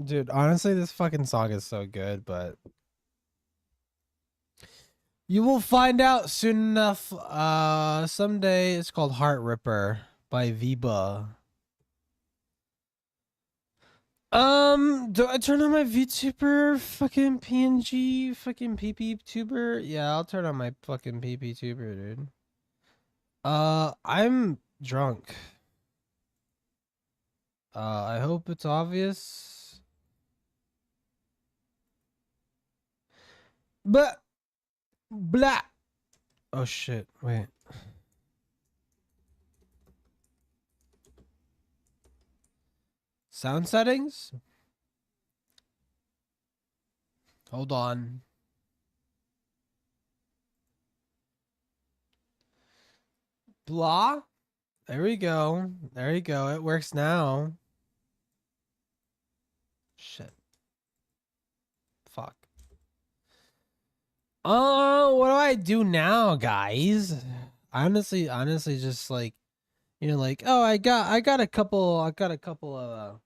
Dude, honestly, this fucking song is so good, but you will find out soon enough. Someday. It's called Heart Ripper by Viba. Do I turn on my VTuber fucking PNG fucking PP tuber? Yeah, I'll turn on my fucking PP tuber, dude. I'm drunk. I hope it's obvious. But blah. Oh shit, wait. Sound settings? Hold on. Blah. There we go. There you go. It works now. Shit. Fuck. Oh, what do I do now, guys? Honestly, just like, you know, like, oh, I got a couple of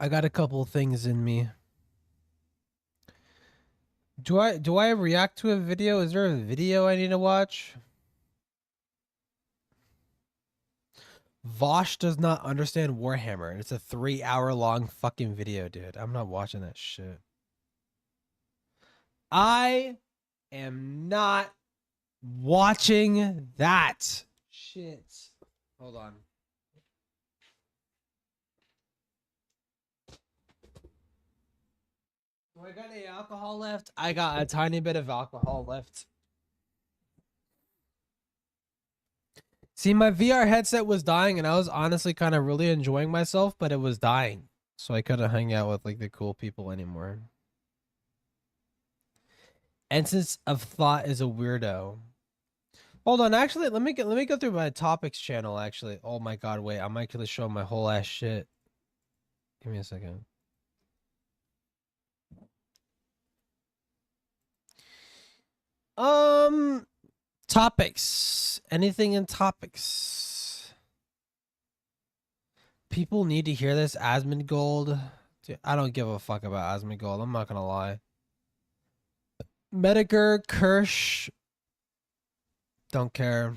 I got a couple things in me. Do I react to a video? Is there a video I need to watch? Vosh does not understand Warhammer. It's a 3-hour-long fucking video, dude. I'm not watching that shit. I am not watching that shit. Hold on. Do I got any alcohol left? I got a tiny bit of alcohol left. See, my VR headset was dying, and I was honestly kind of really enjoying myself, but it was dying. So I couldn't hang out with like the cool people anymore. Essence of Thought is a weirdo. Hold on, actually, let me go through my topics channel. Actually, oh my god, wait, I'm actually showing my whole ass shit. Give me a second. Topics. Anything in topics? People need to hear this. Asmongold. Dude, I don't give a fuck about Asmongold. I'm not gonna lie. Medicare, Kirsch. Don't care.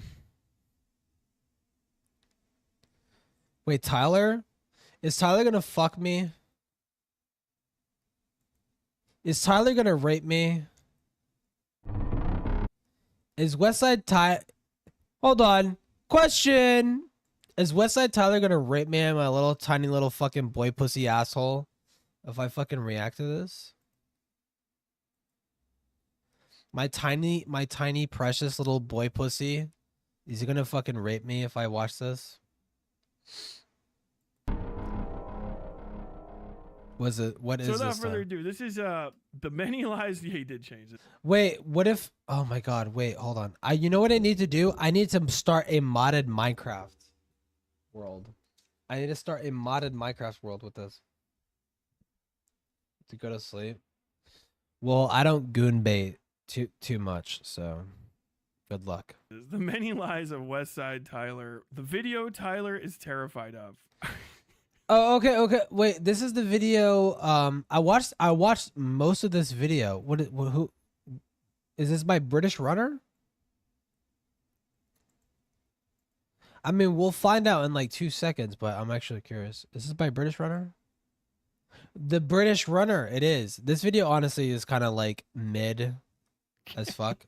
Wait, Tyler? Is Tyler gonna fuck me? Is Tyler gonna rape me? Is Westside Ty... Hold on. Question. Is Westside Tyler gonna rape me, my little tiny little fucking boy pussy asshole, if I fucking react to this? My tiny precious little boy pussy. Is he gonna fucking rape me if I watch this? What is so this? Without further ado, this is the many lies. Yeah, he did change it. Wait, what if? Oh my god! Wait, hold on. You know what I need to do? I need to start a modded Minecraft world. I need to start a modded Minecraft world with this. To go to sleep. Well, I don't goon bait too much, so good luck. The many lies of Westside Tyler. The video Tyler is terrified of. Oh, okay. Wait, this is the video. I watched most of this video. Who is this? My British runner? I mean, we'll find out in like 2 seconds, but I'm actually curious. Is this my British runner? The British runner. It is. This video honestly is kind of like mid as fuck.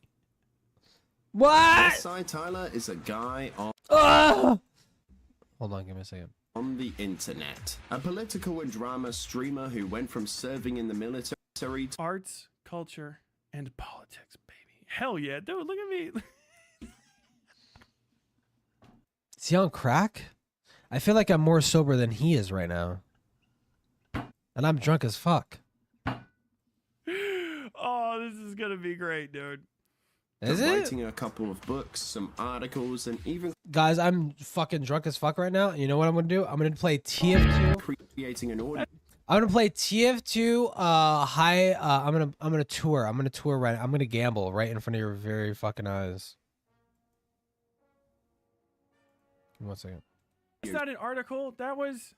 What? Westside Tyler is a guy on. Hold on, give me a second. On the internet, a political and drama streamer who went from serving in the military to arts, culture, and politics, baby. Hell yeah, dude! Look at me. Is he on crack? I feel like I'm more sober than he is right now, and I'm drunk as fuck. Oh, this is gonna be great, dude. Is it? Writing a couple of books, some articles, and even guys, I'm fucking drunk as fuck right now. You know what I'm gonna do? I'm gonna play TF2. creating an audience. I'm gonna play TF2. I'm gonna tour. I'm gonna tour right. I'm gonna gamble right in front of your very fucking eyes. 1 second. It's not an article. That was.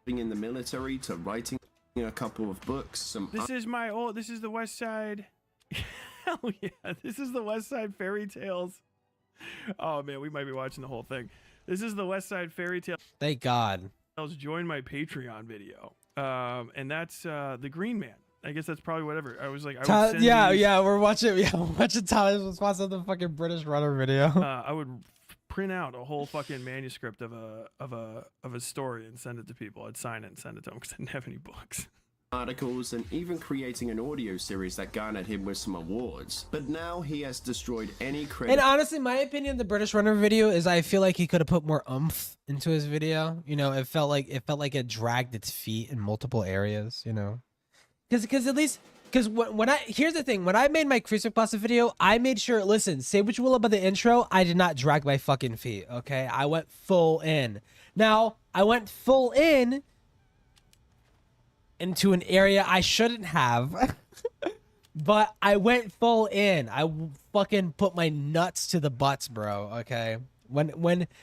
Being in the military to writing a couple of books. This is my old. This is the West Side. Hell yeah! This is the West Side Fairy Tales. Oh man, we might be watching the whole thing. This is the West Side Fairy Tales. Thank God. Join my Patreon video. And that's the Green Man. I guess that's probably whatever. I was like, yeah, we're watching. Yeah, we're watching Tyler's response to the fucking British Runner video. I would print out a whole fucking manuscript of a story and send it to people. I'd sign it and send it to them because I didn't have any books. Articles and even creating an audio series that garnered him with some awards. But now he has destroyed any credit. And honestly, my opinion of the British Runner video is I feel like he could have put more oomph into his video. You know, it felt like it dragged its feet in multiple areas. You know, because at least. Because here's the thing, when I made my Crucible Pasta video, I made sure, listen, say what you will about the intro, I did not drag my fucking feet, okay? I went full in. Now, I went full in into an area I shouldn't have, but I went full in. I fucking put my nuts to the butts, bro, okay? When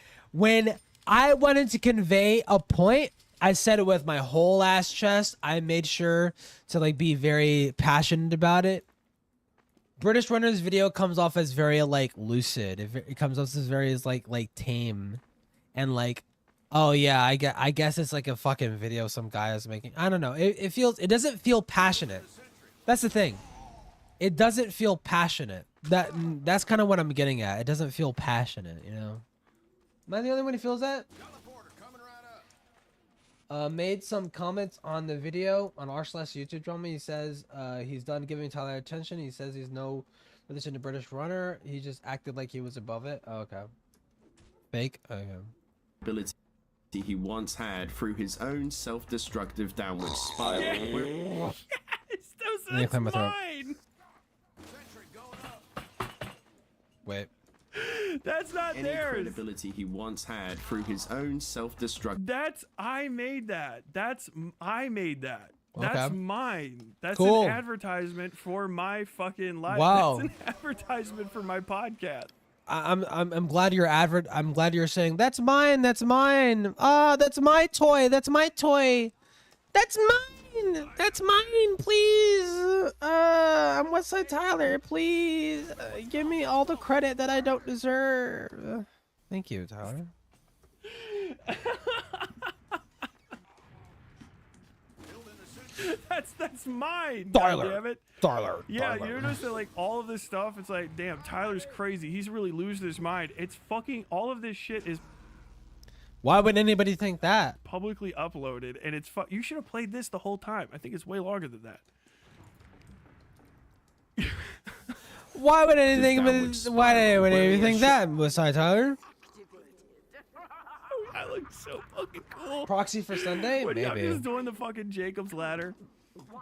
I wanted to convey a point, I said it with my whole ass chest. I made sure to like be very passionate about it. British Runner's video comes off as very like lucid. It comes off as very like tame, and like, oh yeah, I guess it's like a fucking video some guy is making. I don't know. It doesn't feel passionate. That's the thing. It doesn't feel passionate. That's kind of what I'm getting at. It doesn't feel passionate. You know. Am I the only one who feels that? Made some comments on the video on r/YouTube drama. He says he's done giving Tyler attention. He says he's no relation to British Runner. He just acted like he was above it. Oh, okay. Fake? Okay. Ability he once had through his own self-destructive downward spiral. Yes, that's mine. Wait. That's not Any theirs. credibility he once had through his own self-destructive. I made that. I made that. That's Okay. Mine. That's Cool. an advertisement for my fucking life. Wow. That's an advertisement for my podcast. I'm glad you're I'm glad you're saying that's mine. That's mine. That's my toy. That's my toy. That's mine. That's mine. Please. I'm Westside Tyler. Please give me all the credit that I don't deserve. Thank you, Tyler. That's mine. Tyler. God damn it. Tyler. Yeah, Tyler. you notice that like all of this stuff, it's like, damn, Tyler's crazy. He's really losing his mind. It's fucking all of this shit is Why would anybody think that? publicly uploaded, and it's you should have played this the whole time. I think it's way longer than that. Why would anything? downward Why spiral would where anything he think that? Westside Tyler. I look so fucking cool. Proxy for Sunday? When I'm Maybe. just doing the fucking Jacob's ladder.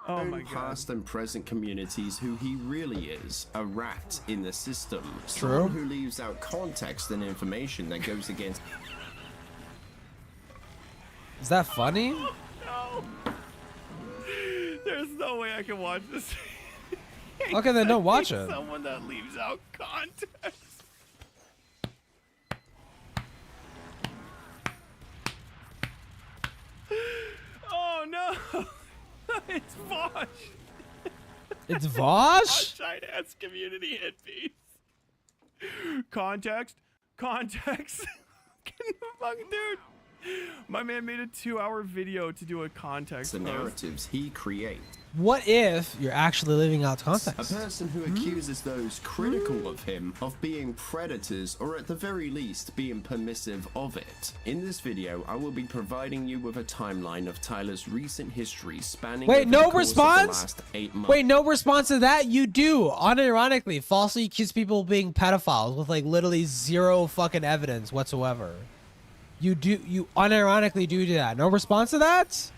Oh my god. Past and present communities who he really is, a rat in the system. True. Someone who leaves out context and information that goes against. Is that funny? No. There's no way I can watch this. Okay, then don't watch it. Someone that leaves out context. Oh no. It's Vosh. It's Vosh? China's community headpiece. Context. Dude. My man made a 2-hour video to do a context The post. narratives he creates. What if you're actually living out A context? person who accuses those critical of him of being predators, or at the very least being permissive of it. In this video, I will be providing you with a timeline of Tyler's recent history spanning Wait, over no the course of the response? last 8 months. Wait, no response to that? You do, unironically, falsely accuse people of being pedophiles with like literally zero fucking evidence whatsoever. You unironically do that. No response to that?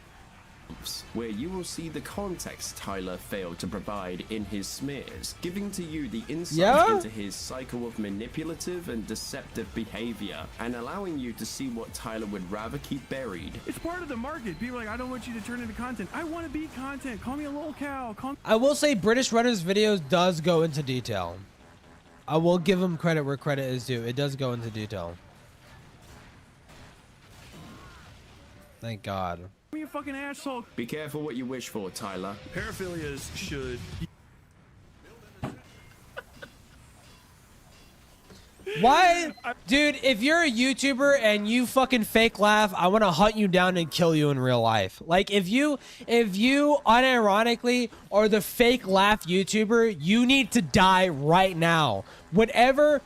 Where you will see the context Tyler failed to provide in his smears, giving to you the insight Yeah? into his cycle of manipulative and deceptive behavior, and allowing you to see what Tyler would rather keep buried. It's part of the market. People are like, I don't want you to turn into content. I want to be content. Call me a lol cow. I will say British Runner's videos does go into detail. I will give him credit where credit is due. It does go into detail. Thank God. Me a fucking asshole. Be careful what you wish for, Tyler. Paraphilias should. Why? Dude, if you're a YouTuber and you fucking fake laugh, I want to hunt you down and kill you in real life. Like, if you unironically are the fake laugh YouTuber, you need to die right now. Whatever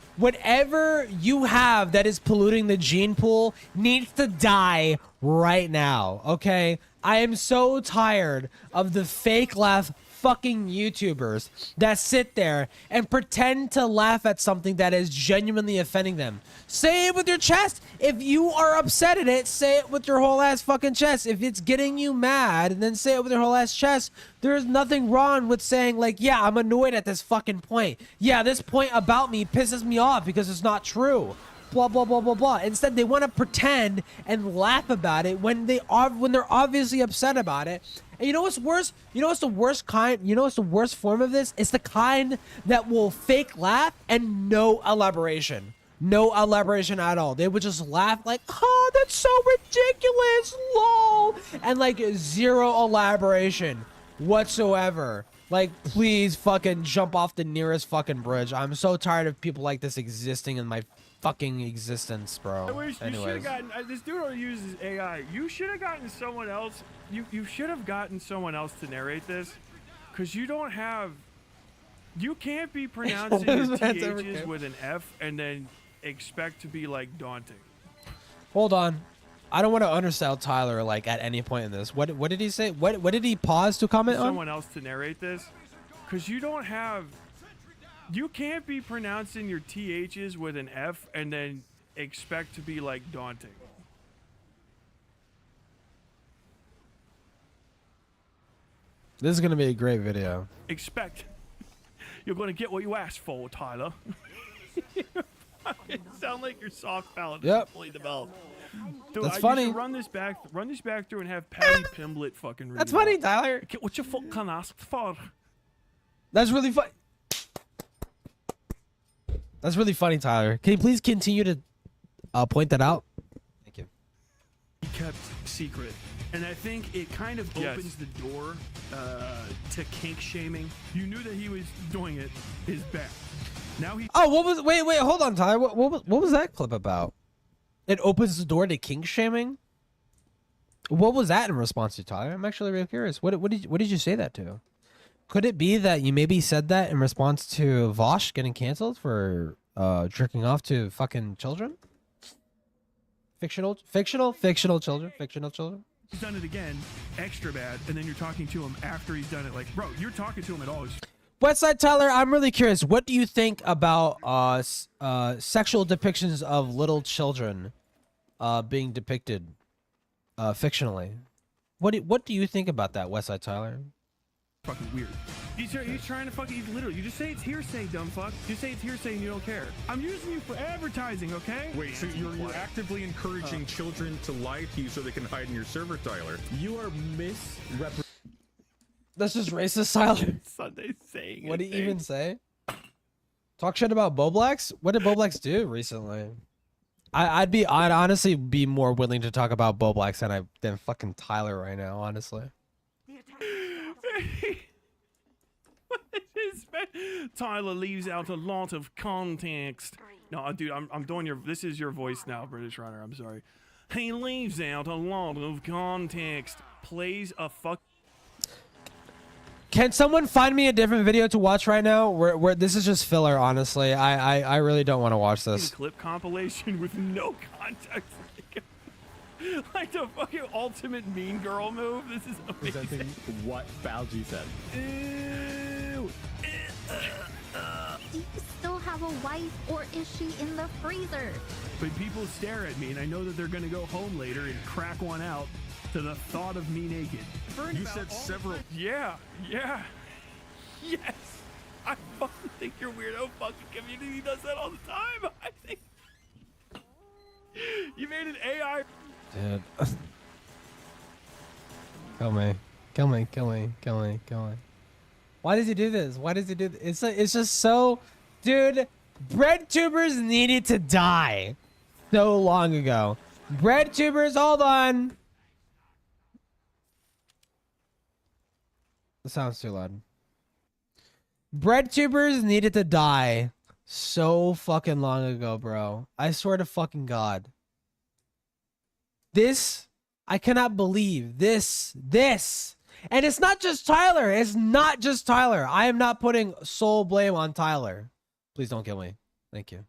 you have that is polluting the gene pool needs to die right now, okay? I am so tired of the fake laugh fucking YouTubers that sit there and pretend to laugh at something that is genuinely offending them. Say it with your chest. If you are upset at it, say it with your whole ass fucking chest. If it's getting you mad, then say it with your whole ass chest. There's nothing wrong with saying, like, yeah, I'm annoyed at this fucking point. Yeah, this point about me pisses me off because it's not true. Blah, blah, blah, blah, blah. Instead, they want to pretend and laugh about it when they're obviously upset about it. And you know what's worse? You know what's the worst kind? You know what's the worst form of this? It's the kind that will fake laugh and no elaboration. No elaboration at all. They would just laugh like, oh, that's so ridiculous, lol. And like zero elaboration whatsoever. Like, please fucking jump off the nearest fucking bridge. I'm so tired of people like this existing in my fucking existence, bro. I wish you should Anyways. have gotten this dude only uses AI. You should have gotten someone else. You should have gotten someone else to narrate this, because you don't have. You can't be pronouncing your THs with an F and then expect to be like daunting. Hold on. I don't want to undersell Tyler like at any point in this. What did he say? What did he pause to comment on? Someone else to narrate this, because you don't have. You can't be pronouncing your THs with an F and then expect to be like daunting. This is gonna be a great video. Expect. You're going to get what you asked for, Tyler. You sound like your soft palate is Yep. fully developed. Dude, That's you funny. should run this back through and have Patty Pimblett fucking read That's it out. funny, Tyler. Get what you fucking asked for. That's really funny. That's really funny, Tyler. Can you please continue to point that out? Thank you. He kept secret. And I think it kind of opens the door to kink shaming. You knew that he was doing it is bad. Now he. Oh, what was? Wait, hold on, Tyler. What was that clip about? It opens the door to kink shaming. What was that in response to, Tyler? I'm actually really curious. What did you say that to? Could it be that you maybe said that in response to Vosh getting canceled for jerking off to fucking children? Fictional children. He's done it again, extra bad, and then you're talking to him after he's done it. Like, bro, you're talking to him at all. Westside Tyler, I'm really curious. What do you think about sexual depictions of little children being depicted fictionally? What do you think about that, Westside Tyler? Fucking weird. He's trying to fucking. He's literally. You just say it's hearsay, dumb fuck. Just say it's hearsay and you don't care. I'm using you for advertising, okay? Wait, so you're actively encouraging children to lie to you so they can hide in your server, Tyler? You are misrepresenting. That's just racist, Tyler. Sunday saying. What did he even say? Talk shit about Boblax? What did Boblax do recently? I'd honestly be more willing to talk about Boblax than fucking Tyler right now, honestly. Tyler leaves out a lot of context. No, dude, I'm doing your. This is your voice now, British Runner. I'm sorry. He leaves out a lot of context. Plays a fuck. Can someone find me a different video to watch right now? Where this is just filler, honestly. I really don't want to watch this. Clip compilation with no context. Like the fucking ultimate mean girl move. This is amazing. Presenting what Balji said. Ew. Do you still have a wife, or is she in the freezer? But people stare at me, and I know that they're gonna go home later and crack one out to the thought of me naked. You said several. Yeah. Yes. I fucking think your weirdo fucking community does that all the time. I think you made an AI. Dude. Kill me. Why does he do this? It's just so... Dude, bread tubers needed to die so long ago. Bread tubers, hold on. The sound's too loud. Bread tubers needed to die so fucking long ago, bro. I swear to fucking God. This, I cannot believe this. And it's not just Tyler. It's not just Tyler. I am not putting sole blame on Tyler. Please don't kill me. Thank you.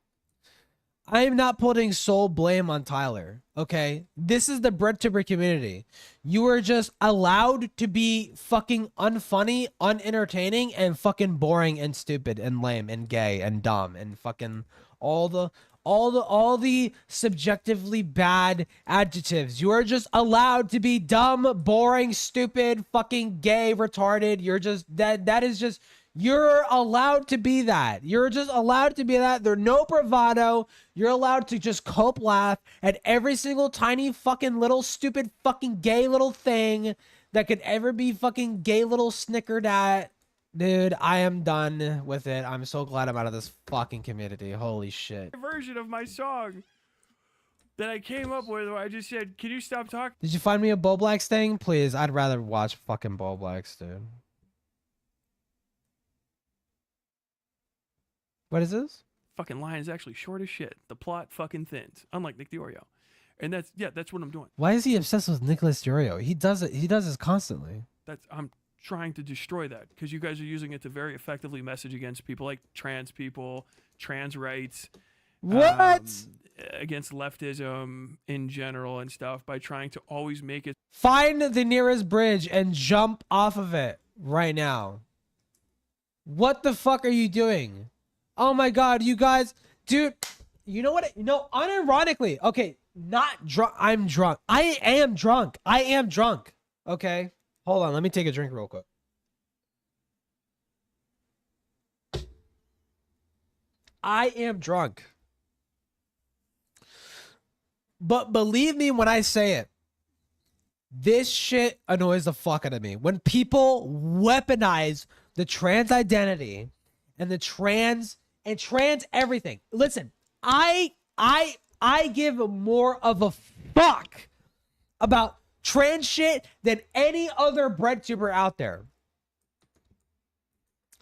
I am not putting sole blame on Tyler. Okay? This is the breadtuber community. You are just allowed to be fucking unfunny, unentertaining, and fucking boring and stupid and lame and gay and dumb and fucking all the subjectively bad adjectives. You are just allowed to be dumb, boring, stupid, fucking gay, retarded. You're just that is just you're allowed to be that. You're just allowed to be that. There's no bravado. You're allowed to just cope laugh at every single tiny fucking little stupid fucking gay little thing that could ever be fucking gay little snickered at. Dude, I am done with it. I'm so glad I'm out of this fucking community. Holy shit. Version of my song that I came up with where I just said, can you stop talking? Did you find me a Bo Blacks thing? Please, I'd rather watch fucking Bo Blacks, dude. What is this? Fucking line is actually short as shit. The plot fucking thins, unlike Nick DiOrio. And that's what I'm doing. Why is he obsessed with Nicholas DiOrio? He does it. He does this constantly. I'm trying to destroy that because you guys are using it to very effectively message against people like trans people, trans rights. What? Against leftism in general and stuff by trying to always make it. Find the nearest bridge and jump off of it right now. What the fuck are you doing? Oh my God, you guys, dude, you know what? You know, unironically, okay, not drunk. I'm drunk. I am drunk. I am drunk. Okay. Hold on. Let me take a drink real quick. I am drunk. But believe me when I say it, this shit annoys the fuck out of me. When people weaponize the trans identity and the trans everything. Listen, I give more of a fuck about trans shit than any other breadtuber out there.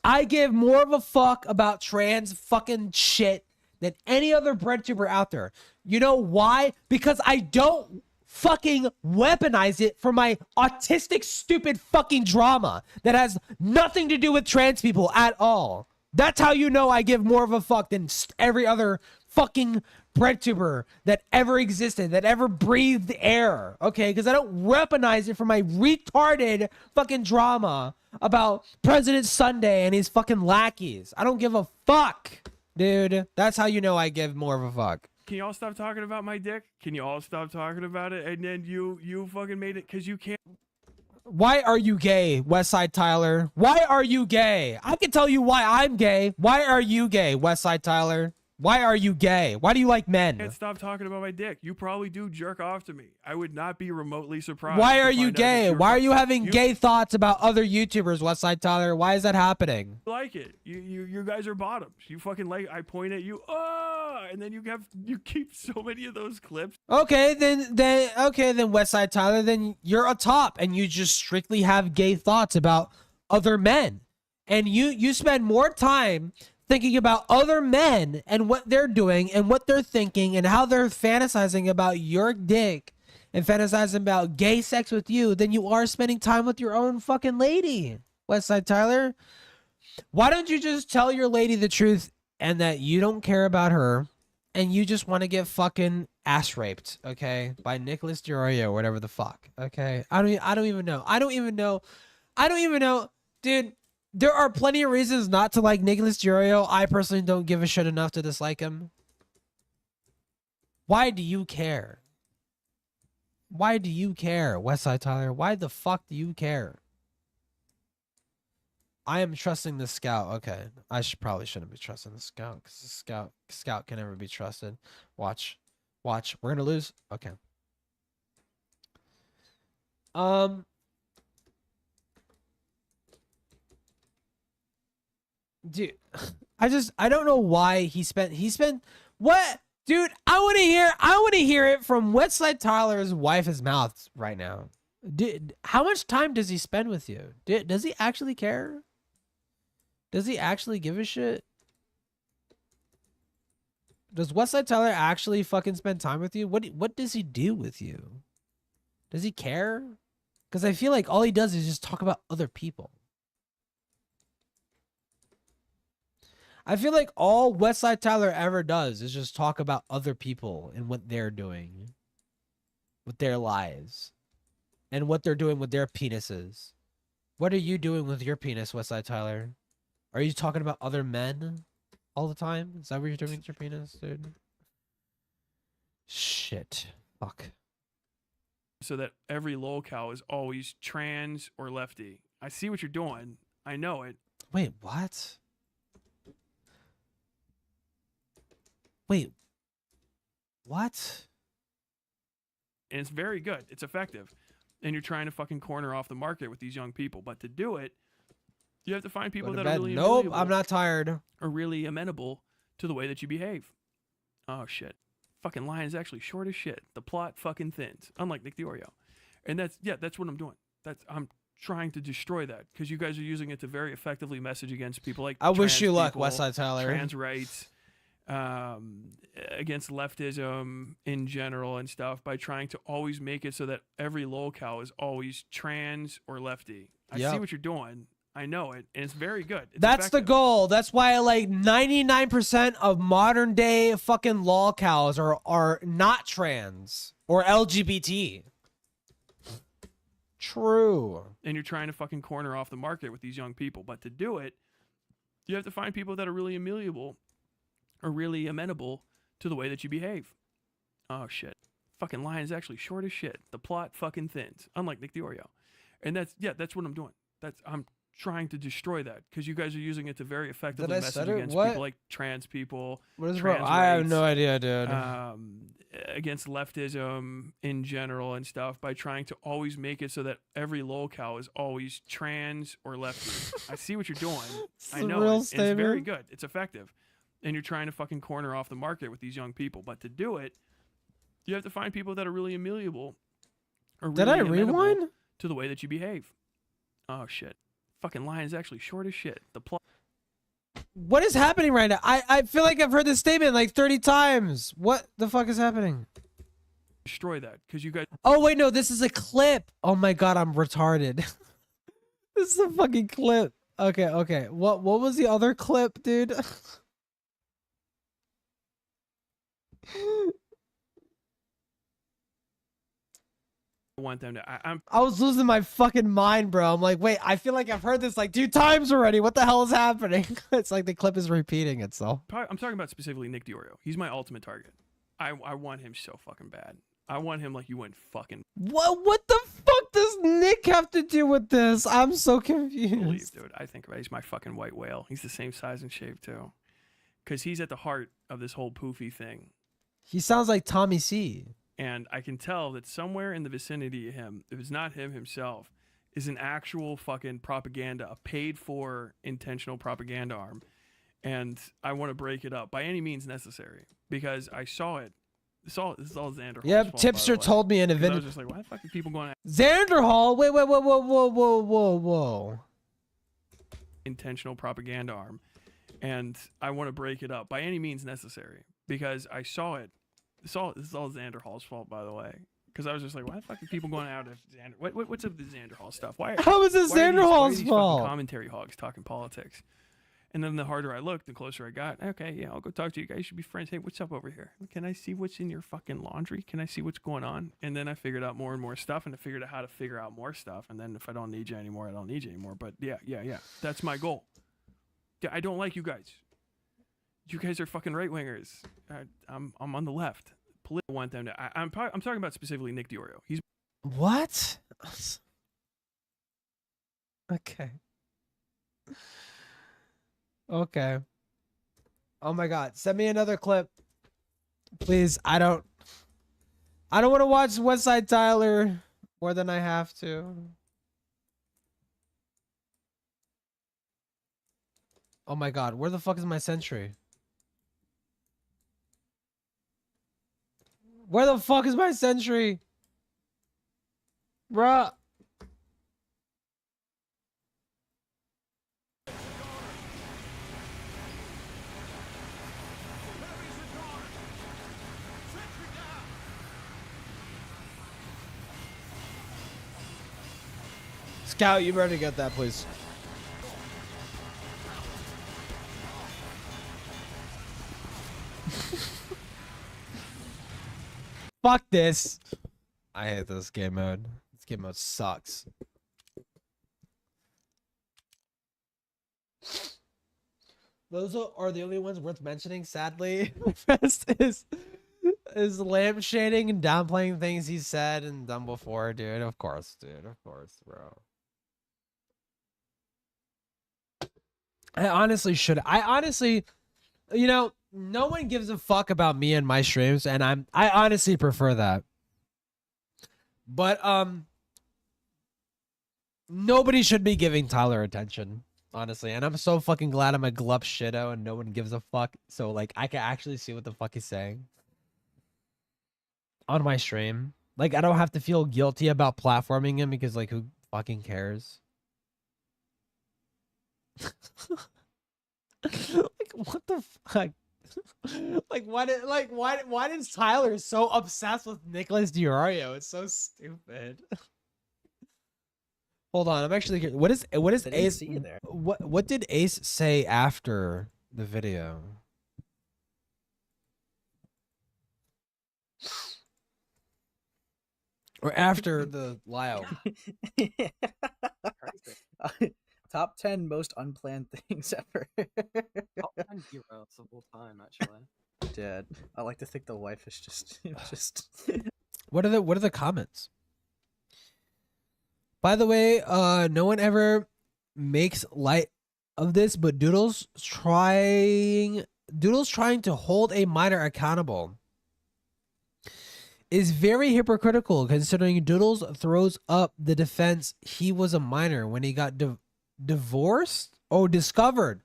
I give more of a fuck about trans fucking shit than any other breadtuber out there. You know why? Because I don't fucking weaponize it for my autistic, stupid fucking drama that has nothing to do with trans people at all. That's how you know I give more of a fuck than every other fucking breadtuber that ever existed, that ever breathed air, okay? Because I don't weaponize it for my retarded fucking drama about President Sunday and his fucking lackeys. I don't give a fuck, dude. That's how you know I give more of a fuck. Can you all stop talking about my dick? Can you all stop talking about it? And then you fucking made it because you can't. Why are you gay, Westside Tyler? Why are you gay? I can tell you why I'm gay. Why are you gay, Westside Tyler? Why are you gay? Why do you like men? Can't stop talking about my dick. You probably do jerk off to me. I would not be remotely surprised. Why are you gay? Why are you having gay thoughts about other YouTubers, Westside Tyler? Why is that happening? Like it. You guys are bottoms. You fucking like. I point at you. And then you keep so many of those clips. Okay, then Westside Tyler, then you're a top and you just strictly have gay thoughts about other men. And you spend more time thinking about other men and what they're doing and what they're thinking and how they're fantasizing about your dick and fantasizing about gay sex with you than you are spending time with your own fucking lady, Westside Tyler. Why don't you just tell your lady the truth and that you don't care about her and you just want to get fucking ass raped, okay, by Nicholas DiOrio or whatever the fuck, okay? I don't even know, dude. There are plenty of reasons not to like Nicholas DiOrio. I personally don't give a shit enough to dislike him. Why do you care? Why do you care, Westside Tyler? Why the fuck do you care? I am trusting the scout. Okay, I probably shouldn't be trusting the scout because the scout can never be trusted. Watch. We're gonna lose. Okay. Dude, I don't know why he spent what? Dude, I want to hear it from Westside Tyler's wife's mouth right now. How much time does he spend with you? Does he actually care? Does he actually give a shit? Does Westside Tyler actually fucking spend time with you? What does he do with you? Does he care? Because I feel like all he does is just talk about other people. I feel like all Westside Tyler ever does is just talk about other people and what they're doing with their lives and what they're doing with their penises. What are you doing with your penis, Westside Tyler? Are you talking about other men all the time? Is that what you're doing with your penis, dude? Shit. Fuck. So that every lolcow is always trans or lefty. I see what you're doing. I know it. Wait, what? Wait. What? And it's very good. It's effective. And you're trying to fucking corner off the market with these young people. But to do it, you have to find people that are really nope, amenable I'm not tired. or really amenable to the way that you behave. Oh, shit. Fucking line is actually short as shit. The plot fucking thins. Unlike Nick Diorio. And that's what I'm doing. I'm trying to destroy that because you guys are using it to very effectively message against people like I wish you luck, people, Westside Tyler. trans rights, against leftism in general and stuff by trying to always make it so that every lolcow is always trans or lefty. I see what you're doing. I know it, and it's very good. It's That's the effective. goal. That's why like 99% of modern day fucking lolcows are not trans or LGBT. True. And you're trying to fucking corner off the market with these young people. But to do it, you have to find people that are really amenable or really amenable to the way that you behave. Oh, shit. Fucking line is actually short as shit. The plot fucking thins. Unlike Nick Diorio. And that's what I'm doing. I'm trying to destroy that because you guys are using it to very effectively message against people like trans people. What is trans wrong? I have rights, no idea, dude. against leftism in general and stuff by trying to always make it so that every lolcow is always trans or lefty. I see what you're doing. I know it. It's very good. It's effective. And you're trying to fucking corner off the market with these young people. But to do it, you have to find people that are really amenable or really Did I amenable rewind? to the way that you behave. Oh, shit. Fucking line is actually short as shit. The plot. What is happening right now? I feel like I've heard this statement like 30 times. What the fuck is happening? Destroy that because you guys. Oh, wait, no, this is a clip. Oh my God, I'm retarded. This is a fucking clip. Okay. What was the other clip, dude? want them to. I was losing my fucking mind, bro. I'm like, wait, I feel like I've heard this like 2 times already. What the hell is happening? It's like the clip is repeating itself. I'm talking about specifically Nick Diorio. He's my ultimate target. I want him so fucking bad. I want him like you went fucking. What the fuck does Nick have to do with this? I'm so confused. Believe, dude. I think about it. He's my fucking white whale. He's the same size and shape too, because he's at the heart of this whole poofy thing. He sounds like Tommy C. And I can tell that somewhere in the vicinity of him, if it's not him himself, is an actual fucking propaganda, a paid for intentional propaganda arm. And I want to break it up by any means necessary because I saw it. This is all Xander. Yep, Tipster told me in a I video. was just like, why the fuck are people going at Xanderhall? Wait, whoa. intentional propaganda arm? And I want to break it up by any means necessary because I saw it. This is all Xander Hall's fault, by the way. Because I was just like, why the fuck are people going out of Xander? What's up with the Xander Hall stuff? How is it Xander Hall's fault? Commentary hogs talking politics. And then the harder I looked, the closer I got. Okay, yeah, I'll go talk to you guys. You should be friends. Hey, what's up over here? Can I see what's in your fucking laundry? Can I see what's going on? And then I figured out more and more stuff, and I figured out how to figure out more stuff. And then if I don't need you anymore, I don't need you anymore. But yeah. That's my goal. Yeah, I don't like you guys. You guys are fucking right wingers. I'm on the left. Political want them to. I'm talking about specifically Nick Diorio. He's What? Okay. Oh my God. Send me another clip. Please. I don't want to watch Westside Tyler more than I have to. Oh my God. Where the fuck is my sentry? Where the fuck is my sentry? Bruh. Scout, you better get that, please. Fuck this. I hate this game mode. This game mode sucks. Those are the only ones worth mentioning, sadly. The rest is lampshading and downplaying things he said and done before, dude. Of course, dude. Of course, bro. I honestly, you know, no one gives a fuck about me and my streams, and I honestly prefer that. But nobody should be giving Tyler attention, honestly. And I'm so fucking glad I'm a glup shitto and no one gives a fuck. So like I can actually see what the fuck he's saying on my stream. Like I don't have to feel guilty about platforming him because like who fucking cares? Like what the fuck? Like why is Tyler so obsessed with Nicholas Diorio? It's so stupid. Hold on, I'm actually curious. What is Ace? See you there. What did Ace say after the video? Or after the Lyle? Top 10 most unplanned things ever. Top 10 heroes of all time, actually. Dad, I like to think the wife is just. What are the comments? By the way, no one ever makes light of this, but Doodle's trying to hold a minor accountable is very hypocritical, considering Doodles throws up the defense he was a minor when he got divorced or discovered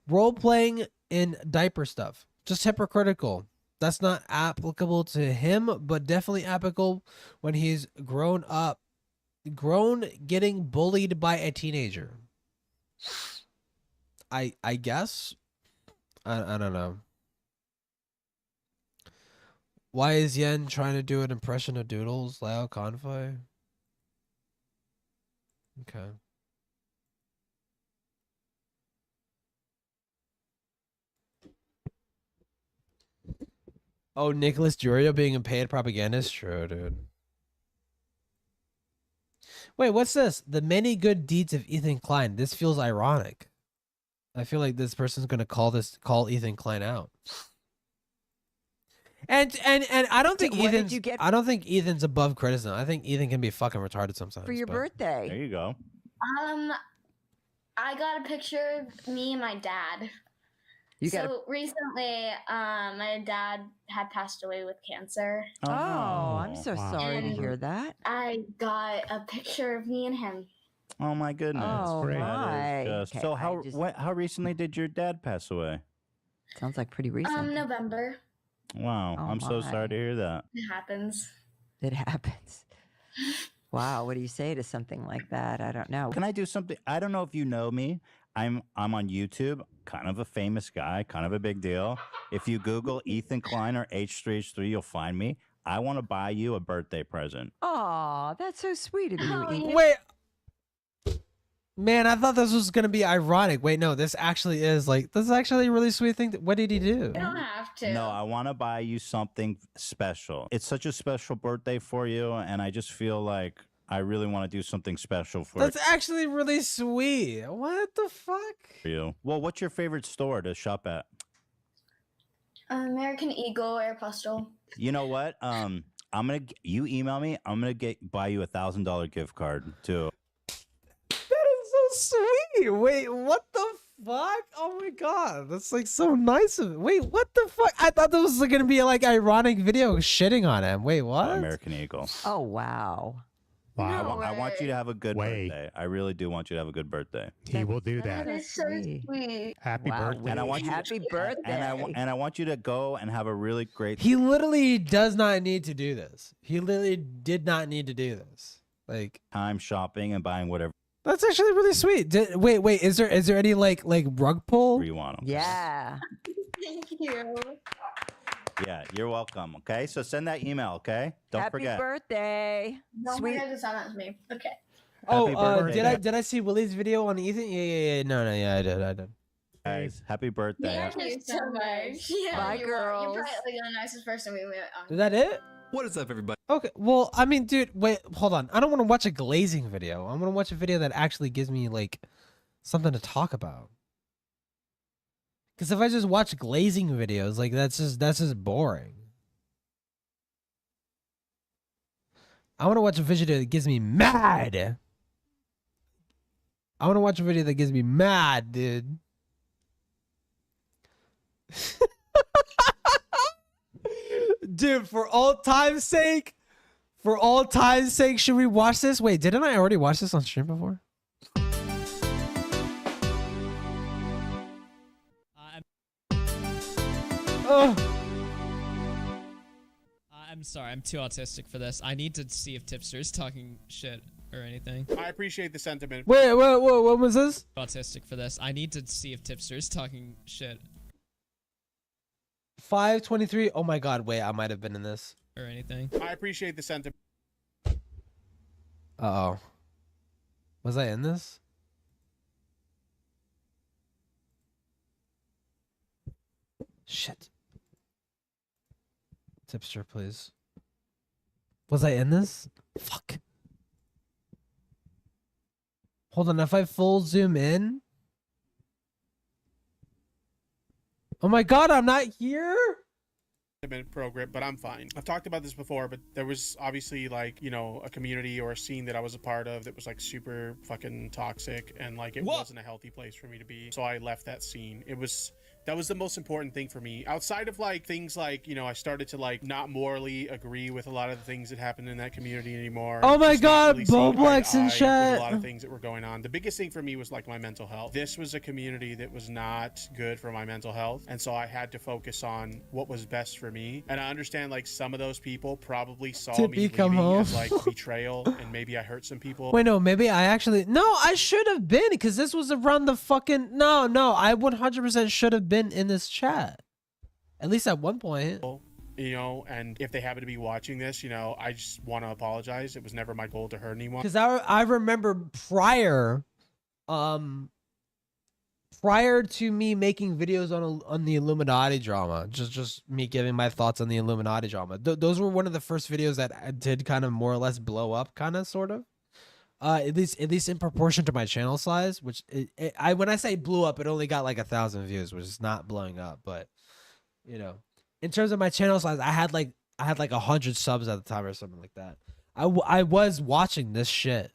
role playing in diaper stuff. Just hypocritical. That's not applicable to him, but definitely applicable when he's grown getting bullied by a teenager. I guess. I don't know. Why is Yen trying to do an impression of Doodles? Lao Convoy? Okay. Oh, Nicholas Durio being a paid propagandist? True, dude. Wait, what's this? The many good deeds of Ethan Klein. This feels ironic. I feel like this person's gonna call Ethan Klein out. And I don't think What did Ethan's you get I don't think Ethan's above criticism. I think Ethan can be fucking retarded sometimes. for your but- birthday? There you go. I got a picture of me and my dad. You got So recently, my dad had passed away with cancer. Oh, I'm no. so Wow. sorry to And hear that. I got a picture of me and him. Oh my goodness. Oh, That is my. just- Okay, so I how just- how recently did your dad pass away? Sounds like pretty recent. November. Wow. Oh, I'm so my. sorry to hear that. It happens. It happens. Wow, what do you say to something like that? I don't know. Can I do something? I don't know if you know me. I'm on YouTube, kind of a famous guy, kind of a big deal. If you Google Ethan Klein or H3H3, you'll find me. I want to buy you a birthday present. Oh, that's so sweet of you, Oh, Ethan. Wait. Man, I thought this was gonna be ironic. Wait, no, this actually is a really sweet thing. What did he do? You don't have to. No, I want to buy you something special. It's such a special birthday for you, and I just feel like I really want to do something special for That's actually really sweet. What the fuck? you. Well, what's your favorite store to shop at? American Eagle Aeropostale. You know what? You email me. I'm gonna buy you $1,000 gift card too. That is so sweet. Wait, what the fuck? Oh my god, that's like so nice of it. Wait, what the fuck? I thought this was gonna be like ironic video shitting on him. Wait, what? American Eagle. Oh, wow. Wow. I want you to have a good Wait. birthday. I really do want you to have a good birthday. He will do That that. is so sweet. sweet. Happy Wow, birthday. And I want you to- Happy birthday. And I want you to go and have a really great. He literally does not need to do this. He literally did not need to do this. Like time shopping and buying whatever that's actually really sweet. Wait, is there any like rug pull? you want. Okay? Yeah. Thank you. Yeah, you're welcome. Okay, so send that email. Okay, don't Happy forget. birthday. Don't Sweet. forget to send that to me. Okay. Oh, Happy birthday. did I see Willie's video on Ethan? Yeah. No, yeah, I did. Guys, happy birthday. Thank you so much. Yeah, Bye, you're girls. probably like the nicest person we met on. Is that it? What is up, everybody? Okay. Well, I mean, dude, wait, hold on. I don't want to watch a glazing video. I want to watch a video that actually gives me like something to talk about. Because if I just watch glazing videos, like that's just boring. I want to watch a video that gives me mad. I want to watch a video that gives me mad, dude. Dude, for all time's sake, should we watch this? Wait, didn't I already watch this on stream before? I'm sorry, I'm too autistic for this. I need to see if Tipster's talking shit or anything. I appreciate the sentiment. Wait, what was this? Autistic for this. I need to see if Tipster's talking shit 5:23. Oh my god, wait, I might have been in this. or anything. I appreciate the sentiment. Uh-oh. Was I in this? Shit. Tipster, please. Was I in this? Fuck. Hold on, if I full zoom in. Oh my god, I'm not here? Program, but I'm fine. I've talked about this before, but there was obviously like, you know, a community or a scene that I was a part of that was like super fucking toxic and like it wasn't a healthy place for me to be. So I left that scene. That was the most important thing for me. Outside of like things like, you know, I started to like not morally agree with a lot of the things that happened in that community anymore. Oh my Just not god, really seeing eye to Boblex eye in with chat. a lot of things that were going on. The biggest thing for me was like my mental health. This was a community that was not good for my mental health. And so I had to focus on what was best for me. And I understand like some of those people probably saw me come leaving home. as like betrayal and maybe I hurt some people. Wait, no, maybe I actually... No, I should have been, because this was around the fucking... No, I 100% should have been in this chat. At least at one point. You know, and if they happen to be watching this, you know, I just want to apologize. It was never my goal to hurt anyone. Because I remember prior to me making videos on the Illuminati drama, just me giving my thoughts on the Illuminati drama, those were one of the first videos that I did kind of more or less blow up, kind of, sort of. At least in proportion to my channel size, which when I say blew up, it only got like 1,000 views, which is not blowing up, but you know, in terms of my channel size, I had like 100 subs at the time or something like that. I was watching this shit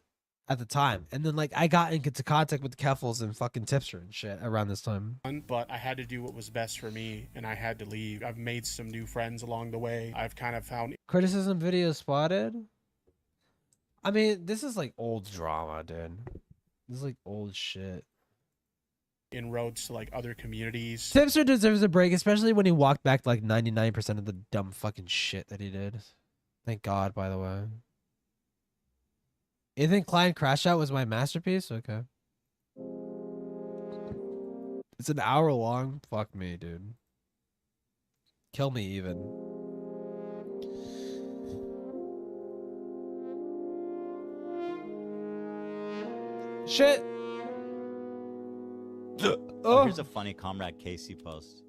at the time, and then like I got into contact with Keffels and fucking Tipster and shit around this time. But I had to do what was best for me, and I had to leave. I've made some new friends along the way. I've kind of found Criticism video spotted. I mean, this is like old drama, dude. This is like old shit. inroads to like other communities. Tipster deserves a break, especially when he walked back like 99% of the dumb fucking shit that he did. Thank God, by the way. You think Klein Crash Out was my masterpiece? Okay. It's an hour long. Fuck me, dude. Kill me even. Shit. Oh, here's a funny Comrade Casey post.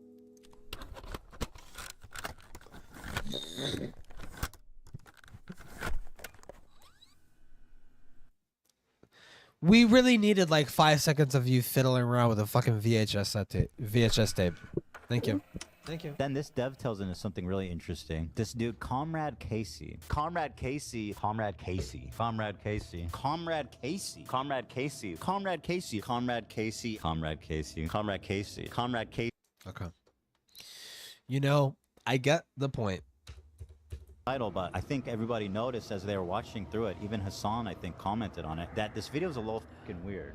We really needed like 5 seconds of you fiddling around with a fucking VHS tape. Thank you. Thank you. Then this dev tells into something really interesting. This dude, Comrade Casey, Comrade Casey. Okay. You know, I get the point. Title, but I think everybody noticed as they were watching through it, even Hassan, I think, commented on it, that this video is a little fucking weird.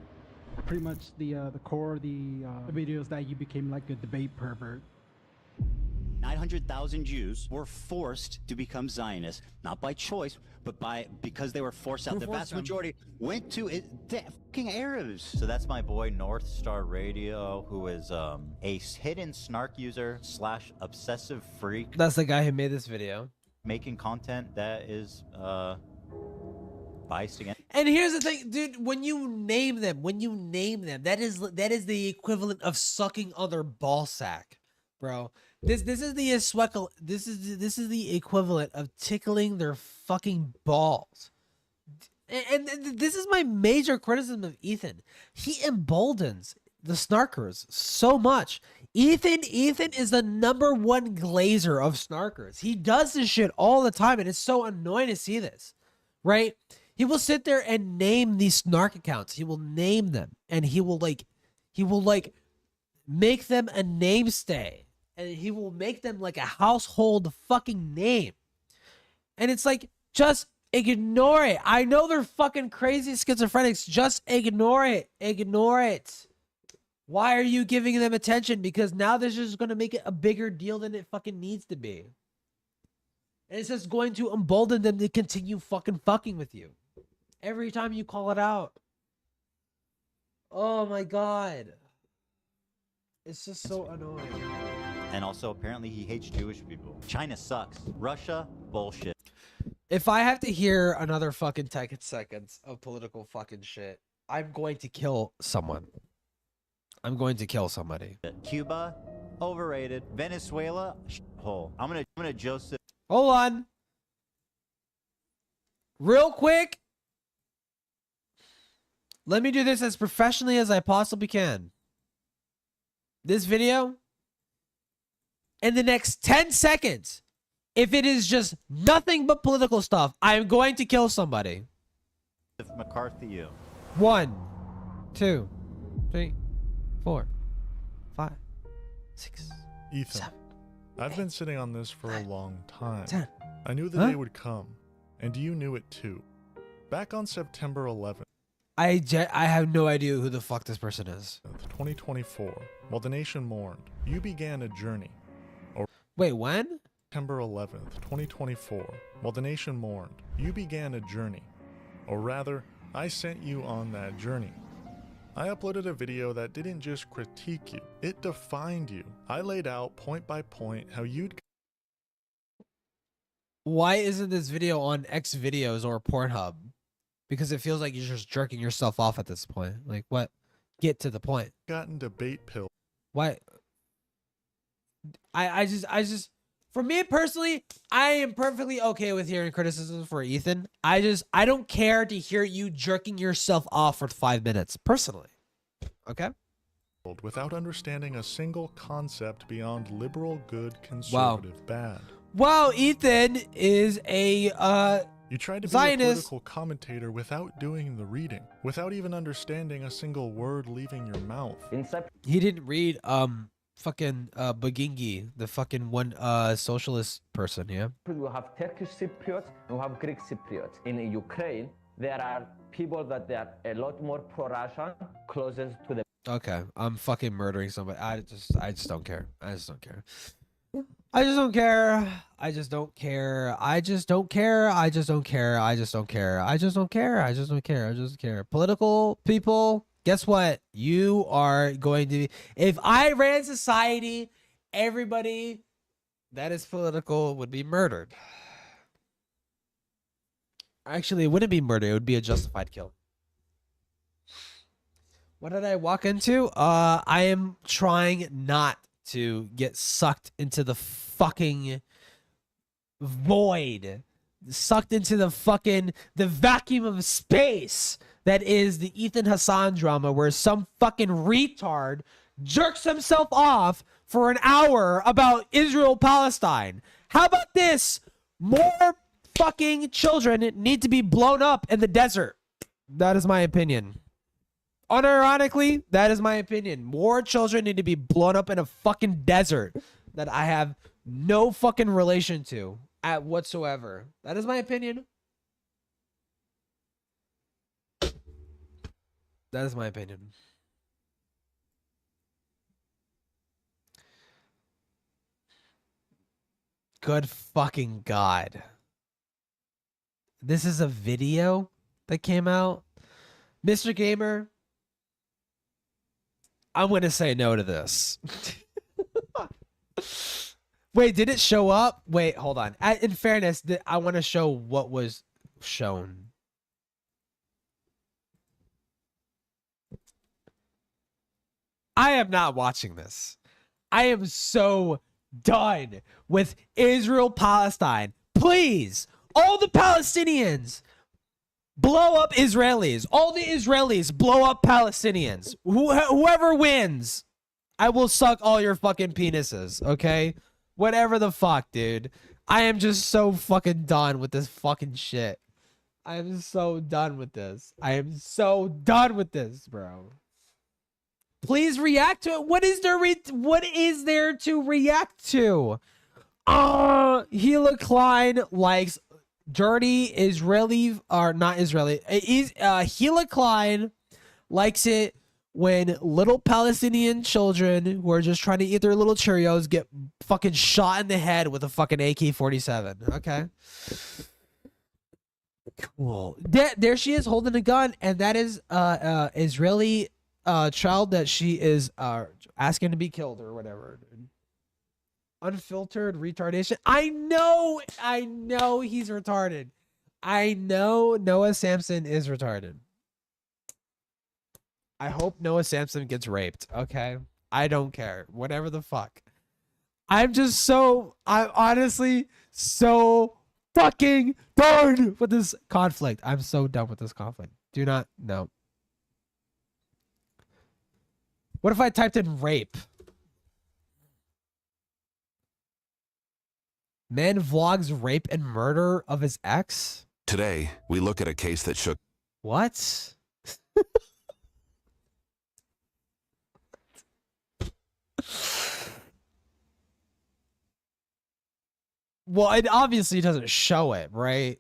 Pretty much the core of the videos that you became like a debate pervert. 900,000 Jews were forced to become Zionists, not by choice, but because they were forced out. The vast majority went to the fucking Arabs. So that's my boy North Star Radio, who is a hidden snark user / obsessive freak. That's the guy who made this video. Making content that is biased against. And here's the thing, dude, when you name them, that is the equivalent of sucking on their ball sack, bro. This is the equivalent of tickling their fucking balls. And this is my major criticism of Ethan. He emboldens the snarkers so much. Ethan is the #1 glazer of snarkers. He does this shit all the time, and it's so annoying to see this, right? He will sit there and name these snark accounts. He will name them, and he will make them a namestay, and he will make them like a household fucking name. And it's like, just ignore it. I know they're fucking crazy schizophrenics. Just ignore it. Ignore it. Why are you giving them attention? Because now this is going to make it a bigger deal than it fucking needs to be. And it's just going to embolden them to continue fucking with you. Every time you call it out. Oh my god. It's just so annoying. And also, apparently, he hates Jewish people. China sucks. Russia, bullshit. If I have to hear another fucking 10 seconds of political fucking shit, I'm going to kill someone. I'm going to kill somebody. Cuba, overrated. Venezuela, hole. I'm gonna Joseph. Hold on. Real quick. Let me do this as professionally as I possibly can. This video, in the next 10 seconds, if it is just nothing but political stuff, I am going to kill somebody. McCarthy, you. 1, 2, 3, 4, 5, 6, Ethan, 7. I've been sitting on this for a long time. 10. I knew the day would come, and you knew it too. Back on September 11th, I have no idea who the fuck this person is. 2024, while the nation mourned, you began a journey. Wait, when? September 11th, 2024, while the nation mourned, you began a journey. Or rather, I sent you on that journey. I uploaded a video that didn't just critique you, it defined you. I laid out point by point how you'd... Why isn't this video on X videos or Pornhub? Because it feels like you're just jerking yourself off at this point. Like, what? Get to the point. Gotten debate pill. Why? I just, for me personally, I am perfectly okay with hearing criticism for Ethan. I don't care to hear you jerking yourself off for 5 minutes, personally. Okay? Without understanding a single concept beyond liberal good, conservative bad. Wow, Ethan is a, You tried to be Zionist. a political commentator without doing the reading, without even understanding a single word leaving your mouth. He didn't read fucking Bagingi, the fucking one socialist person, yeah? We have Turkish Cypriots and we have Greek Cypriots. In Ukraine, there are people that they are a lot more pro-Russian, closest to the... Okay, I'm fucking murdering somebody. I just don't care. I just don't care. I just don't care. I just don't care. I just don't care. I just don't care. I just don't care. I just don't care. I just don't care. I just care. Political people, guess what? You are going to be... If I ran society, everybody that is political would be murdered. Actually, it wouldn't be murder. It would be a justified kill. What did I walk into? I am trying not to get sucked into the fucking void. Sucked into the vacuum of space that is the Ethan Hassan drama, where some fucking retard jerks himself off for an hour about Israel-Palestine. How about this? More fucking children need to be blown up in the desert. That is my opinion. Unironically, that is my opinion. More children need to be blown up in a fucking desert that I have no fucking relation to at whatsoever. That is my opinion. That is my opinion. good fucking God. This is a video that came out. Mr. Gamer, I'm going to say no to this. Wait, did it show up? Wait, hold on. In fairness, I want to show what was shown. I am not watching this. I am so done with Israel Palestine. Please, all the Palestinians blow up Israelis. All the Israelis blow up Palestinians. Whoever wins, I will suck all your fucking penises, okay? Whatever the fuck, dude. I am just so fucking done with this fucking shit. I am so done with this. I am so done with this, bro. Please react to it. What is there to react to? Hila Klein likes dirty Israeli, or not Israeli. Hila Klein likes it when little Palestinian children who are just trying to eat their little Cheerios get fucking shot in the head with a fucking AK-47. Okay. Cool. There she is holding a gun, and that is Israeli child that she is asking to be killed or whatever. Unfiltered retardation. I know he's retarded. I know Noah Samson is retarded. I hope Noah Samson gets raped, okay? I don't care. Whatever the fuck. I'm honestly so fucking done with this conflict. I'm so done with this conflict. Do not, no. What if I typed in rape? Man vlogs rape and murder of his ex? Today, we look at a case that shook. What? Well, it obviously doesn't show it, right?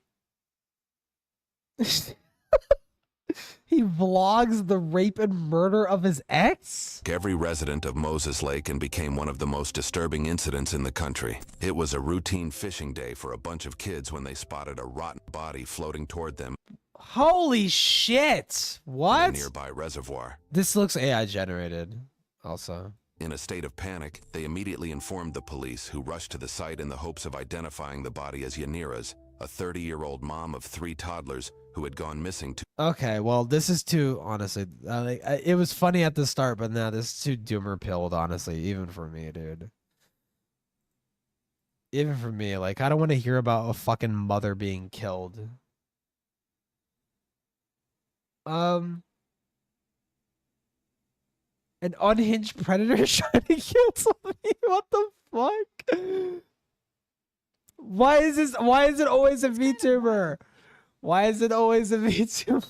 He vlogs the rape and murder of his ex? Every resident of Moses Lake and became one of the most disturbing incidents in the country. It was a routine fishing day for a bunch of kids when they spotted a rotten body floating toward them. Holy shit! What? In a nearby reservoir. This looks AI generated, also. In a state of panic, they immediately informed the police, who rushed to the site in the hopes of identifying the body as Yanira's, a 30-year-old mom of 3 toddlers who had gone missing. Okay, well, this is too, honestly, it was funny at the start, but now this is too doomer-pilled, honestly, even for me, dude. Even for me, like, I don't want to hear about a fucking mother being killed. An unhinged predator trying to kill somebody? What the fuck? Why is it always a VTuber? Why is it always a VTuber?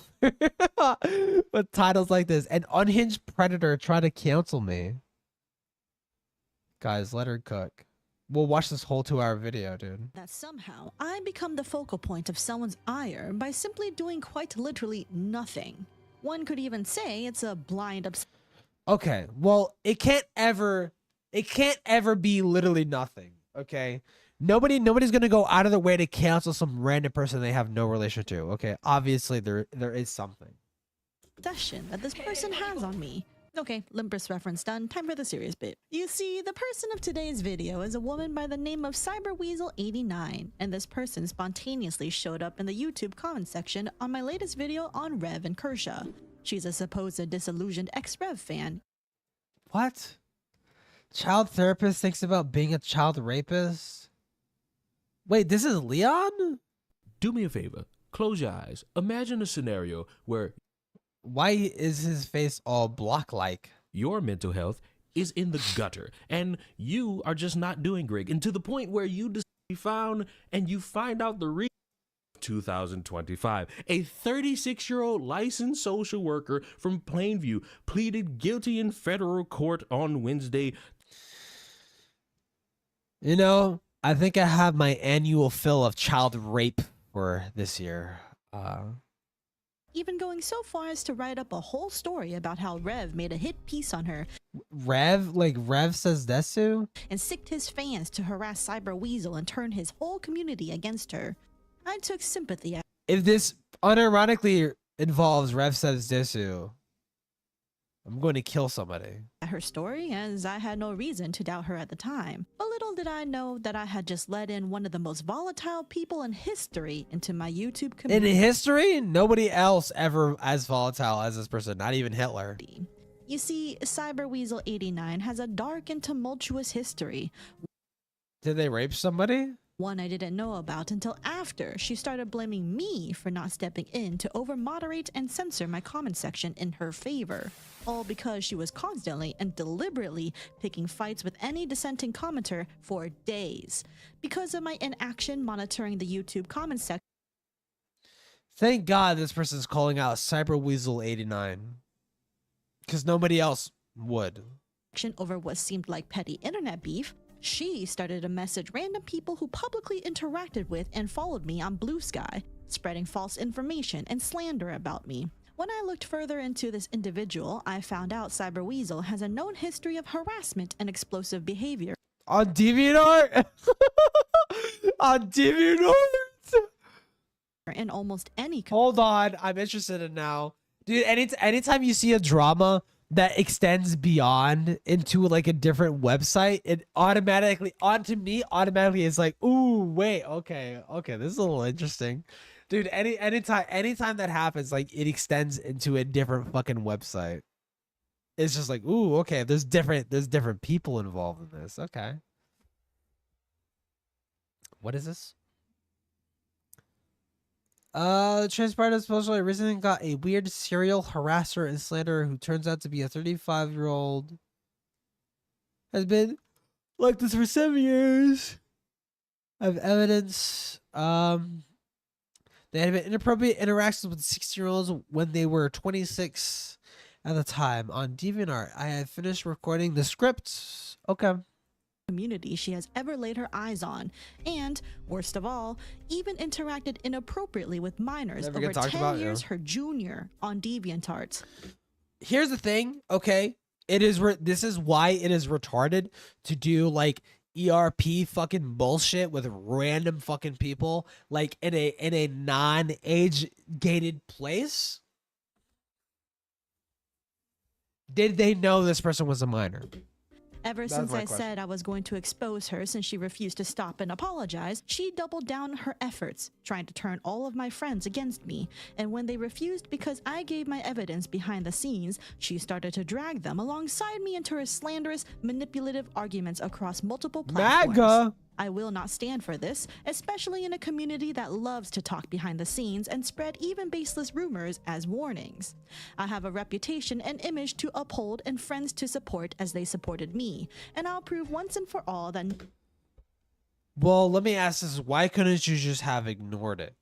With titles like this. An unhinged predator trying to cancel me. Guys, let her cook. We'll watch this whole 2-hour video, dude. That somehow I become the focal point of someone's ire by simply doing quite literally nothing. One could even say it's a blind obsession. Okay, well, it can't ever be literally nothing, okay? Nobody's gonna go out of their way to cancel some random person they have no relation to, okay? Obviously, there is something. Obsession that this person has on me. Okay, Limpus reference done. Time for the serious bit. You see, the person of today's video is a woman by the name of CyberWeasel89, and this person spontaneously showed up in the YouTube comment section on my latest video on Rev and Kershaw. She's a supposed disillusioned ex-Rev fan. What? Child therapist thinks about being a child rapist? Wait, this is Leon? Do me a favor. Close your eyes. Imagine a scenario where... Why is his face all block-like? Your mental health is in the gutter, and you are just not doing great. And to the point where you be found, and you find out the reason. 2025, a 36-year-old licensed social worker from Plainview pleaded guilty in federal court on Wednesday. You know, I think I have my annual fill of child rape for this year. even going so far as to write up a whole story about how Rev made a hit piece on her. Rev? Like Rev says desu? And sicked his fans to harass Cyber Weasel and turn his whole community against her. I took sympathy. If this unironically involves Rev says desu, I'm going to kill somebody. At her story, as I had no reason to doubt her at the time. But little did I know that I had just let in one of the most volatile people in history into my YouTube community. In history, nobody else ever as volatile as this person, not even Hitler. You see, Cyber Weasel 89 has a dark and tumultuous history. Did they rape somebody? One I didn't know about until after she started blaming me for not stepping in to over-moderate and censor my comment section in her favor. All because she was constantly and deliberately picking fights with any dissenting commenter for days. Because of my inaction monitoring the YouTube comment section. Thank God this person's calling out Cyber Weasel 89. Because nobody else would. Over what seemed like petty internet beef, she started to message random people who publicly interacted with and followed me on Blue Sky, spreading false information and slander about me. When I looked further into this individual, I found out Cyber Weasel has a known history of harassment and explosive behavior. On DeviantArt? On DeviantArt? In almost any... Hold on, I'm interested in now. Dude, anytime you see a drama that extends beyond into like a different website, it automatically is like, ooh, wait, okay, this is a little interesting. Dude, anytime that happens, like it extends into a different fucking website. It's just like, ooh, okay, there's different people involved in this. Okay. What is this? Transpired supposedly recently got a weird serial harasser and slanderer who turns out to be a 35-year-old. Has been like this for 7 years. I have evidence. They had been inappropriate interactions with 16-year-olds when they were 26 at the time. On DeviantArt, I have finished recording the script. Okay. Community she has ever laid her eyes on, and worst of all, even interacted inappropriately with minors over 10 years her junior on DeviantArt. Here's the thing, okay? This is why it is retarded to do like ERP fucking bullshit with random fucking people like in a non-age gated place. Did they know this person was a minor? Ever since I said I was going to expose her since she refused to stop and apologize, she doubled down on her efforts, trying to turn all of my friends against me. And when they refused because I gave my evidence behind the scenes, she started to drag them alongside me into her slanderous, manipulative arguments across multiple platforms. MAGA! I will not stand for this, especially in a community that loves to talk behind the scenes and spread even baseless rumors as warnings. I have a reputation and image to uphold and friends to support as they supported me, and I'll prove once and for all that... Well, let me ask this. Why couldn't you just have ignored it?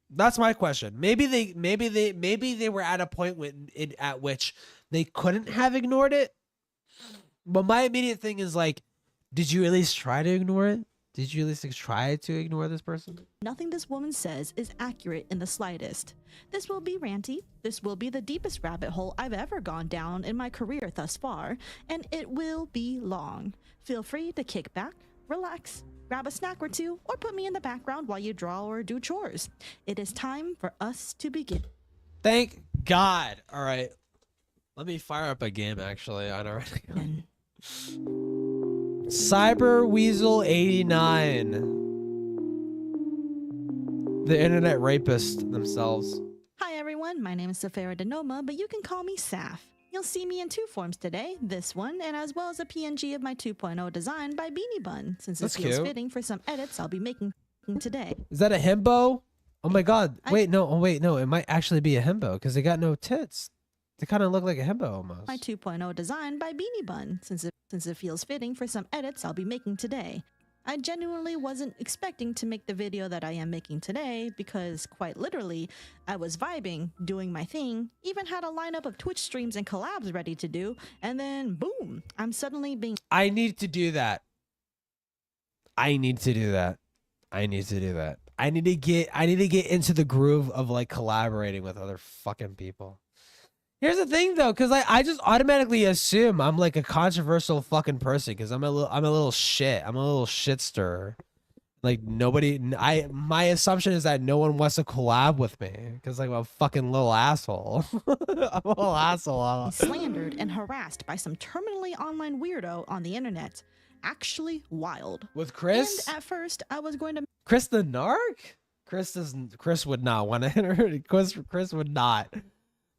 That's my question. Maybe they were at a point at which they couldn't have ignored it. But my immediate thing is like, did you at least try to ignore it? Did you at least try to ignore this person? Nothing this woman says is accurate in the slightest. This will be ranty. This will be the deepest rabbit hole I've ever gone down in my career thus far, and it will be long. Feel free to kick back, relax, grab a snack or two, or put me in the background while you draw or do chores. It is time for us to begin. Thank God. All right. Let me fire up a game, actually. I already. Cyber Weasel 89. The internet rapist themselves. Hi everyone, my name is Safira Denoma, but you can call me Saf. You'll see me in two forms today, this one, and as well as a PNG of my 2.0 design by Beanie Bun, since it feels fitting for some edits I'll be making today. Is that a himbo? Oh my God. Wait, no, it might actually be a himbo because they got no tits. They kind of look like a himbo almost. My 2.0 design by Beanie Bun, since it feels fitting for some edits I'll be making today. I genuinely wasn't expecting to make the video that I am making today because, quite literally, I was vibing, doing my thing, even had a lineup of Twitch streams and collabs ready to do, and then boom, I'm suddenly being... I need to do that. I need to do that. I need to get into the groove of like collaborating with other fucking people. Here's the thing though, because I just automatically assume I'm like a controversial fucking person because I'm a little shit. I'm a little shit stirrer. Like nobody, my assumption is that no one wants to collab with me because like I'm a fucking little asshole. I'm a little asshole. Slandered and harassed by some terminally online weirdo on the internet. Actually wild. With Chris? And at first, I was going to... Chris the narc? Chris would not want to enter. Chris would not.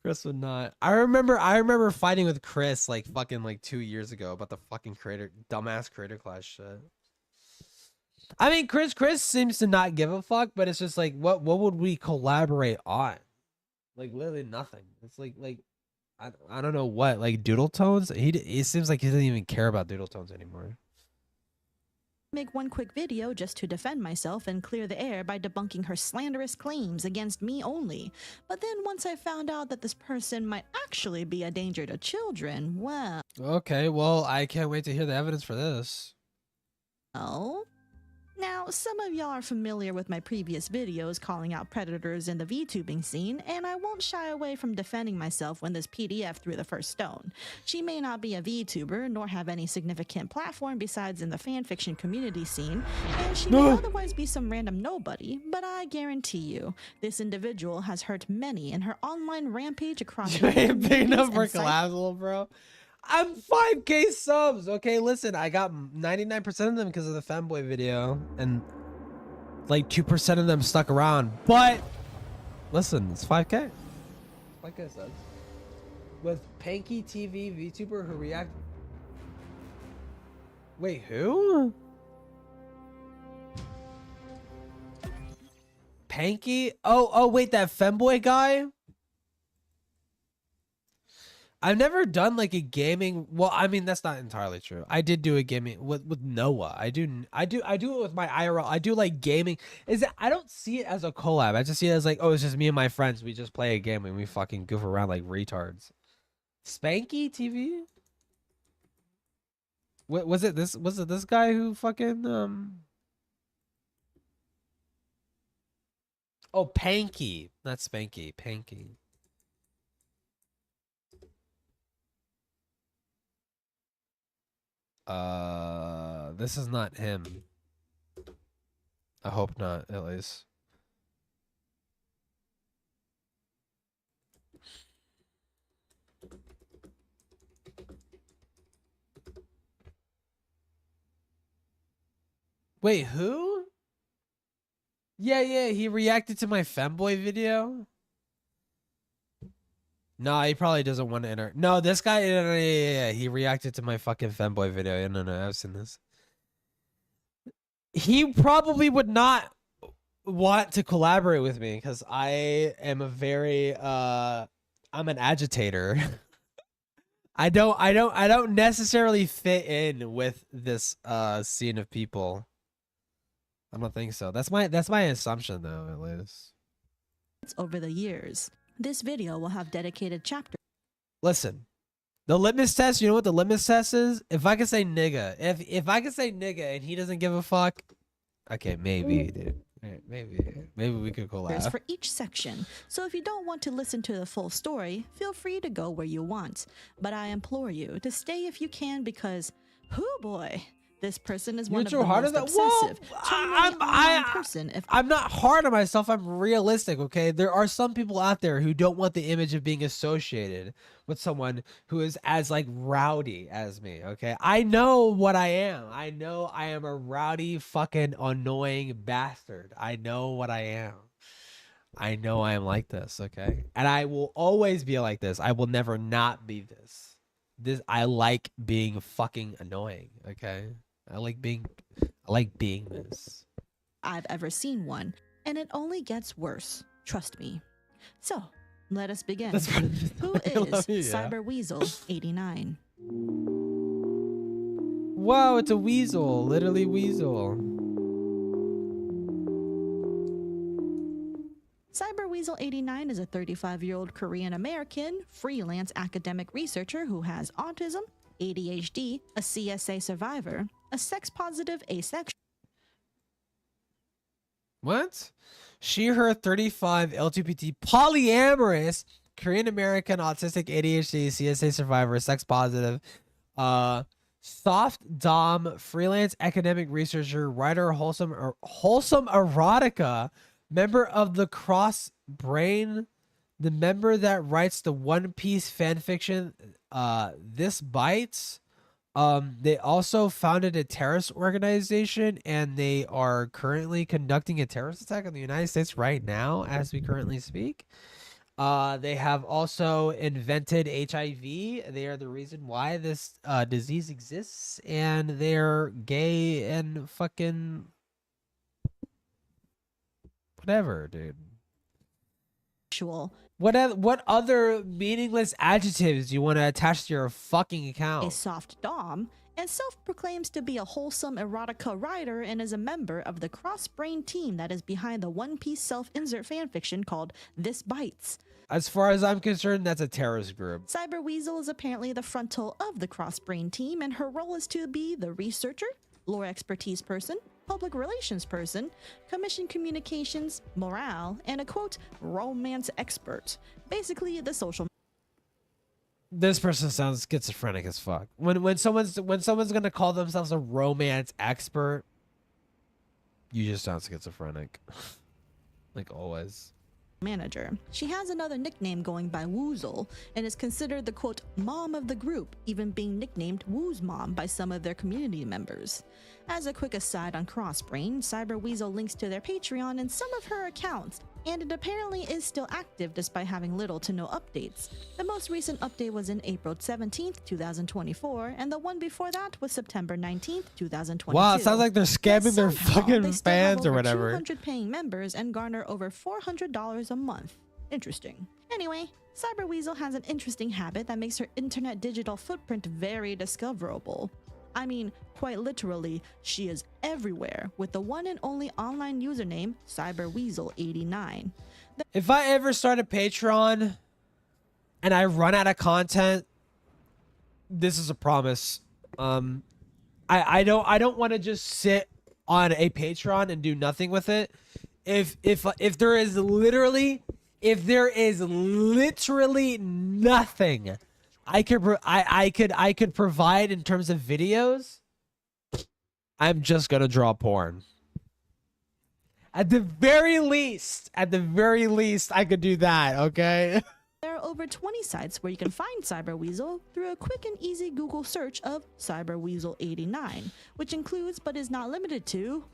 Chris would not. I remember fighting with Chris like fucking like 2 years ago about the fucking dumbass creator class shit. I mean, Chris seems to not give a fuck, but it's just like, what would we collaborate on? Like literally nothing. It's like I don't know what, like doodle tones. He seems like he doesn't even care about doodle tones anymore. Make one quick video just to defend myself and clear the air by debunking her slanderous claims against me only. But then once I found out that this person might actually be a danger to children, well... Okay, well, I can't wait to hear the evidence for this. Oh? Now, some of y'all are familiar with my previous videos calling out predators in the VTubing scene, and I won't shy away from defending myself when this PDF threw the first stone. She may not be a VTuber, nor have any significant platform besides in the fanfiction community scene, and she may otherwise be some random nobody, but I guarantee you, this individual has hurt many in her online rampage across Big number collapsible, bro. I'm 5K subs. Okay, listen, I got 99% of them because of the fanboy video, and like 2% of them stuck around. But listen, it's 5K. 5K subs. With Panky TV VTuber who react. Wait, who? Panky? Oh, wait, that femboy guy? I've never done like a gaming. Well, I mean that's not entirely true. I did do a gaming with Noah. I do it with my IRL. I do like gaming. I don't see it as a collab. I just see it as like, oh, it's just me and my friends. We just play a game and we fucking goof around like retards. Spanky TV? What was it? Was it this guy who fucking Oh, Panky, not Spanky. Panky. This is not him. I hope not, at least. Wait, who? Yeah, he reacted to my femboy video. No, he probably doesn't want to enter. No, this guy, yeah, he reacted to my fucking femboy video. No, I've seen this. He probably would not want to collaborate with me because I am a very, I'm an agitator. I don't necessarily fit in with this scene of people. I don't think so. That's my assumption though, at least. Over the years. This video will have dedicated chapters. Listen, the litmus test, you know what the litmus test is? If I can say nigga, if I can say nigga and he doesn't give a fuck, okay, maybe, dude. Maybe we could collab. For each section. So if you don't want to listen to the full story, feel free to go where you want. But I implore you to stay if you can because, hoo boy, this person is one of the most obsessive, person. I'm not hard on myself. I'm realistic, okay? There are some people out there who don't want the image of being associated with someone who is as, like, rowdy as me, okay? I know what I am. I know I am a rowdy, fucking annoying bastard. I know what I am. I know I am like this, okay? And I will always be like this. I will never not be this. I like being fucking annoying, okay? I like being this. I've ever seen one, and it only gets worse. Trust me. So, let us begin. Who is Cyber Weasel 89? Wow, it's a weasel. Literally weasel. Cyber Weasel 89 is a 35-year-old Korean American freelance academic researcher who has autism, ADHD, a CSA survivor, a sex-positive asexual. What? She, her 35 LGBT polyamorous Korean American autistic ADHD CSA survivor, sex positive, soft dom, freelance academic researcher, writer, wholesome erotica, member of the Cross Brain, the member that writes the One Piece fan fiction, This Bites. They also founded a terrorist organization, and they are currently conducting a terrorist attack in the United States right now as we currently speak. They have also invented HIV. They are the reason why this disease exists, and they're gay and fucking whatever, dude. What other meaningless adjectives do you want to attach to your fucking account? A soft dom, and self-proclaims to be a wholesome erotica writer and is a member of the cross-brain team that is behind the One Piece self-insert fanfiction called This Bites. As far as I'm concerned, that's a terrorist group. Cyber Weasel is apparently the frontal of the cross-brain team, and her role is to be the researcher, lore expertise person, public relations person, commission communications, morale, and a quote, romance expert. Basically, the social. This person sounds schizophrenic as fuck. When someone's gonna call themselves a romance expert, you just sound schizophrenic. Like always. Manager. She has another nickname going by Woozle and is considered the quote mom of the group, even being nicknamed Wooz Mom by some of their community members. As a quick aside on Crossbrain, Cyber Weasel links to their Patreon and some of her accounts, and it apparently is still active despite having little to no updates. The most recent update was in April 17th, 2024, and the one before that was September 19th, 2022. Wow, it sounds like they're scamming their fucking they still fans have or over whatever. 200 paying members and garner over $400 a month. Interesting. Anyway, Cyber Weasel has an interesting habit that makes her internet digital footprint very discoverable. I mean, quite literally, she is everywhere with the one and only online username CyberWeasel89. If I ever start a Patreon and I run out of content, this is a promise. I don't want to just sit on a Patreon and do nothing with it. If there is literally nothing I could provide in terms of videos, I'm just gonna draw porn. At the very least, I could do that, okay? There are over 20 sites where you can find Cyber Weasel through a quick and easy Google search of CyberWeasel89, which includes but is not limited to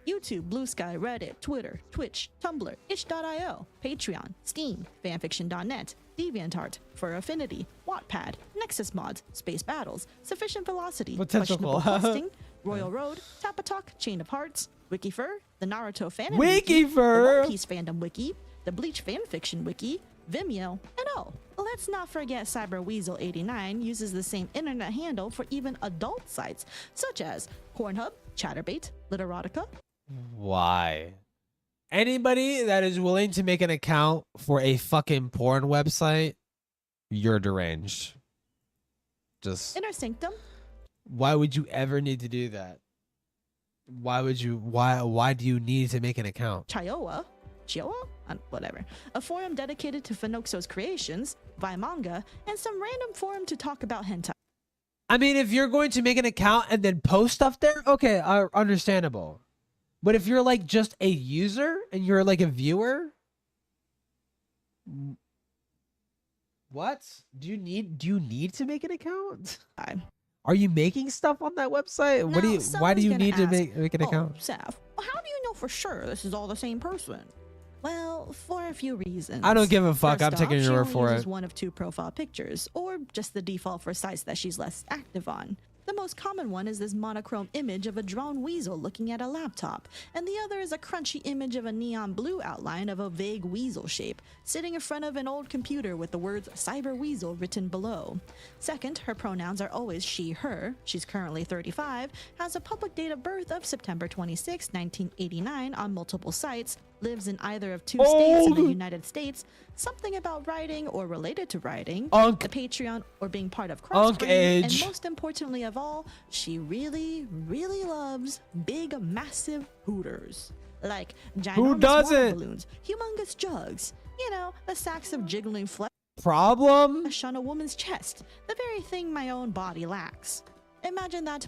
YouTube, Blue Sky, Reddit, Twitter, Twitch, Tumblr, itch.io, Patreon, Steam, fanfiction.net, DeviantArt, For Affinity, Wattpad, Nexus Mods, Space Battles, Sufficient Velocity, Questionable Questing, Royal Road, Tapatalk, Chain of Hearts, Wikifur, the Naruto Fan Wiki, the One Piece Fandom Wiki, the Bleach Fanfiction Wiki, Vimeo, and oh, let's not forget Cyber Weasel 89 uses the same internet handle for even adult sites such as Pornhub, Chatterbait, Literotica. Why? Anybody that is willing to make an account for a fucking porn website, you're deranged. Just Inner Sanctum. Why would you ever need to do that? Why do you need to make an account? Chioa, whatever. A forum dedicated to Finoxo's creations, Manga, and some random forum to talk about hentai. I mean, if you're going to make an account and then post stuff there, okay, understandable. But if you're like just a user and you're like a viewer, what? Do you need to make an account? Are you making stuff on that website? Why do you need to make an account? Seth, how do you know for sure this is all the same person? Well, for a few reasons. I don't give a fuck. First I'm taking off, your word she for only it. uses one of two profile pictures, or just the default for sites that she's less active on. The most common one is this monochrome image of a drawn weasel looking at a laptop, and the other is a crunchy image of a neon blue outline of a vague weasel shape, sitting in front of an old computer with the words Cyber Weasel written below. Second, her pronouns are always she, her. She's currently 35, has a public date of birth of September 26, 1989 on multiple sites, lives in either of two states in the United States, something about writing or related to writing, the Patreon or being part of Crossbrain, and most importantly of all, she really, really loves big, massive hooters. like Who ginormous water doesn't? balloons, humongous jugs, you know, the sacks of jiggling flesh Problem? on a woman's chest, the very thing my own body lacks. Imagine that,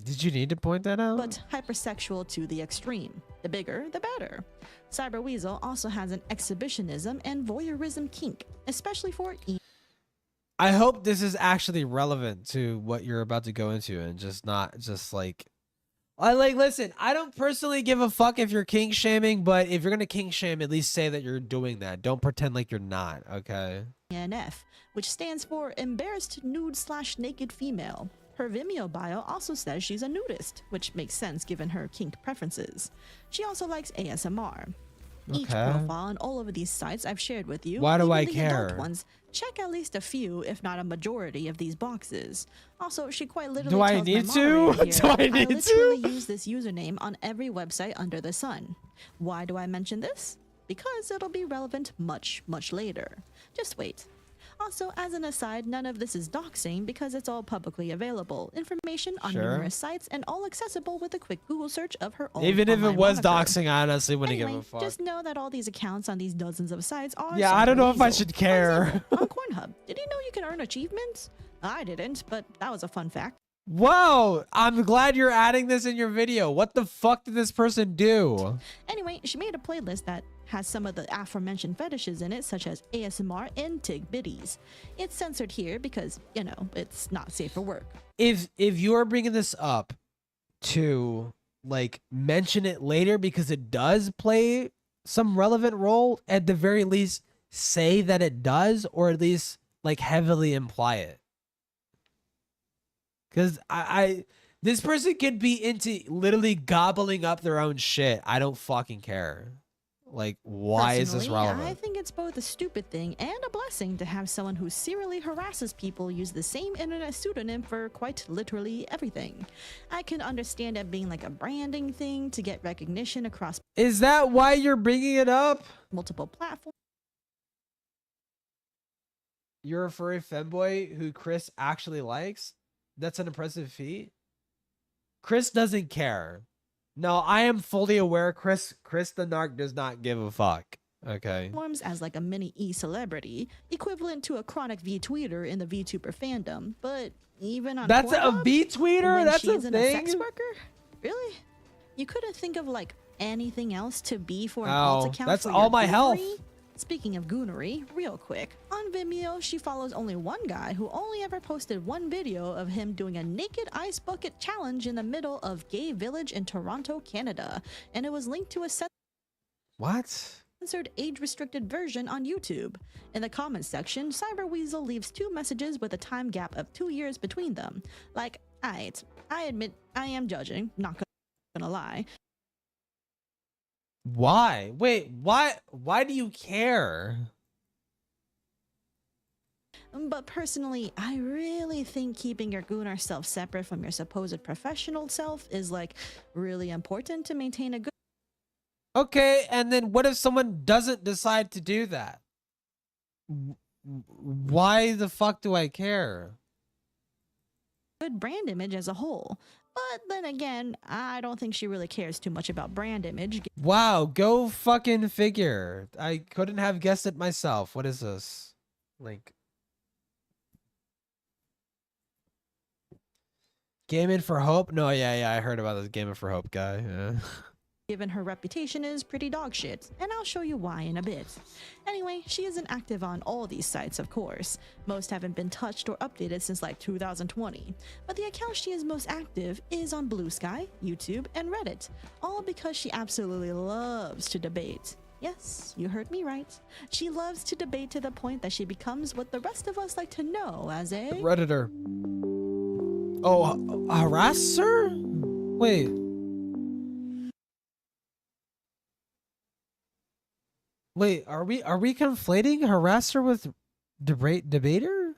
Did you need to point that out? but hypersexual to the extreme. The bigger, the better. Cyber Weasel also has an exhibitionism and voyeurism kink, especially for I hope this is actually relevant to what you're about to go into and just not just like listen, I don't personally give a fuck if you're kink shaming, but if you're gonna kink shame, at least say that you're doing that. Don't pretend like you're not, okay? ENF, which stands for Embarrassed Nude/Naked Female. Her Vimeo bio also says she's a nudist, which makes sense given her kink preferences. She also likes ASMR. Each Okay. profile on all of these sites I've shared with you, Why do even I the adult care? ones, check at least a few, if not a majority, of these boxes. Also, she quite literally Do I tells need my to? moderator here, Do I need to? literally use this username on every website under the sun. Why do I mention this? Because it'll be relevant much, much later. Just wait. Also, as an aside, none of this is doxing because it's all publicly available. Information on Sure. numerous sites and all accessible with a quick Google search of her own Even if it online was moniker. doxing, I honestly wouldn't Anyway, give a fuck. just know that all these accounts on these dozens of sites are Yeah, I don't know if I Cyber should Weasel. care. On Pornhub, did you know you can earn achievements? I didn't, but that was a fun fact. Whoa! I'm glad you're adding this in your video. What the fuck did this person do? Anyway, she made a playlist that has some of the aforementioned fetishes in it, such as ASMR and TIG biddies. It's censored here because, you know, it's not safe for work. If you're bringing this up to like mention it later because it does play some relevant role, at the very least say that it does, or at least like heavily imply it. Because I this person could be into literally gobbling up their own shit. I don't fucking care. Like, why is this Personally, relevant? I think it's both a stupid thing and a blessing to have someone who serially harasses people use the same internet pseudonym for quite literally everything. I can understand it being like a branding thing to get recognition across Is that why you're bringing it up? multiple platforms. You're a furry femboy who Chris actually likes? That's an impressive feat. Chris doesn't care. No, I am fully aware Chris the narc does not give a fuck. Okay. Forms as like a mini e-celebrity, equivalent to a chronic V-tweeter in the VTuber fandom, but even on That's a Pornhub, V-tweeter? when That's she a isn't a sex thing? worker? Really? You couldn't think of like anything else to be for an Oh, alt account that's for all your my health. goonery? Speaking of goonery, real quick, on Vimeo, she follows only one guy who only ever posted one video of him doing a naked ice bucket challenge in the middle of Gay Village in Toronto, Canada, and it was linked to a What? censored age-restricted version on YouTube. In the comments section, Cyber Weasel leaves two messages with a time gap of 2 years between them. Like, I admit I am judging, not gonna lie. Why? Wait, why do you care? But personally, I really think keeping your gooner self separate from your supposed professional self is like really important to maintain a good Okay, and then what if someone doesn't decide to do that? Why the fuck do I care? brand image as a whole. But then again, I don't think she really cares too much about brand image. Wow, go fucking figure. I couldn't have guessed it myself. What is this? Link. Gaming for Hope? No, yeah, I heard about this Gaming for Hope guy. Yeah. Given her reputation is pretty dog shit, and I'll show you why in a bit. Anyway, she isn't active on all these sites, of course. Most haven't been touched or updated since like 2020. But the account she is most active is on Blue Sky, YouTube, and Reddit, all because she absolutely loves to debate. Yes, you heard me right. She loves to debate to the point that she becomes what the rest of us like to know as a Redditor. Oh, harasser? Wait. Wait, are we conflating harasser with debater?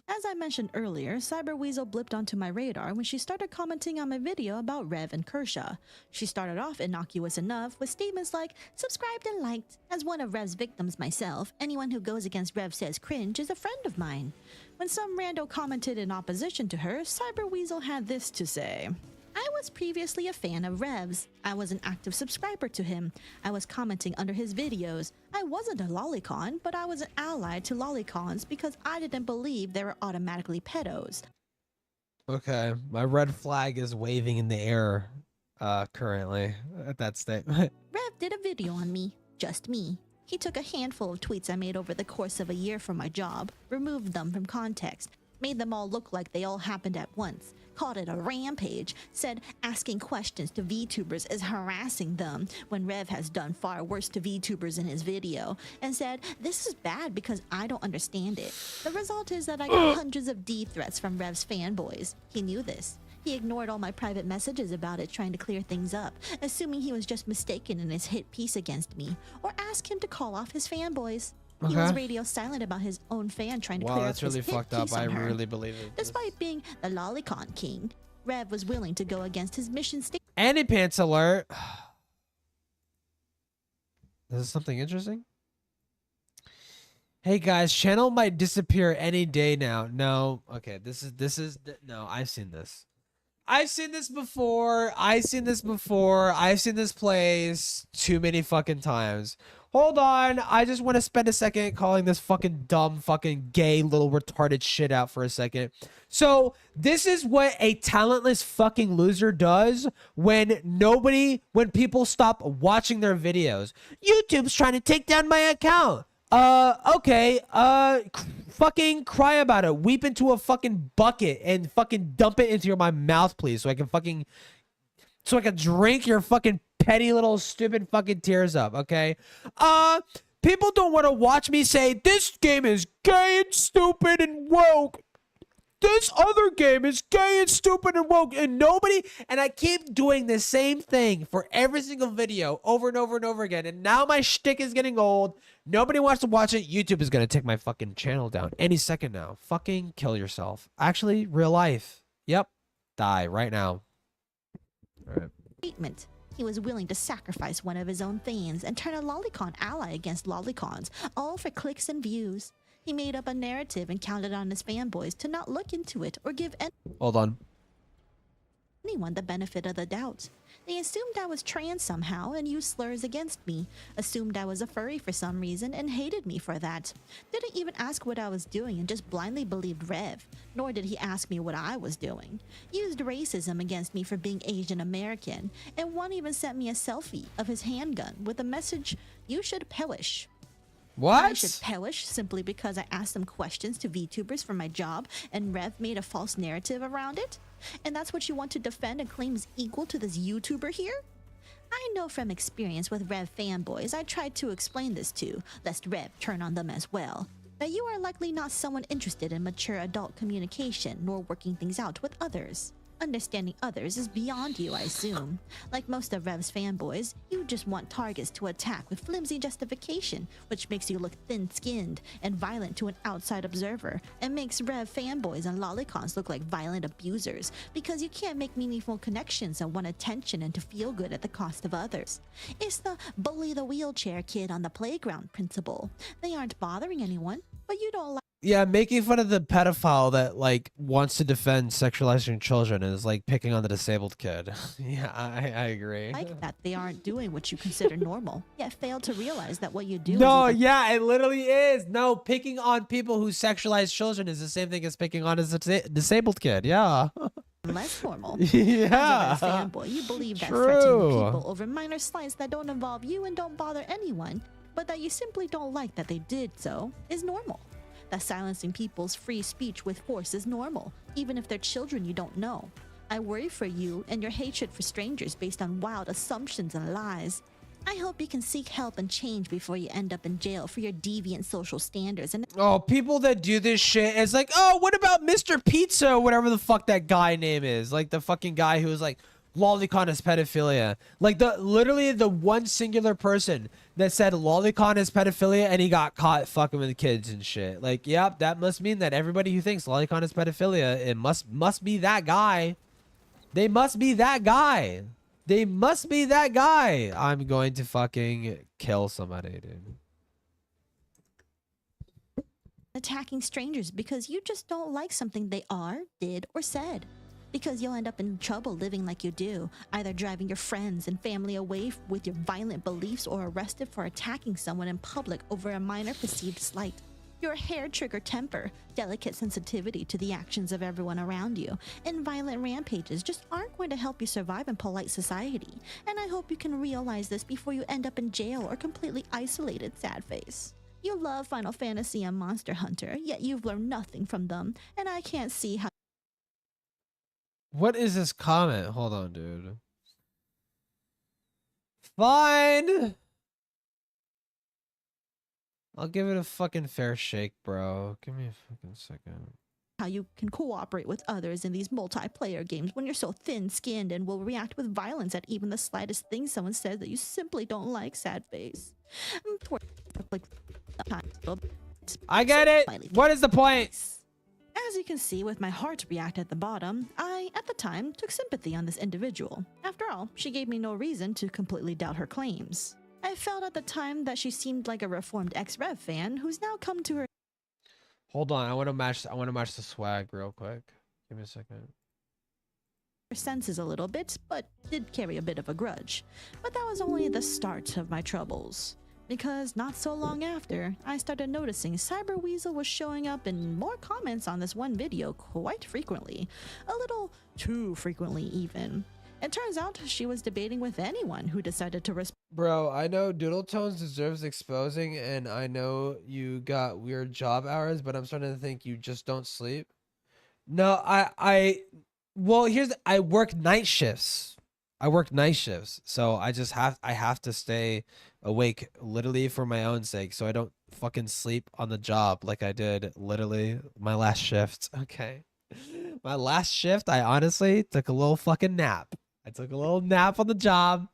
As I mentioned earlier, Cyber Weasel blipped onto my radar when she started commenting on my video about Rev and Kershaw. She started off innocuous enough with statements like, subscribed and liked. As one of Rev's victims myself, anyone who goes against Rev says cringe is a friend of mine. When some rando commented in opposition to her, Cyber Weasel had this to say. I was previously a fan of Rev's. I was an active subscriber to him. I was commenting under his videos. I wasn't a lolicon, but I was an ally to lolicons because I didn't believe they were automatically pedos. Okay, my red flag is waving in the air currently at that statement. Rev did a video on me, just me. He took a handful of tweets I made over the course of a year for my job, removed them from context, made them all look like they all happened at once, called it a rampage, said asking questions to VTubers is harassing them when Rev has done far worse to VTubers in his video, and said this is bad because I don't understand it. The result is that I got hundreds of D threats from Rev's fanboys. He knew this. He ignored all my private messages about it, trying to clear things up, assuming he was just mistaken in his hit piece against me, or ask him to call off his fanboys. He was radio silent about his own fan trying to clear up his hit piece on her. really believe it. Despite being the lolicon king, Rev was willing to go against his mission statement. Annie pants alert. This is something interesting. Hey guys, channel might disappear any day now. No, okay, this is no. I've seen this. I've seen this before. I've seen this place too many fucking times. Hold on. I just want to spend a second calling this fucking dumb, fucking gay little retarded shit out for a second. So this is what a talentless fucking loser does when people stop watching their videos. YouTube's trying to take down my account. Okay, fucking cry about it. Weep into a fucking bucket and fucking dump it into my mouth, please, so I can drink your fucking petty little stupid fucking tears up, okay? People don't want to watch me say, this game is gay and stupid and woke. This other game is gay and stupid and woke, and I keep doing the same thing for every single video over and over and over again, and now my shtick is getting old. Nobody wants to watch it. YouTube is going to take my fucking channel down any second now. Fucking kill yourself. Actually, real life. Yep. Die right now. All right. Statement. He was willing to sacrifice one of his own fans and turn a lolicon ally against lolicons, all for clicks and views. He made up a narrative and counted on his fanboys to not look into it or give Hold on. anyone the benefit of the doubt. They assumed I was trans somehow and used slurs against me, assumed I was a furry for some reason and hated me for that. Didn't even ask what I was doing and just blindly believed Rev, nor did he ask me what I was doing. Used racism against me for being Asian American, and one even sent me a selfie of his handgun with the message, "You should perish." What? I should perish simply because I asked some questions to VTubers for my job and Rev made a false narrative around it? And that's what you want to defend and claim is equal to this YouTuber here? I know from experience with Rev fanboys I tried to explain this to, lest Rev turn on them as well, that you are likely not someone interested in mature adult communication nor working things out with others. Understanding others is beyond you, I assume. Like most of Rev's fanboys, you just want targets to attack with flimsy justification, which makes you look thin-skinned and violent to an outside observer, and makes Rev fanboys and lolicons look like violent abusers, because you can't make meaningful connections and want attention and to feel good at the cost of others. It's the bully the wheelchair kid on the playground principle. They aren't bothering anyone, but you don't like Yeah, making fun of the pedophile that like wants to defend sexualizing children is like picking on the disabled kid. Yeah, I agree. like that they aren't doing what you consider normal, yet fail to realize that what you do No, is yeah, it literally is. No, picking on people who sexualize children is the same thing as picking on a disabled kid. Yeah. less normal. Yeah. As a fanboy, you believe that True. threatening people over minor slights that don't involve you and don't bother anyone, but that you simply don't like that they did so, is normal. That silencing people's free speech with force is normal, even if they're children you don't know. I worry for you and your hatred for strangers based on wild assumptions and lies. I hope you can seek help and change before you end up in jail for your deviant social standards and Oh, people that do this shit, it's like, oh, what about Mr. Pizza, whatever the fuck that guy name is? Like the fucking guy who was like, lolicon is pedophilia. Like literally the one singular person that said lolicon is pedophilia and he got caught fucking with kids and shit. Like, yep, that must mean that everybody who thinks lolicon is pedophilia, it must be that guy. They must be that guy. They must be that guy. I'm going to fucking kill somebody, dude. attacking strangers because you just don't like something they are, did, or said. because you'll end up in trouble living like you do, either driving your friends and family away with your violent beliefs or arrested for attacking someone in public over a minor perceived slight. Your hair-trigger temper, delicate sensitivity to the actions of everyone around you, and violent rampages just aren't going to help you survive in polite society, and I hope you can realize this before you end up in jail or completely isolated, sad face. You love Final Fantasy and Monster Hunter, yet you've learned nothing from them, and I can't see how— What is this comment? Hold on, dude. Fine. I'll give it a fucking fair shake, bro. Give me a fucking second. how you can cooperate with others in these multiplayer games when you're so thin-skinned and will react with violence at even the slightest thing someone says that you simply don't like, sad face. I get it. What is the point? As you can see with my heart react at the bottom, I, at the time, took sympathy on this individual. After all, she gave me no reason to completely doubt her claims. I felt at the time that she seemed like a reformed ex-Rev fan who's now come to her Hold on. I want to match the swag real quick. Give me a second. senses a little bit, but did carry a bit of a grudge. But that was only the start of my troubles. Because not so long after, I started noticing Cyber Weasel was showing up in more comments on this one video quite frequently. A little too frequently even. It turns out she was debating with anyone who decided to respond. Bro, I know Doodle Tones deserves exposing, and I know you got weird job hours, but I'm starting to think you just don't sleep. No, well, I work night shifts. So I have to stay awake literally for my own sake, so I don't fucking sleep on the job like I did literally my last shift. Okay. My last shift, I honestly took a little fucking nap. I took a little nap on the job,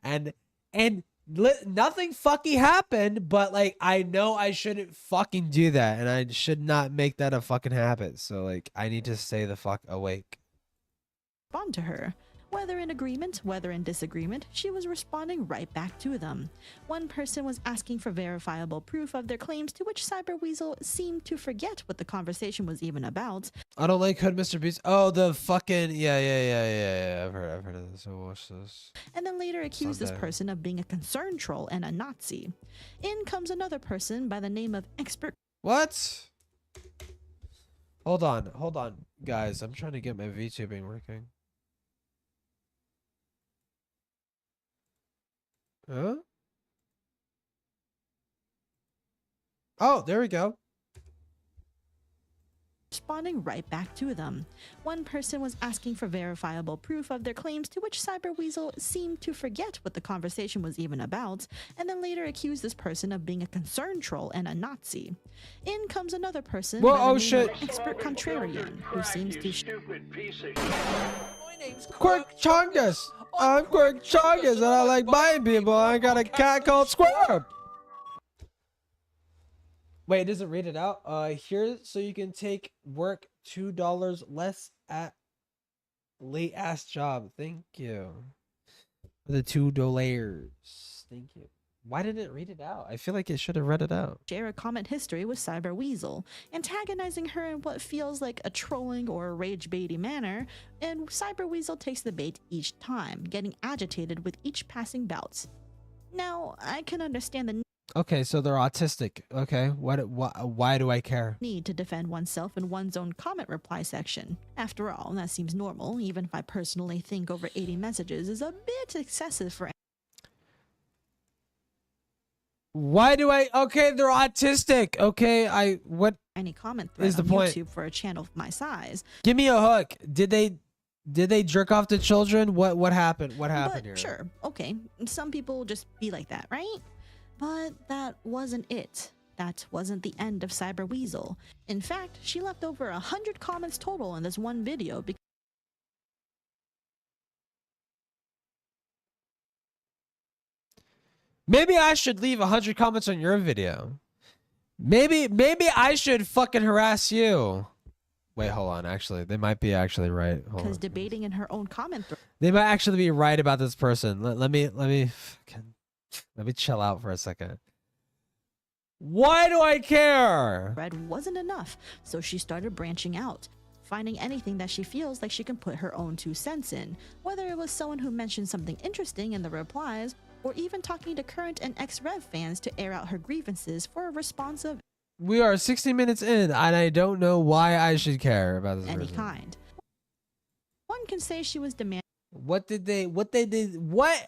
and nothing fucking happened, but like I know I shouldn't fucking do that, and I should not make that a fucking habit. So like I need to stay the fuck awake. To her. Whether in agreement, whether in disagreement, she was responding right back to them. One person was asking for verifiable proof of their claims, to which Cyber Weasel seemed to forget what the conversation was even about. I don't like Hood Mr. Beast. Oh, the fucking yeah. I've heard of this. I'll watch this. And then later accused this person of being a concern troll and a Nazi. In comes another person by the name of Expert. What? Hold on, guys. I'm trying to get my VTubing working. Huh? Oh, there we go. Responding right back to them. One person was asking for verifiable proof of their claims, to which Cyber Weasel seemed to forget what the conversation was even about, and then later accused this person of being a concern troll and a Nazi. In comes another person by the name of Expert Contrarian, who seems to Quirk Chongus. I'm Quirk Chongus, and I like buying people. I got a cat called Squirp. Wait, does it read it out? Here, so you can take work $2 less at late ass job. Thank you for the $2. Thank you. Why didn't it read it out? I feel like it should have read it out. share a comment history with Cyber Weasel, antagonizing her in what feels like a trolling or a rage-baity manner, and Cyber Weasel takes the bait each time, getting agitated with each passing bout. Now, I can understand the Okay, so they're autistic. Okay, why do I care? need to defend oneself in one's own comment reply section. After all, that seems normal, even if I personally think over 80 messages is a bit excessive for Why do I? Okay, they're autistic. Okay, what any comment thread is the on point? YouTube for a channel of my size. Give me a hook. Did they jerk off to children? What happened? What happened here? Sure, okay, some people just be like that, right? But that wasn't it. That wasn't the end of Cyber Weasel. In fact, she left over 100 comments total in this one video because Maybe I should leave 100 comments on your video. Maybe I should fucking harass you. Wait, hold on. Actually, they might be actually right. Hold on. debating in her own comment thread. They might actually be right about this person. Let me chill out for a second. Why do I care? Wasn't enough, so she started branching out. finding anything that she feels like she can put her own 2 cents in, whether it was someone who mentioned something interesting in the replies, or even talking to current and ex-Rev fans to air out her grievances for a response of We are 60 minutes in, and I don't know why I should care about this any person. kind. One can say she was demanding. What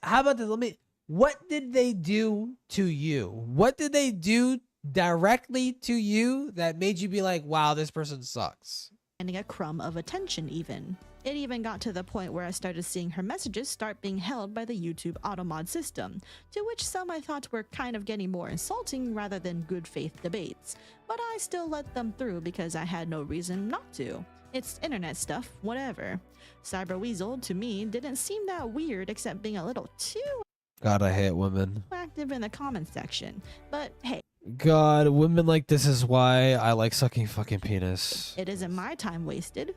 how about this? What did they do to you? What did they do directly to you that made you be like, wow, this person sucks? A crumb of attention even. It even got to the point where I started seeing her messages start being held by the YouTube automod system, to which some I thought were kind of getting more insulting rather than good faith debates, but I still let them through because I had no reason not to. It's internet stuff, whatever. Cyberweasel, to me, didn't seem that weird except being a little too God, I hate women. active in the comments section, but hey, God, women like this is why I like sucking fucking penis. it isn't my time wasted.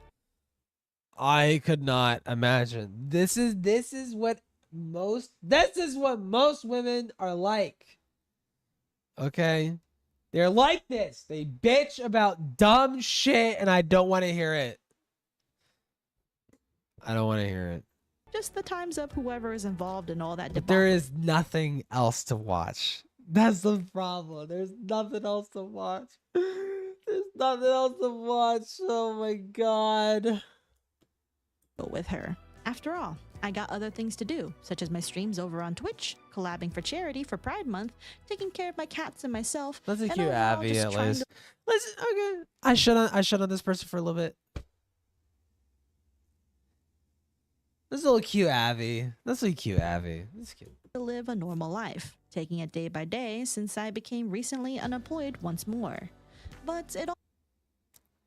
I could not imagine. This is what most women are like. Okay? They're like this. They bitch about dumb shit and I don't want to hear it. I don't want to hear it. Just the times of whoever is involved in all that But debacle. there is nothing else to watch. That's the problem. There's nothing else to watch. There's nothing else to watch. Oh my God. With her. After all, I got other things to do, such as my streams over on Twitch, collabing for charity for Pride Month, taking care of my cats and myself. That's a and cute overall Abby just at trying least. Listen, okay. I shut on this person for a little bit. This is a little cute Abby. That's a cute Abby. That's cute. to live a normal life, taking it day by day since I became recently unemployed once more. But it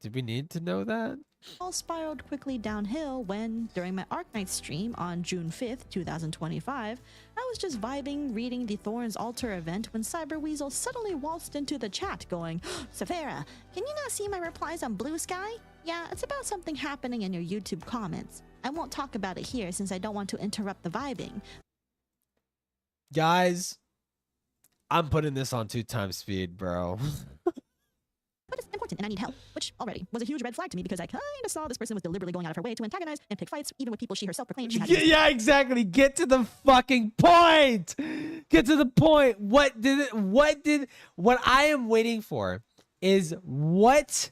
Did we need to know that? all spiraled quickly downhill when, during my Arknight stream on June 5th, 2025, I was just vibing reading the Thorns Altar event when Cyberweasel suddenly waltzed into the chat going, Safara, can you not see my replies on Blue Sky? Yeah, it's about something happening in your YouTube comments. I won't talk about it here since I don't want to interrupt the vibing. Guys, I'm putting this on 2x speed, bro. But it's important and I need help, which already was a huge red flag to me because I kind of saw this person was deliberately going out of her way to antagonize and pick fights even with people she herself proclaimed she had. Yeah, exactly. Get to the fucking point. Get to the point. What I am waiting for is what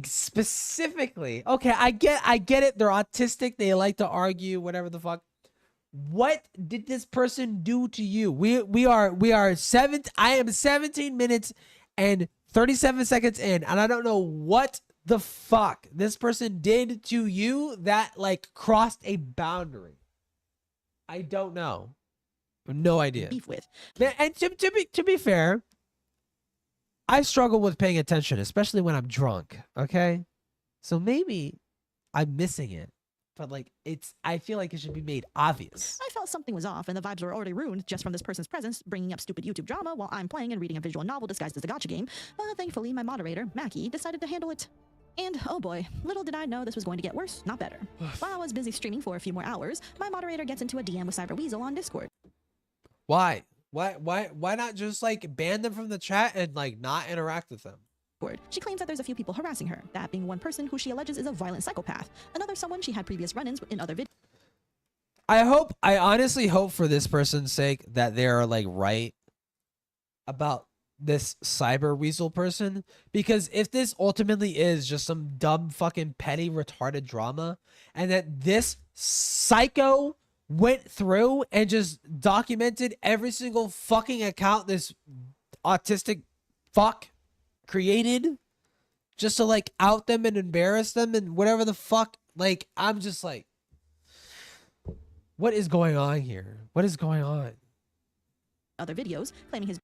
specifically. Okay, I get it. They're autistic. They like to argue, whatever the fuck. What did this person do to you? I am 17 minutes and 37 seconds in, and I don't know what the fuck this person did to you that like crossed a boundary. I don't know. No idea. Beef with. And to be fair, I struggle with paying attention, especially when I'm drunk. Okay, so maybe I'm missing it, but like I feel like it should be made obvious. I felt something was off and the vibes were already ruined just from this person's presence, bringing up stupid YouTube drama while I'm playing and reading a visual novel disguised as a gacha game. But thankfully, my moderator, Mackie, decided to handle it. And oh boy, little did I know this was going to get worse, not better. While I was busy streaming for a few more hours, my moderator gets into a DM with Cyberweasel on Discord. Why? Why not just like ban them from the chat and like not interact with them? She claims that there's a few people harassing her, that being one person who she alleges is a violent psychopath, another someone she had previous run-ins in other videos. I honestly hope for this person's sake that they're like right about this Cyberweasel person, because if this ultimately is just some dumb fucking petty retarded drama and that this psycho went through and just documented every single fucking account this autistic fuck created just to like out them and embarrass them and whatever the fuck, like I'm just like, what is going on here? What is going on? Other videos claiming his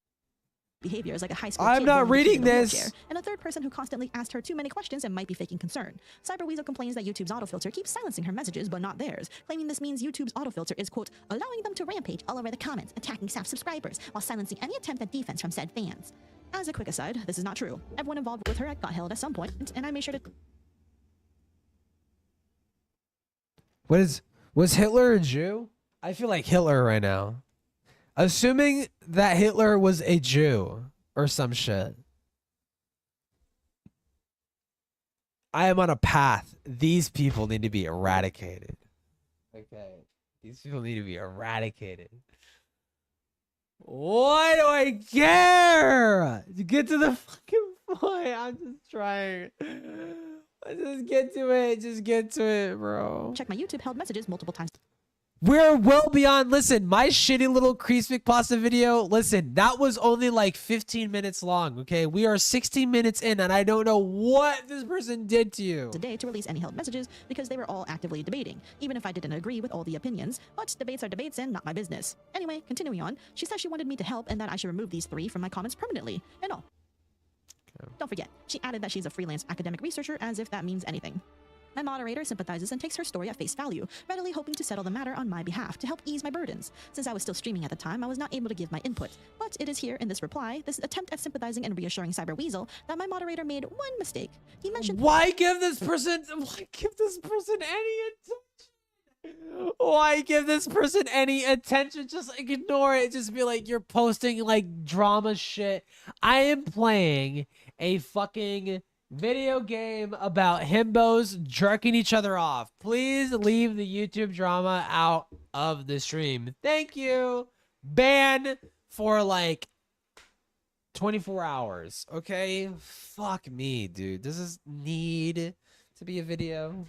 behavior is like a high school I'm kid not born with a kid reading in a this. wheelchair, and a third person who constantly asked her too many questions and might be faking concern. Cyberweasel complains that YouTube's autofilter keeps silencing her messages but not theirs, claiming this means YouTube's autofilter is, quote, allowing them to rampage all over the comments, attacking staff subscribers while silencing any attempt at defense from said fans. As a quick aside, this is not true. Everyone involved with her got held at some point, and I made sure to... Was Hitler a Jew? I feel like Hitler right now. Assuming that Hitler was a Jew or some shit. I am on a path. These people need to be eradicated. Okay. These people need to be eradicated. Why do I care? To get to the fucking point. I'm just trying. Just get to it. Just get to it, bro. Check my YouTube held messages multiple times. We're well beyond. Listen, my shitty little Crease McPasta video. Listen, that was only like 15 minutes long. Okay, we are 16 minutes in, and I don't know what this person did to you today to release any held messages because they were all actively debating, even if I didn't agree with all the opinions. But debates are debates and not my business. Anyway, continuing on, she said she wanted me to help and that I should remove these 3 from my comments permanently. And all. Okay. Don't forget, she added that she's a freelance academic researcher, as if that means anything. My moderator sympathizes and takes her story at face value, readily hoping to settle the matter on my behalf to help ease my burdens. Since I was still streaming at the time, I was not able to give my input. But it is here in this reply, this attempt at sympathizing and reassuring Cyber Weasel, that my moderator made one mistake. He mentioned— Why give this person any attention? Why give this person any attention? Just ignore it. Just be like, you're posting like drama shit. I am playing a fucking video game about himbos jerking each other off. Please leave the YouTube drama out of the stream. Thank you. Ban for like 24 hours. Okay? Fuck me, dude. Does this need to be a video?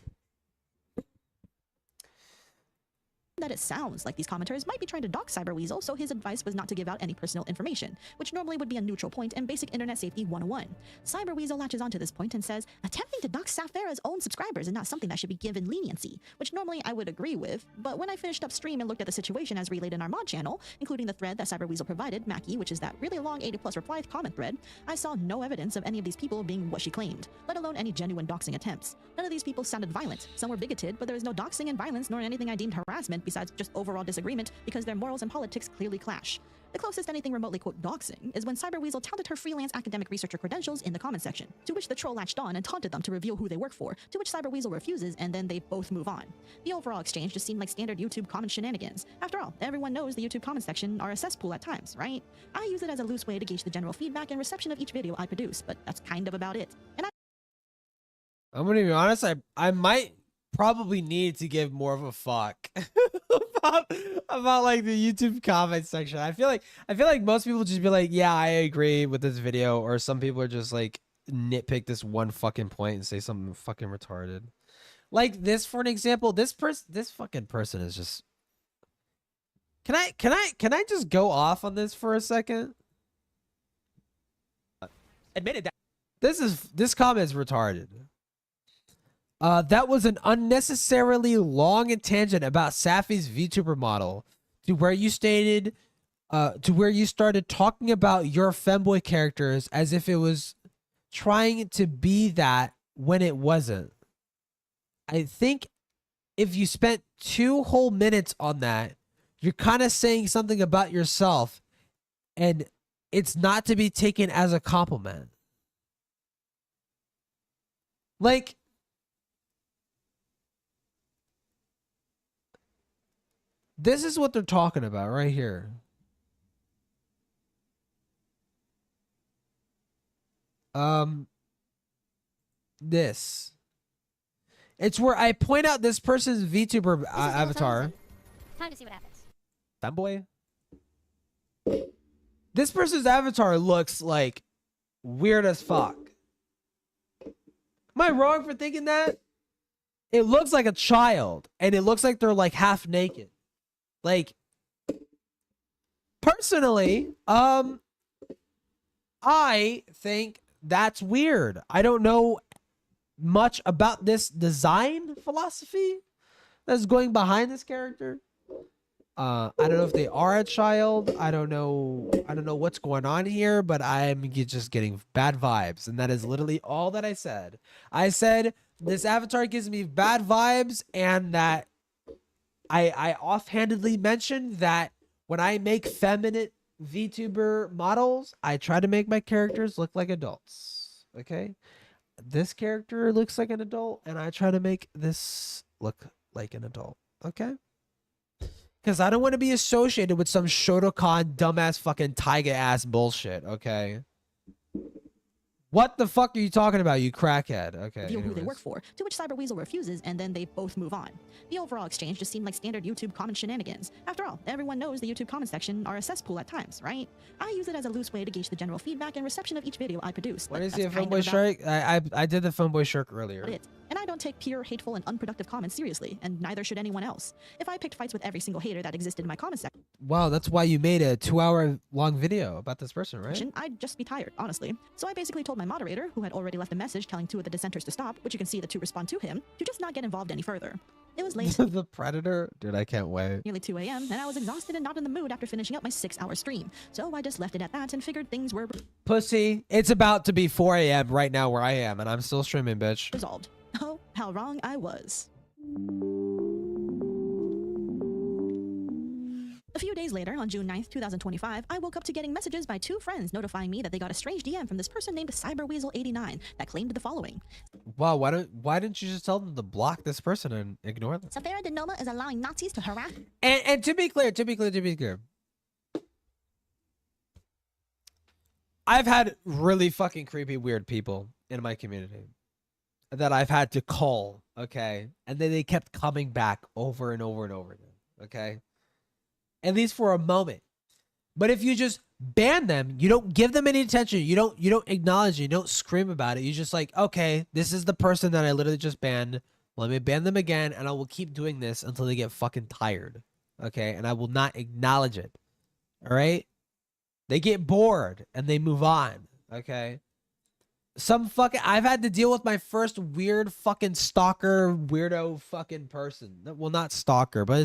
that it sounds like these commenters might be trying to dox Cyber Weasel, so his advice was not to give out any personal information, which normally would be a neutral point in basic internet safety 101. Cyber Weasel latches onto this point and says, attempting to dox Safara's own subscribers is not something that should be given leniency, which normally I would agree with, but when I finished up stream and looked at the situation as relayed in our mod channel, including the thread that Cyber Weasel provided, Mackie, which is that really long 80+ reply comment thread, I saw no evidence of any of these people being what she claimed, let alone any genuine doxing attempts. None of these people sounded violent. Some were bigoted, but there was no doxing and violence nor anything I deemed harassment besides just overall disagreement because their morals and politics clearly clash. The closest anything remotely quote doxing is when Cyber Weasel touted her freelance academic researcher credentials in the comment section, to which the troll latched on and taunted them to reveal who they work for, to which Cyber Weasel refuses, and then they both move on. The overall exchange just seemed like standard YouTube comment shenanigans. After all, everyone knows the YouTube comment section are a cesspool at times, right? I use it as a loose way to gauge the general feedback and reception of each video I produce, but that's kind of about it. And I'm gonna be honest, I might probably need to give more of a fuck about like the YouTube comment section. I feel like most people just be like, yeah, I agree with this video, or some people are just like nitpick this one fucking point and say something fucking retarded. Like this, for an example, this fucking person is just. Can I just go off on this for a second? Admitted that this comment is retarded. That was an unnecessarily long tangent about Safi's VTuber model, to where you started talking about your femboy characters as if it was trying to be that when it wasn't. I think if you spent 2 whole minutes on that, you're kind of saying something about yourself, and it's not to be taken as a compliment. Like, this is what they're talking about right here. This. It's where I point out this person's VTuber avatar. Time to see what happens. Femboy. This person's avatar looks like weird as fuck. Am I wrong for thinking that? It looks like a child, and it looks like they're like half naked. Like, personally, I think that's weird. I don't know much about this design philosophy that's going behind this character. I don't know if they are a child. I don't know what's going on here, but I'm just getting bad vibes, and that is literally all that I said. I said this avatar gives me bad vibes, and that I offhandedly mentioned that when I make feminine VTuber models, I try to make my characters look like adults. Okay? This character looks like an adult, and I try to make this look like an adult. Okay? Because I don't want to be associated with some Shotokan dumbass fucking Taiga ass bullshit. Okay? What the fuck are you talking about, you crackhead? Okay. Reveal who they anyways. work for, to which Cyberweasel refuses, and then they both move on. The overall exchange just seemed like standard YouTube comment shenanigans. After all, everyone knows the YouTube comment section are a cesspool at times, right? I use it as a loose way to gauge the general feedback and reception of each video I produce. What but is he, a that's kind Filmboy of about Shark? I did the Filmboy Shark earlier. it. And I don't take pure, hateful, and unproductive comments seriously, and neither should anyone else. If I picked fights with every single hater that existed in my comment section, Wow, that's why you made a 2-hour long video about this person, right? I'd just be tired, honestly. So I basically told my moderator, who had already left a message telling 2 of the dissenters to stop, which you can see the 2 respond to him, to just not get involved any further. It was late, The Predator? Dude, I can't wait. nearly 2 a.m., and I was exhausted and not in the mood after finishing up my 6-hour stream. So I just left it at that and figured things were Pussy, it's about to be 4 a.m. right now where I am, and I'm still streaming, bitch. resolved. Oh, how wrong I was. A few days later, on June 9th, 2025, I woke up to getting messages by 2 friends notifying me that they got a strange DM from this person named Cyberweasel89 that claimed the following. Wow, why didn't you just tell them to block this person and ignore them? Safira de Noma is allowing Nazis to harass. And to be clear, I've had really fucking creepy, weird people in my community that I've had to call, okay? And then they kept coming back over and over and over again, okay? At least for a moment. But if you just ban them, you don't give them any attention, you don't acknowledge it, you don't scream about it. You're just like, okay, this is the person that I literally just banned. Let me ban them again, and I will keep doing this until they get fucking tired, okay? And I will not acknowledge it, all right? They get bored, and they move on, okay? I've had to deal with my first weird fucking stalker, weirdo fucking person. Well, not stalker, but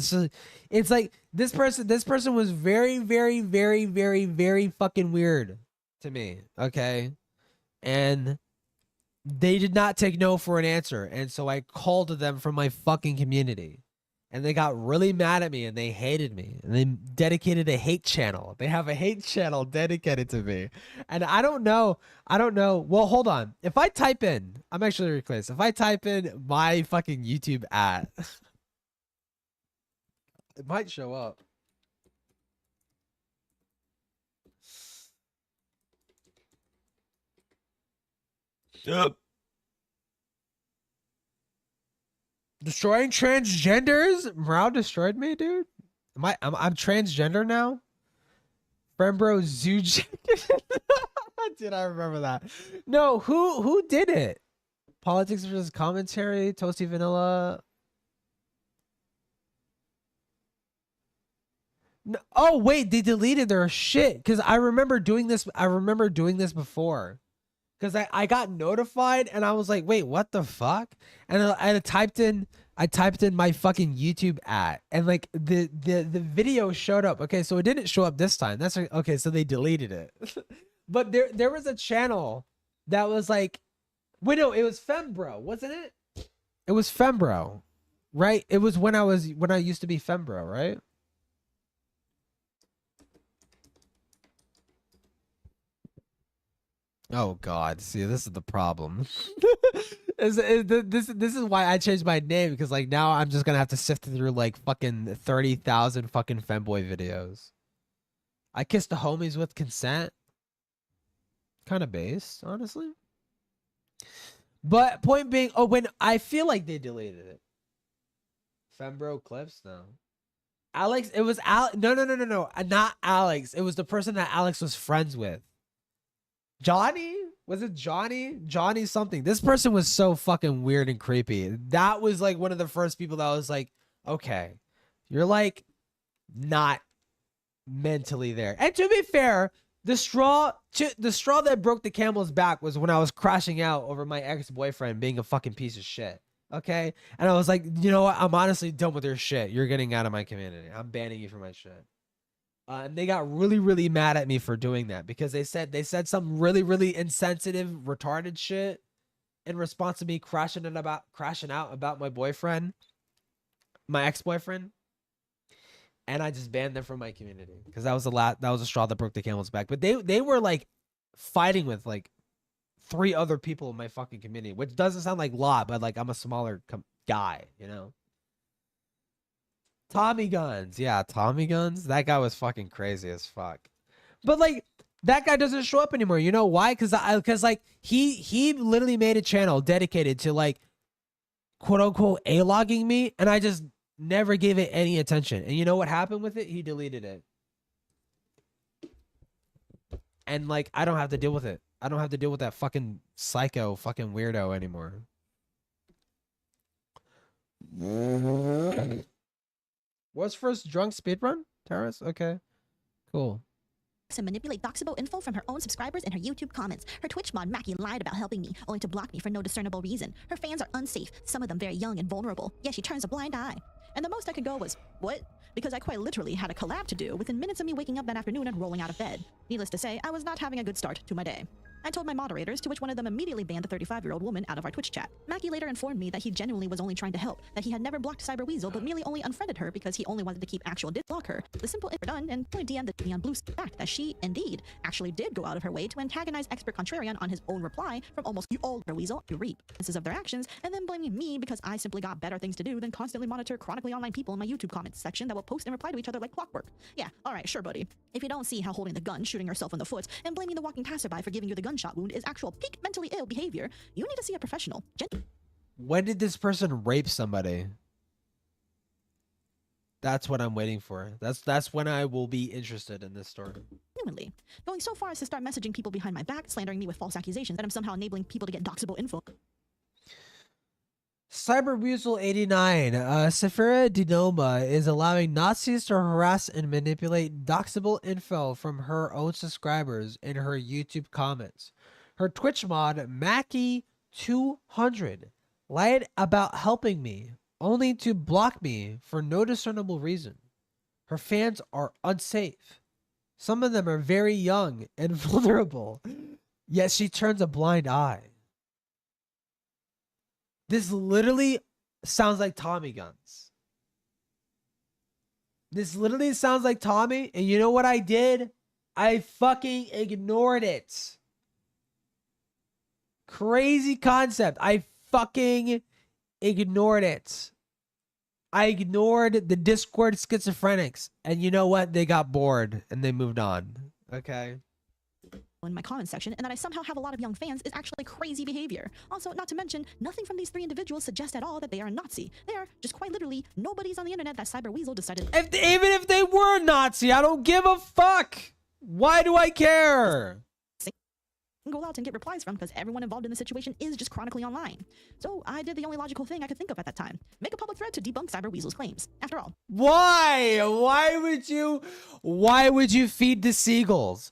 it's like this person was very, very, very, very, very fucking weird to me, okay? And they did not take no for an answer, and so I called to them from my fucking community. And they got really mad at me, and they hated me, and they dedicated a hate channel. They have a hate channel dedicated to me. And I don't know. Well, hold on. If I type in, I'm actually reckless. If I type in my fucking YouTube ad, it might show up. Yep. Destroying transgenders? Morale destroyed me, dude. I'm transgender now? Frembro Zoo. Did I remember that? No, who did it? Politics versus commentary, Toasty Vanilla. No, oh wait, they deleted their shit because I remember doing this. Before. Because I got notified and I was like, wait, what the fuck? And I typed in my fucking YouTube ad, and like the video showed up. Okay, so it didn't show up this time. That's okay, so they deleted it. But there was a channel that was like, wait, no, it was Fembro, wasn't it? It was Fembro, right? It was when I used to be Fembro, right? Oh God! See, this is the problem. This is why I changed my name, because like now I'm just gonna have to sift through like fucking 30,000 fucking femboy videos. I kissed the homies with consent. Kind of based, honestly. But point being, oh, when I feel like they deleted it. Fembro clips, no. Alex, it was No, not Alex. It was the person that Alex was friends with. Johnny? Was it Johnny? Johnny something. This person was so fucking weird and creepy. That was like one of the first people that was like, okay, you're like not mentally there. And to be fair, the straw that broke the camel's back was when I was crashing out over my ex-boyfriend being a fucking piece of shit. Okay? And I was like, you know what? I'm honestly done with your shit. You're getting out of my community. I'm banning you from my shit. And they got really, really mad at me for doing that because they said some really, really insensitive, retarded shit in response to me crashing out about my boyfriend, my ex-boyfriend, and I just banned them from my community because that was the straw that broke the camel's back. But they were like fighting with like 3 other people in my fucking community, which doesn't sound like a lot, but like I'm a smaller guy, you know. Tommy Guns. Yeah, Tommy Guns. That guy was fucking crazy as fuck. But like that guy doesn't show up anymore. You know why? Because like he literally made a channel dedicated to like quote unquote A-logging me, and I just never gave it any attention. And you know what happened with it? He deleted it. And like I don't have to deal with it. I don't have to deal with that fucking psycho fucking weirdo anymore. What's first drunk speedrun? Terrace? Okay. Cool. To manipulate doxable info from her own subscribers in her YouTube comments. Her Twitch mod Mackie lied about helping me, only to block me for no discernible reason. Her fans are unsafe, some of them very young and vulnerable. Yeah, she turns a blind eye. And the most I could go was, what? Because I quite literally had a collab to do within minutes of me waking up that afternoon and rolling out of bed. Needless to say, I was not having a good start to my day. I told my moderators, to which one of them immediately banned the 35-year-old woman out of our Twitch chat. Mackie later informed me that he genuinely was only trying to help, that he had never blocked Cyberweasel, but merely only unfriended her because he only wanted to keep actual block her. The simple done, and only DM'd the on blue fact that she, indeed, actually did go out of her way to antagonize Expert Contrarian on his own reply from almost you old Cyberweasel to reap of their actions, and then blaming me because I simply got better things to do than constantly monitor chronically online people in my YouTube comments section that will post and reply to each other like clockwork. Yeah, alright, sure buddy. If you don't see how holding the gun, shooting yourself in the foot, and blaming the walking passerby for giving you the gunshot wound is actual peak mentally ill behavior, you need to see a professional. When did this person rape somebody? That's what I'm waiting for. That's when I will be interested in this story. Genuinely. Going so far as to start messaging people behind my back, slandering me with false accusations that I'm somehow enabling people to get doxable info. Cyberweasel89, Safira Dinoma is allowing Nazis to harass and manipulate doxable info from her own subscribers in her YouTube comments. Her Twitch mod, Mackie200, lied about helping me, only to block me for no discernible reason. Her fans are unsafe. Some of them are very young and vulnerable, yet she turns a blind eye. This literally sounds like Tommy guns. This literally sounds like Tommy, and you know what I did? I fucking ignored it. Crazy concept. I fucking ignored it. I ignored the Discord schizophrenics, and you know what? They got bored and they moved on. Okay. In my comment section, and that I somehow have a lot of young fans is actually crazy behavior. Also, not to mention, nothing from these three individuals suggests at all that they are a Nazi. They are just quite literally nobodies on the internet that Cyberweasel decided. Even if they were Nazi, I don't give a fuck. Why do I care? Go out and get replies from, because everyone involved in the situation is just chronically online. So I did the only logical thing I could think of at that time: make a public thread to debunk Cyberweasel's claims. After all, why would you feed the seagulls?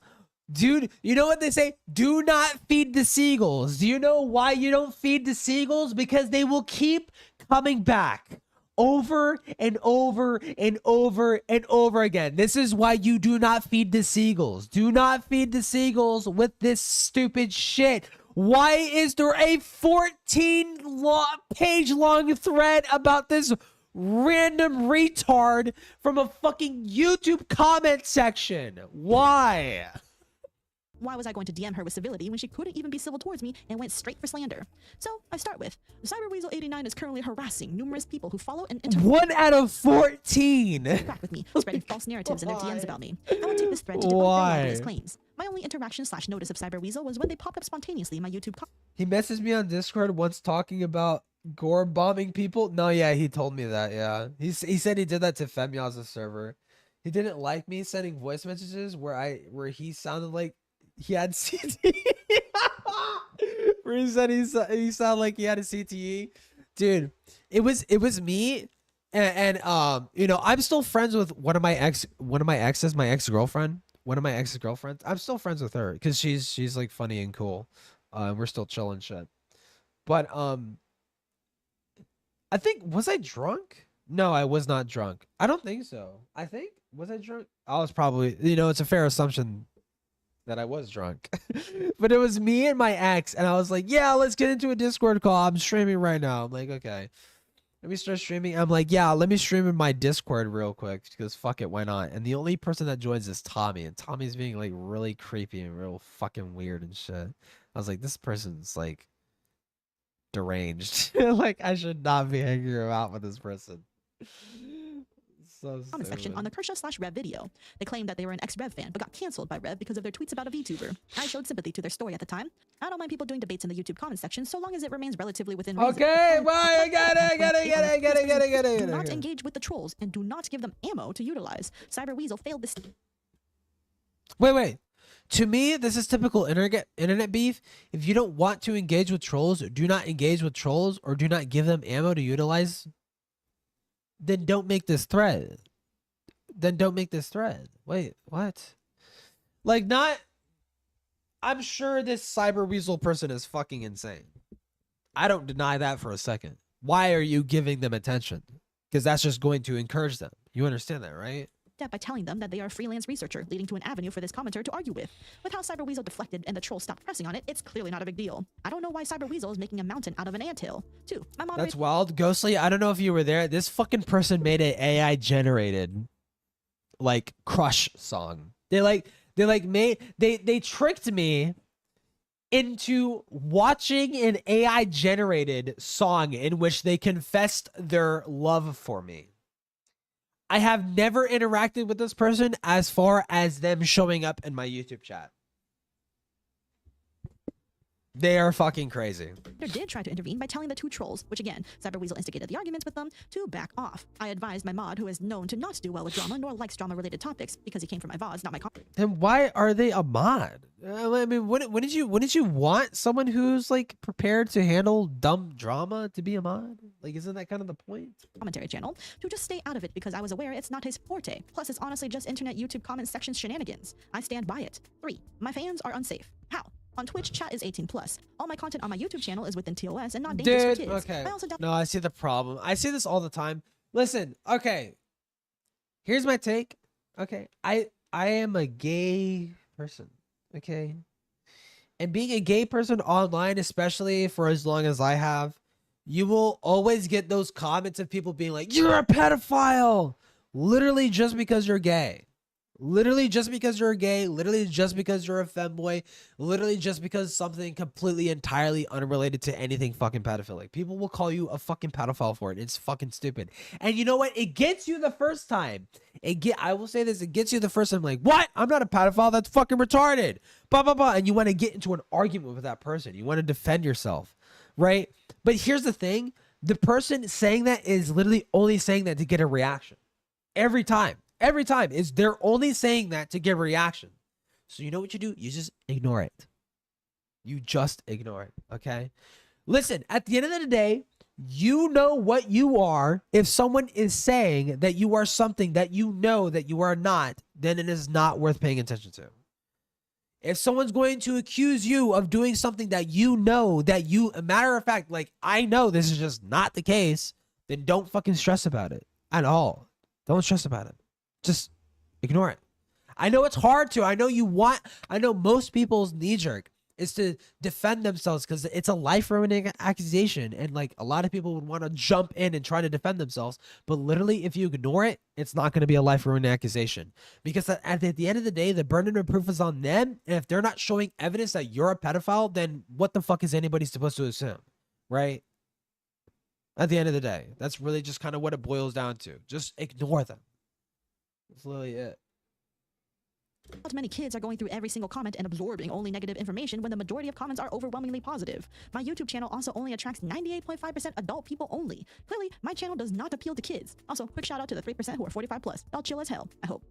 Dude, you know what they say? Do not feed the seagulls. Do you know why you don't feed the seagulls? Because they will keep coming back over and over and over and over again. This is why you do not feed the seagulls. Do not feed the seagulls with this stupid shit. Why is there a 14-page long thread about this random retard from a fucking YouTube comment section? Why? Why was I going to DM her with civility when she couldn't even be civil towards me and went straight for slander? So I start with, Cyberweasel89 is currently harassing numerous people who follow and 1 out of 14. Interact with me, spreading false narratives in their DMs about me. I want to take this thread to debunk their claims. My only interaction / notice of Cyberweasel was when they popped up spontaneously in my YouTube comments. He messaged me on Discord once talking about gore bombing people. No, yeah, he told me that. Yeah, he said he did that to Femyaz's server. He didn't like me sending voice messages where he sounded like he had CTE. Where he said he sounded like he had a CTE. Dude, it was me, and you know, I'm still friends with one of my exes, my ex-girlfriend. One of my ex-girlfriends. I'm still friends with her because she's like funny and cool. We're still chilling shit. But I think, was I drunk? No, I was not drunk. I don't think so. Was I drunk? I was probably, you know, it's a fair assumption that I was drunk. But it was me and my ex, and I was like, yeah, let's get into a Discord call. I'm streaming right now. I'm like, okay. Let me start streaming. I'm like, yeah, let me stream in my Discord real quick because fuck it, why not? And the only person that joins is Tommy, and Tommy's being like really creepy and real fucking weird and shit. I was like, this person's like deranged. Like, I should not be hanging out with this person. so comment section on the Kershaw/Rev video. They claimed that they were an ex-Rev fan, but got canceled by Rev because of their tweets about a VTuber. I showed sympathy to their story at the time. I don't mind people doing debates in the YouTube comment section so long as it remains relatively within reason. Okay, bye. I got it. Do not engage with the trolls and do not give them ammo to utilize. Cyber Weasel failed this. Wait. To me, this is typical internet beef. If you don't want to engage with trolls, do not engage with trolls or do not give them ammo to utilize. Then don't make this thread. Wait, what? Like, not... I'm sure this Cyber Weasel person is fucking insane. I don't deny that for a second. Why are you giving them attention? Because that's just going to encourage them. You understand that, right? By telling them that they are a freelance researcher, leading to an avenue for this commenter to argue with. With how Cyber Weasel deflected and the troll stopped pressing on it, it's clearly not a big deal. I don't know why Cyber Weasel is making a mountain out of an anthill. 2. My moderator. That's wild. Ghostly, I don't know if you were there. This fucking person made an AI generated like crush song. They tricked me into watching an AI generated song in which they confessed their love for me. I have never interacted with this person as far as them showing up in my YouTube chat. They are fucking crazy. They did try to intervene by telling the 2 trolls, which again, Cyber Weasel instigated the arguments with them, to back off. I advised my mod, who is known to not do well with drama nor likes drama-related topics, because he came from my VODs, not my Then why are they a mod? I mean, when did you want someone who's like prepared to handle dumb drama to be a mod? Like, isn't that kind of the point? Commentary channel to just stay out of it because I was aware it's not his forte. Plus, it's honestly just internet YouTube comment section shenanigans. I stand by it. 3. My fans are unsafe. How? On Twitch, chat is 18+. All my content on my YouTube channel is within TOS and not dangerous for kids. Okay. I also No, I see the problem. I see this all the time. Listen, okay. Here's my take. Okay. I am a gay person. Okay. And being a gay person online, especially for as long as I have, you will always get those comments of people being like, you're a pedophile. Literally just because you're gay. Literally just because you're gay, literally just because you're a femboy, literally just because something completely entirely unrelated to anything fucking pedophilic. People will call you a fucking pedophile for it. It's fucking stupid. And you know what? It gets you the first time. I will say this, it gets you the first time like, what? I'm not a pedophile. That's fucking retarded. Blah, blah, blah. And you want to get into an argument with that person. You want to defend yourself, right? But here's the thing. The person saying that is literally only saying that to get a reaction. Every time. Every time is they're only saying that to get a reaction. So you know what you do? You just ignore it. You just ignore it. Okay. Listen, at the end of the day, you know what you are. If someone is saying that you are something that you know that you are not, then it is not worth paying attention to. If someone's going to accuse you of doing something that you know that you, a matter of fact, like I know this is just not the case, then don't fucking stress about it at all. Don't stress about it. Just ignore it. I know it's hard to. I know most people's knee jerk is to defend themselves because it's a life-ruining accusation. And like a lot of people would want to jump in and try to defend themselves. But literally, if you ignore it, it's not going to be a life-ruining accusation. Because at the end of the day, the burden of proof is on them. And if they're not showing evidence that you're a pedophile, then what the fuck is anybody supposed to assume? Right? At the end of the day, that's really just kind of what it boils down to. Just ignore them. That's literally it. Not many kids are going through every single comment and absorbing only negative information when the majority of comments are overwhelmingly positive. My YouTube channel also only attracts 98.5% adult people only. Clearly, my channel does not appeal to kids. Also, quick shout out to the 3% who are 45+. Y'all chill as hell, I hope.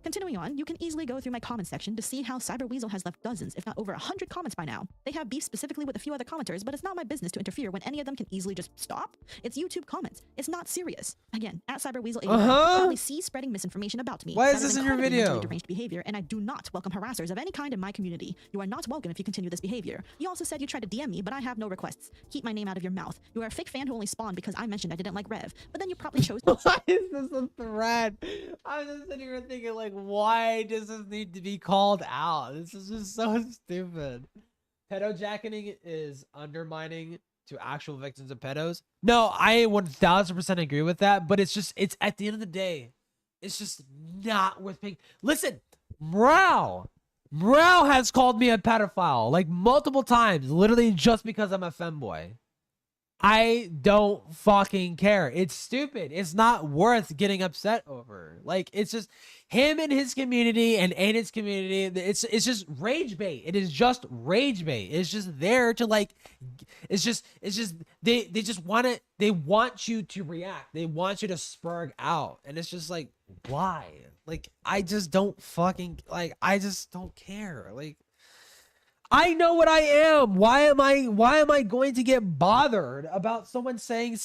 Continuing on, you can easily go through my comment section to see how Cyber Weasel has left dozens, if not over 100 comments by now. They have beef specifically with a few other commenters, but it's not my business to interfere when any of them can easily just stop. It's YouTube comments. It's not serious. Again, at Cyber Weasel 89, probably see spreading misinformation about me. Why is this in your video? Deranged behavior, and I do not welcome harassers of any kind in my community. You are not welcome if you continue this behavior. You also said you tried to DM me, but I have no requests. Keep my name out of your mouth. You are a fake fan who only spawned because I mentioned I didn't like Rev, but then you probably chose. Why is this a threat? I'm just sitting here thinking, like, why does this need to be called out? This is just so stupid. Pedojacketing is undermining to actual victims of pedos. No, I 1000% agree with that, but it's at the end of the day, it's just not worth paying. Listen, Mrao has called me a pedophile like multiple times, literally just because I'm a femboy. I don't fucking care. It's stupid. It's not worth getting upset over. Like, it's just him and his community and Aiden's community. It's just rage bait. It is just rage bait. It's just there to like, it's just they want you to react. They want you to spurg out. And it's just like, why? Like, I just don't fucking, like, I just don't care. Like, I know what I am. Why am I going to get bothered about someone saying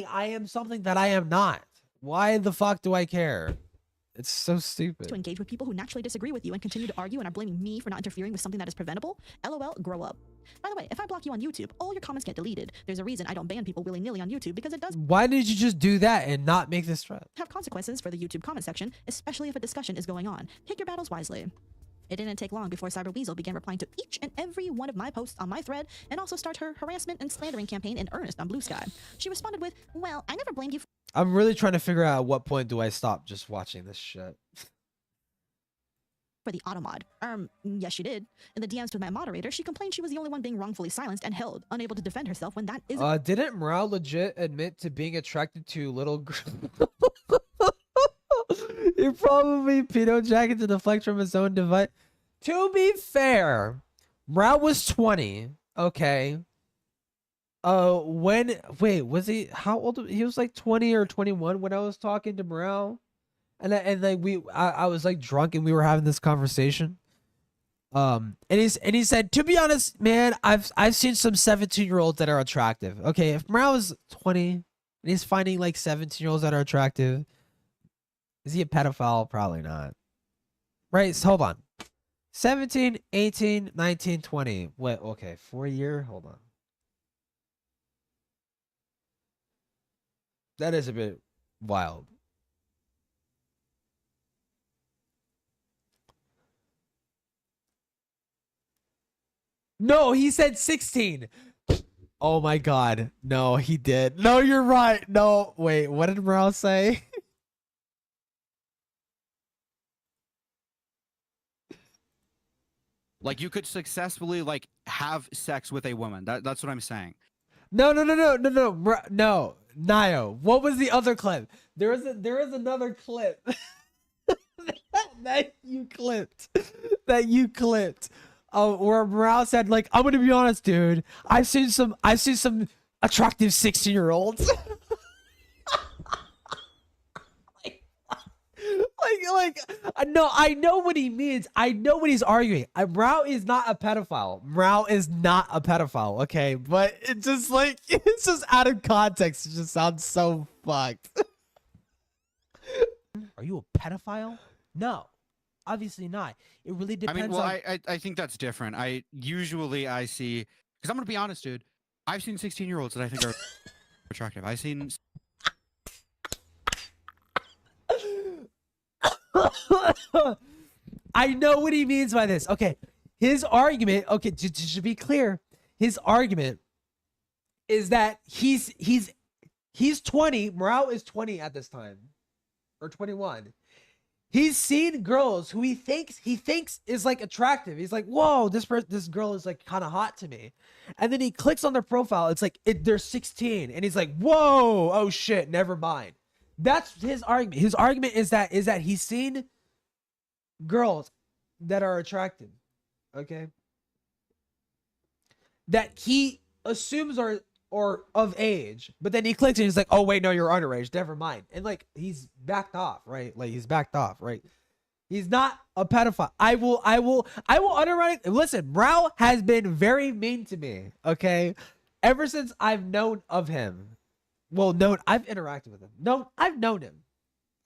I am something that I am not? Why the fuck do I care? It's so stupid. To engage with people who naturally disagree with you and continue to argue and are blaming me for not interfering with something that is preventable? LOL, grow up. By the way, if I block you on YouTube, all your comments get deleted. There's a reason I don't ban people willy-nilly on YouTube, because it does Why did you just do that and not make this threat? have consequences for the YouTube comment section, especially if a discussion is going on. Pick your battles wisely. It didn't take long before Cyberweasel began replying to each and every one of my posts on my thread and also start her harassment and slandering campaign in earnest on Blue Sky. She responded with, well, I never blamed you I'm really trying to figure out at what point do I stop just watching this shit. for the automod. Yes, she did. In the DMs with my moderator, she complained she was the only one being wrongfully silenced and held, unable to defend herself when that isn't. Didn't Morale legit admit to being attracted to little girls? You're probably pedo jacking to deflect from his own device. To be fair, Morale was 20. Okay. Wait, was he, how old? He was like 20 or 21 when I was talking to Morale. And I was like drunk and we were having this conversation. And he said, to be honest, man, I've seen some 17-year-olds that are attractive. Okay, if Morale is 20 and he's finding like 17-year-olds that are attractive, is he a pedophile? Probably not. Right, so hold on. 17, 18, 19, 20. Wait, okay, 4 year? Hold on. That is a bit wild. No, he said 16. Oh my god. No, he did. No, you're right. No, wait, what did Morale say? Like, you could successfully like have sex with a woman. That's what I'm saying. No, Nio. What was the other clip? There is another clip that you clipped. Where Morale said, like, I'm gonna be honest, dude. I've seen some attractive 16-year-olds. I know what he means. I know what he's arguing. Morale is not a pedophile. Morale is not a pedophile, okay? But it's just like, it's just out of context. It just sounds so fucked. Are you a pedophile? No, obviously not. It really depends. I mean, well, I think that's different. I see, because I'm gonna be honest, dude. I've seen 16-year-olds that I think are attractive. I've seen. I know what he means by this. Okay, his argument. Okay, just to be clear, his argument is that he's 20. Morale is 20 at this time, or 21. He's seen girls who he thinks is like attractive. He's like, whoa, this girl is like kind of hot to me. And then he clicks on their profile. It's like they're 16, and he's like, whoa, oh shit, never mind. That's his argument. His argument is that he's seen girls that are attractive, okay, that he assumes are of age, but then he clicks and he's like, oh wait, no, you're underage, never mind. And like, he's backed off, right? Like, he's backed off, right? He's not a pedophile. I will unironically listen. Morale has been very mean to me, okay, ever since I've known of him. Well, I've interacted with him. I've known him.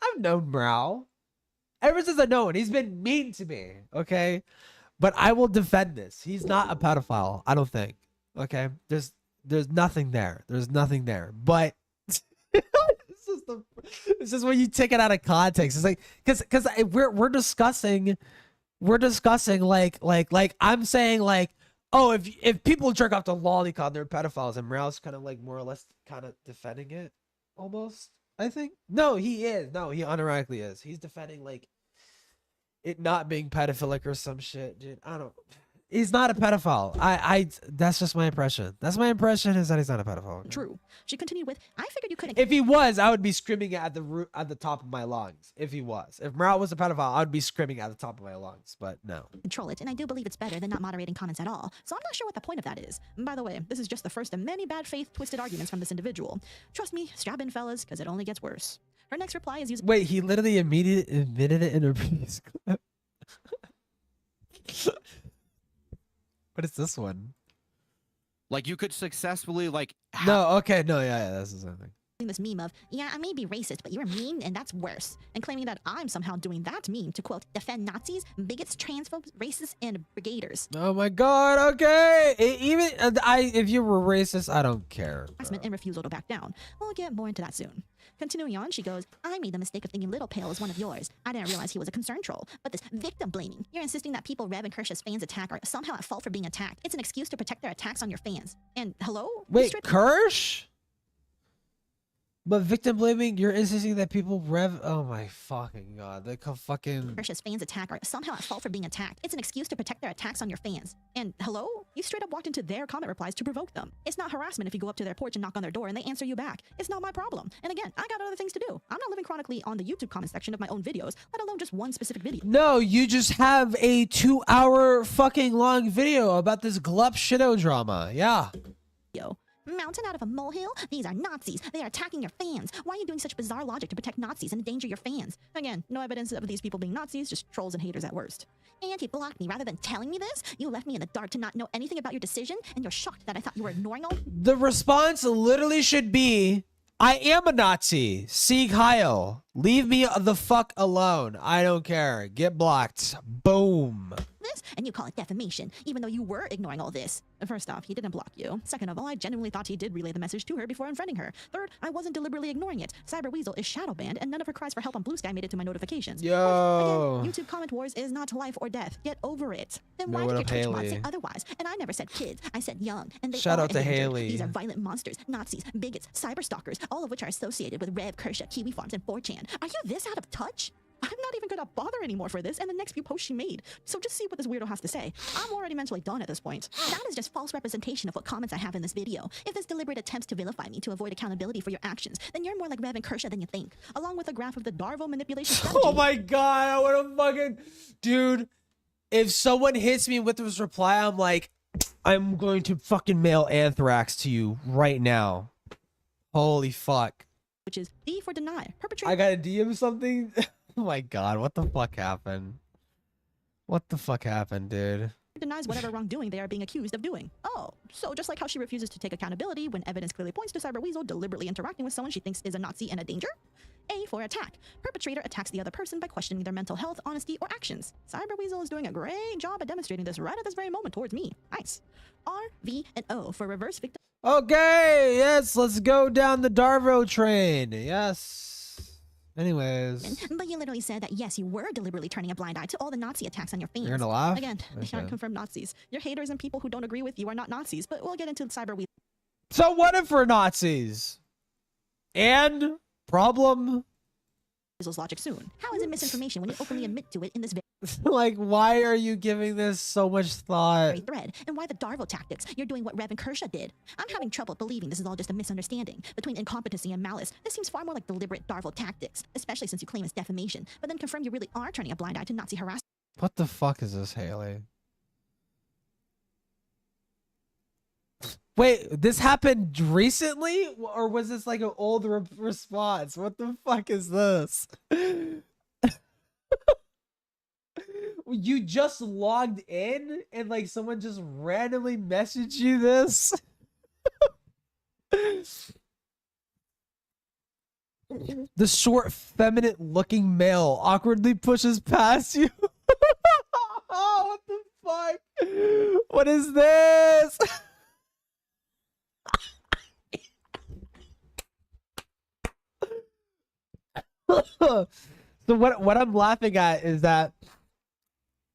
I've known Morale. Ever since I've known, he's been mean to me, okay? But I will defend this. He's not a pedophile, I don't think, okay? There's nothing there. There's nothing there. But it's just when you take it out of context. It's like, because we're discussing like I'm saying like, oh, if people jerk off to lolicon, they're pedophiles, and Morale's kind of like more or less kind of defending it, almost. I think no, he is. No, he unironically is. He's defending like it not being pedophilic or some shit, dude. I don't. He's not a pedophile. That's just my impression. That's my impression is that he's not a pedophile. True. She continued with, I figured you couldn't. If he was, I would be screaming at the top of my lungs. If he was. If Marat was a pedophile, I would be screaming at the top of my lungs. But no. Control it, and I do believe it's better than not moderating comments at all. So I'm not sure what the point of that is. And by the way, this is just the first of many bad faith twisted arguments from this individual. Trust me, strap in fellas, because it only gets worse. Her next reply is using— Wait, he literally immediately admitted it in a previous clip. What is this one? Like you could successfully like. No, okay, no, yeah, that's the same thing. this meme of, yeah, I may be racist, but you're mean, and that's worse. And claiming that I'm somehow doing that meme to, quote, defend Nazis, bigots, transphobes, racists, and brigaders. Oh my god, okay. Even if you were racist, I don't care. Harassment and refusal to back down. We'll get more into that soon. Continuing on, she goes, I made the mistake of thinking Little Pale was one of yours. I didn't realize he was a concern troll. But this victim blaming, you're insisting that people Rev and Kersh's fans attack are somehow at fault for being attacked. It's an excuse to protect their attacks on your fans. And hello? Wait, Kersh? But victim blaming, you're insisting that people Rev. Oh my fucking god, they come fucking. Kersh's fans attack are somehow at fault for being attacked. It's an excuse to protect their attacks on your fans. And hello? You straight up walked into their comment replies to provoke them. It's not harassment if you go up to their porch and knock on their door and they answer you back. It's not my problem. And again, I got other things to do. I'm not living chronically on the YouTube comment section of my own videos, let alone just one specific video. No, you just have a 2-hour fucking long video about this glup shitto drama. Yeah. Yo. Mountain out of a molehill? These are Nazis. They are attacking your fans. Why are you doing such bizarre logic to protect Nazis and endanger your fans? Again, no evidence of these people being Nazis, just trolls and haters at worst. And you blocked me rather than telling me this? You left me in the dark to not know anything about your decision, and you're shocked that I thought you were ignoring all— The response literally should be, I am a Nazi. Sieg Heil. Leave me the fuck alone. I don't care. Get blocked. Boom. This, and you call it defamation, even though you were ignoring all this. First off, he didn't block you. Second of all, I genuinely thought he did relay the message to her before unfriending her. Third, I wasn't deliberately ignoring it. Cyber Weasel is shadow banned, and none of her cries for help on Blue Sky made it to my notifications. Yo. Again, YouTube comment wars is not life or death. Get over it. Then why did your Twitch mod say otherwise? And I never said kids. I said young. And they Shout are out to endangered. Haley. These are violent monsters, Nazis, bigots, cyber stalkers, all of which are associated with Rev, Kersha, Kiwi Farms, and 4chan. Are you this out of touch? I'm not even gonna bother anymore for this and the next few posts she made. So just see what this weirdo has to say. I'm already mentally done at this point. That is just false representation of what comments I have in this video. If this deliberate attempts to vilify me to avoid accountability for your actions, then you're more like Rev and Kersha than you think. Along with a graph of the Darvo manipulation strategy. Oh my god, I wanna fucking... Dude, if someone hits me with this reply, I'm like, I'm going to fucking mail anthrax to you right now. Holy fuck. Which is D for deny. Perpetrator. I gotta DM something? Oh my god, what the fuck happened? What the fuck happened, dude? Denies whatever wrongdoing they are being accused of doing. Oh, so just like how she refuses to take accountability when evidence clearly points to Cyber Weasel deliberately interacting with someone she thinks is a Nazi and a danger. A for attack. Perpetrator attacks the other person by questioning their mental health, honesty, or actions. Cyber Weasel is doing a great job at demonstrating this right at this very moment towards me. Nice. R, V, and O for reverse victim. Okay, yes, let's go down the Darvo train. Yes. Anyways. But you literally said that, yes, you were deliberately turning a blind eye to all the Nazi attacks on your fans. You're gonna laugh? Again, they Okay. aren't confirmed Nazis. Your haters and people who don't agree with you are not Nazis, but we'll get into Cyber Weasel. So what if we're Nazis? And problem? Weasel's logic soon. How is it misinformation when you openly admit to it in this video? Like, why are you giving this so much thought? Thread, and why the Darvo tactics? You're doing what Rev and Kersha did. I'm having trouble believing this is all just a misunderstanding. Between incompetency and malice, this seems far more like deliberate Darvo tactics, especially since you claim it's defamation, but then confirm you really are turning a blind eye to Nazi harassment. What the fuck is this, Haley? Wait, this happened recently? Or was this like an old response? What the fuck is this? You just logged in and like someone just randomly messaged you this? The short, feminine looking male awkwardly pushes past you. What the fuck? What is this? So what I'm laughing at is that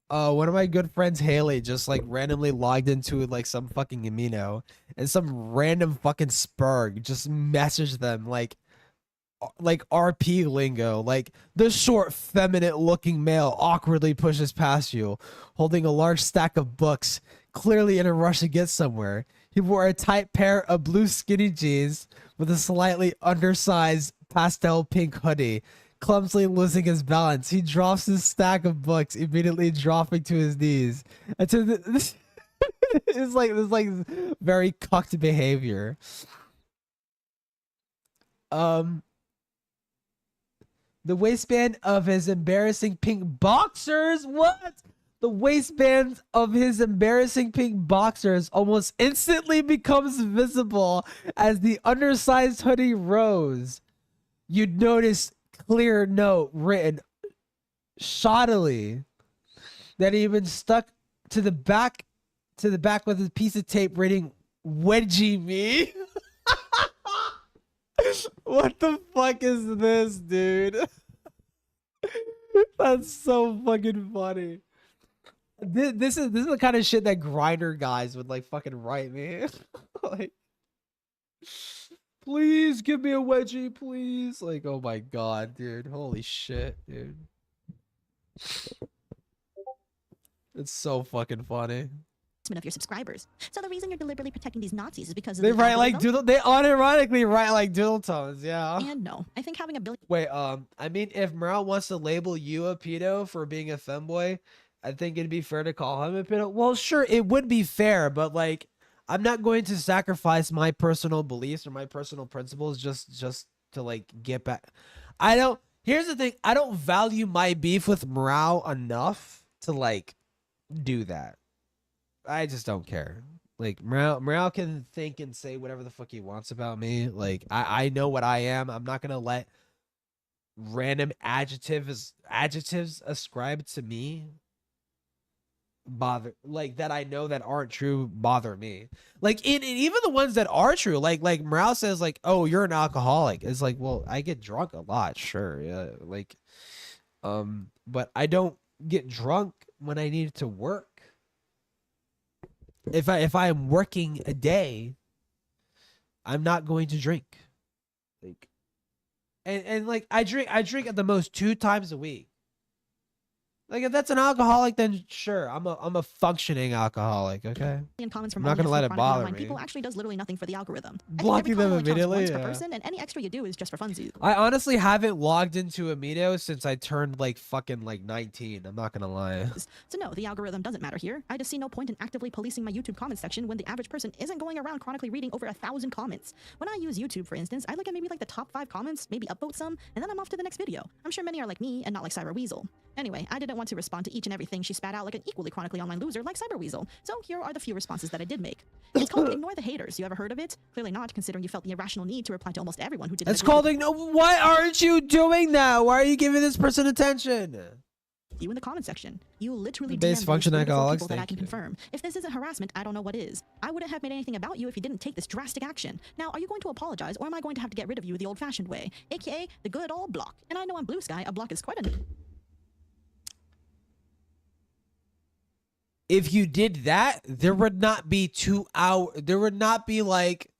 one of my good friends, Haley, just like randomly logged into like some fucking amino, and some random fucking spurg just messaged them like, like RP lingo. Like the short, feminine-looking male awkwardly pushes past you, holding a large stack of books, clearly in a rush to get somewhere. He wore a tight pair of blue skinny jeans with a slightly undersized pastel pink hoodie. Clumsily losing his balance, he drops his stack of books, immediately dropping to his knees. And to this, it's like very cucked behavior. The waistband of his embarrassing pink boxers. What? The waistband of his embarrassing pink boxers almost instantly becomes visible as the undersized hoodie rose. You'd notice clear note written shoddily that he even stuck to the back with a piece of tape reading "Wedgie me." What the fuck is this, dude? That's so fucking funny. This is the kind of shit that grinder guys would like fucking write me. Like, please give me a wedgie, please. Like, oh my god, dude. Holy shit, dude. It's so fucking funny. Of your subscribers. So the reason you're deliberately protecting these Nazis is because of They the write like algorithm. doodle. They unironically write like doodle tones. Yeah. And no, I think having a billion. Wait. I mean, if Morale wants to label you a pedo for being a femboy, I think it'd be fair to call him a pedo. Well, sure, it would be fair, but like, I'm not going to sacrifice my personal beliefs or my personal principles just to like get back. I don't. Here's the thing. I don't value my beef with Morale enough to like do that. I just don't care. Like Morale can think and say whatever the fuck he wants about me. Like I know what I am. I'm not gonna let random adjectives ascribed to me bother, like, that I know that aren't true bother me. Like even the ones that are true, like Morale says like, oh, you're an alcoholic. It's like, well, I get drunk a lot, sure, yeah, like, but I don't get drunk when I need to work. If I am working a day, I'm not going to drink. Like, and like I drink at the most 2 times a week. Like, if that's an alcoholic, then sure, I'm a functioning alcoholic. Okay, comments I'm from not gonna let it bother online me. people actually does literally nothing for the algorithm. Blocking them immediately. Per Yeah. person, and any extra you do is just for funsies. I honestly haven't logged into Amito since I turned like fucking like 19. I'm not gonna lie. So no, the algorithm doesn't matter here. I just see no point in actively policing my YouTube comment section when the average person isn't going around chronically reading over 1,000 comments. When I use YouTube, for instance, I look at maybe like the top 5 comments, maybe upvote some, and then I'm off to the next video. I'm sure many are like me and not like Cyber Weasel. Anyway, I didn't want to respond to each and everything she spat out like an equally chronically online loser like Cyber Weasel. So here are the few responses that I did make. It's called Ignore the Haters. You ever heard of it? Clearly not, considering you felt the irrational need to reply to almost everyone who didn't. It's called Ignore. Why aren't you doing that? Why are you giving this person attention? You in the comment section. You literally Base DM function those beautiful alcoholics, people that I thank can you. confirm. If this isn't harassment, I don't know what is. I wouldn't have made anything about you if you didn't take this drastic action. Now, are you going to apologize, or am I going to have to get rid of you the old-fashioned way, aka the good old block? And I know on Blue Sky, a block is quite a... If you did that, there would not be 2 hours. There would not be like,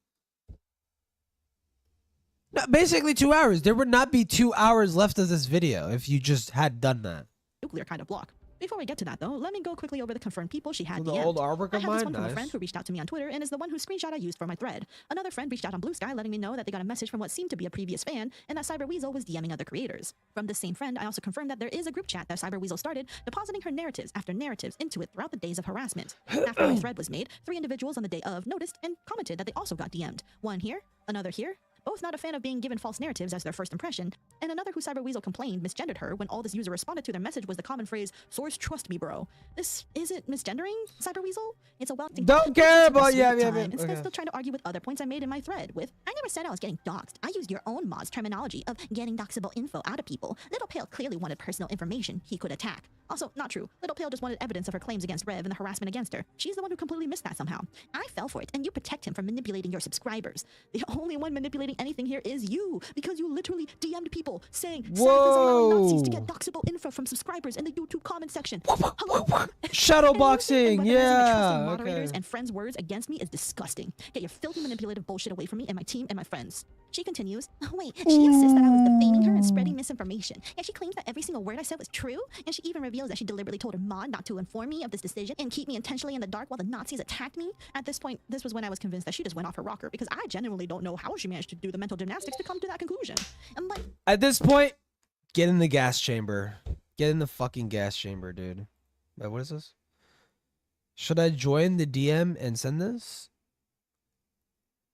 no, basically 2 hours. There would not be 2 hours left of this video if you just had done that. nuclear kind of block. Before we get to that, though, let me go quickly over the confirmed people she had The DM'd. old artwork I of had this mine? one from a Nice. friend who reached out to me on Twitter and is the one whose screenshot I used for my thread. Another friend reached out on Blue Sky letting me know that they got a message from what seemed to be a previous fan and that Cyber Weasel was DMing other creators. From this same friend, I also confirmed that there is a group chat that Cyber Weasel started, depositing her narratives after narratives into it throughout the days of harassment. After my thread was made, 3 individuals on the day of noticed and commented that they also got DM'd. One here, another here, both not a fan of being given false narratives as their first impression, and another who Cyber Weasel complained misgendered her when all this user responded to their message was the common phrase, "Source trust me, bro." This isn't misgendering, Cyber Weasel. It's a Don't care about yeah. yeah. Instead, Okay. still trying to argue with other points I made in my thread with, "I never said I was getting doxxed. I used your own mod's terminology of getting doxable info out of people. Little Pale clearly wanted personal information he could attack. Also, not true. Little Pale just wanted evidence of her claims against Rev and the harassment against her. She's the one who completely missed that somehow. I fell for it, and you protect him from manipulating your subscribers. The only one manipulating spreading anything here is you, because you literally DM'd people saying Saf is allowing Nazis to get doxable info from subscribers in the YouTube comment section. Hello? Shadowboxing, yeah. Moderators Okay. and friends' words against me is disgusting. Get your filthy manipulative bullshit away from me and my team and my friends. She continues, oh, wait, she insists that I was defaming her and spreading misinformation. Yeah, she claims that every single word I said was true, and she even reveals that she deliberately told her mod not to inform me of this decision and keep me intentionally in the dark while the Nazis attacked me. At this point, this was when I was convinced that she just went off her rocker, because I genuinely don't know how she managed to do the mental gymnastics to come to that conclusion. But At this point, get in the gas chamber. Get in the fucking gas chamber, dude. Wait, what is this? Should I join the DM and send this?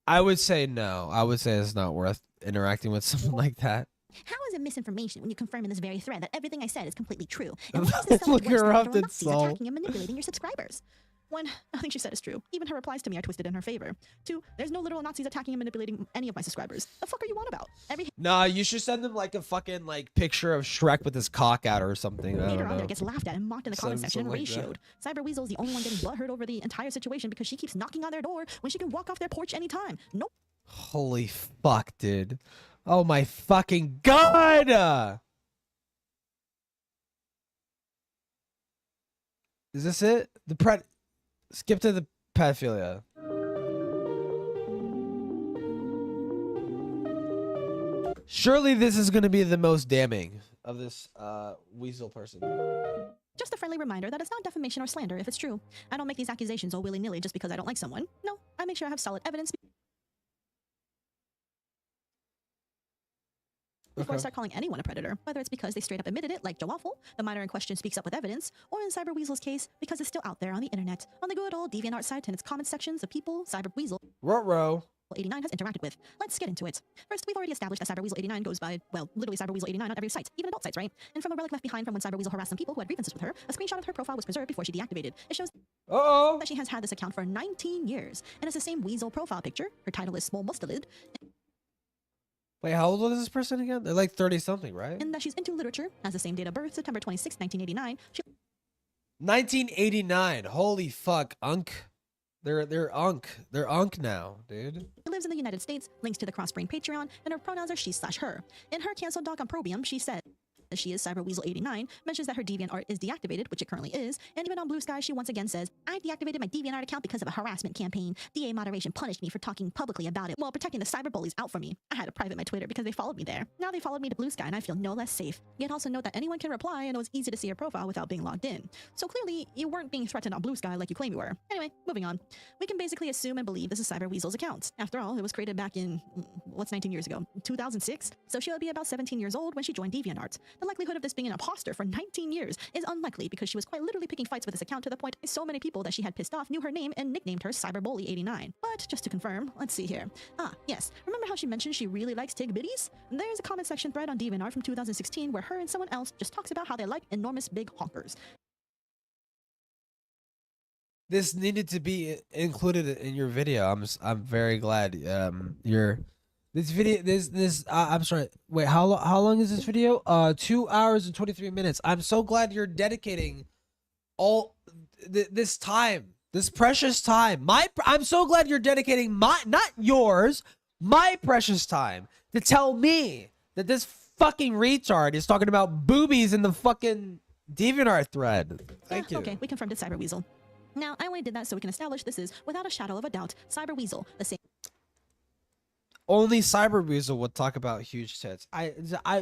I would say no. I would say it's not worth interacting with someone like that. how is it misinformation when you confirm in this very thread that everything I said is completely true? And why is this so much Look worse than corrupted literal Nazis soul. attacking and manipulating your subscribers? One, nothing she said is true. Even her replies to me are twisted in her favor. Two, there's no literal Nazis attacking and manipulating any of my subscribers. The fuck are you on about? Every Nah, you should send them like a fucking like picture of Shrek with his cock out or something. I hater don't on know. there gets laughed at and mocked in the comment section and Something like ratioed. Cyber Weasel is the only one getting butthurt over the entire situation because she keeps knocking on their door when she can walk off their porch anytime. Nope. Holy fuck, dude. Oh my fucking god! Is this it? Skip to the pedophilia. Surely this is going to be the most damning of this weasel person. Just a friendly reminder that it's not defamation or slander if it's true. I don't make these accusations all willy-nilly just because I don't like someone. No, I make sure I have solid evidence before I start calling anyone a predator, whether it's because they straight up admitted it, like Joe Waffle, the minor in question speaks up with evidence, or in Cyber Weasel's case, because it's still out there on the internet, on the good old DeviantArt site and its comment sections of people Cyber Weasel 89 has interacted with. Let's get into it. First, we've already established that Cyber Weasel 89 goes by, well, literally Cyber Weasel 89 on every site, even adult sites, right? And from a relic left behind from when Cyber Weasel harassed some people who had grievances with her, a screenshot of her profile was preserved before she deactivated. It shows that she has had this account for 19 years, and it's the same Weasel profile picture. Her title is Small Mustelid, Wait, how old is this person again? They're like 30-something, right? and that she's into literature, has the same date of birth, September 26, 1989. She 1989. Holy fuck, Unk. They're Unk. They're Unk now, dude. lives in the United States, links to the Crossbrain Patreon, and her pronouns are she/her. In her canceled doc on Probium, she said that she is Cyber Weasel 89, mentions that her DeviantArt is deactivated, which it currently is, and even on Blue Sky, she once again says, I deactivated my DeviantArt account because of a harassment campaign. DA moderation punished me for talking publicly about it while protecting the cyber bullies out for me. I had to private my Twitter because they followed me there. Now they followed me to Blue Sky, and I feel no less safe. Yet also note that anyone can reply, and it was easy to see her profile without being logged in. So clearly, you weren't being threatened on Blue Sky like you claim you were. Anyway, moving on. We can basically assume and believe this is Cyber Weasel's account. After all, it was created back in, what's 19 years ago? 2006? So she would be about 17 years old when she joined DeviantArt. The likelihood of this being an imposter for 19 years is unlikely because she was quite literally picking fights with this account to the point so many people that she had pissed off knew her name and nicknamed her Cyberbully89. But just to confirm, let's see here. Ah, yes. Remember how she mentioned she really likes Tig Bitties? There's a comment section thread on DeviantArt from 2016 where her and someone else just talks about how they like enormous big honkers. This needed to be included in your video. I'm very glad this video I'm sorry. Wait, how long is this video? 2 hours and 23 minutes. I'm so glad you're dedicating all this time, this precious time. I'm so glad you're dedicating not yours, my precious time to tell me that this fucking retard is talking about boobies in the fucking DeviantArt thread. Thank you. Okay, we confirmed it's Cyber Weasel. Now, I only did that so we can establish this is, without a shadow of a doubt, Cyber Weasel, the same Only Cyber Weasel would talk about huge tits.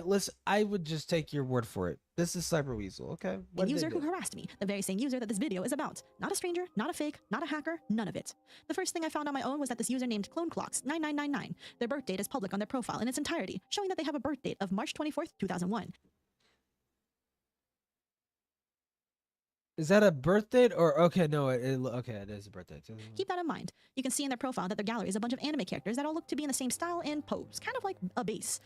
Listen, I would just take your word for it. This is Cyber Weasel, okay? What did user they who do? harassed me, the very same user that this video is about. Not a stranger, not a fake, not a hacker, none of it. The first thing I found on my own was that this user named CloneClocks9999. Their birth date is public on their profile in its entirety, showing that they have a birth date of March 24th, 2001. Is that a birth date or okay? No, okay, it is a birth date. Keep that in mind. You can see in their profile that their gallery is a bunch of anime characters that all look to be in the same style and pose, kind of like a base.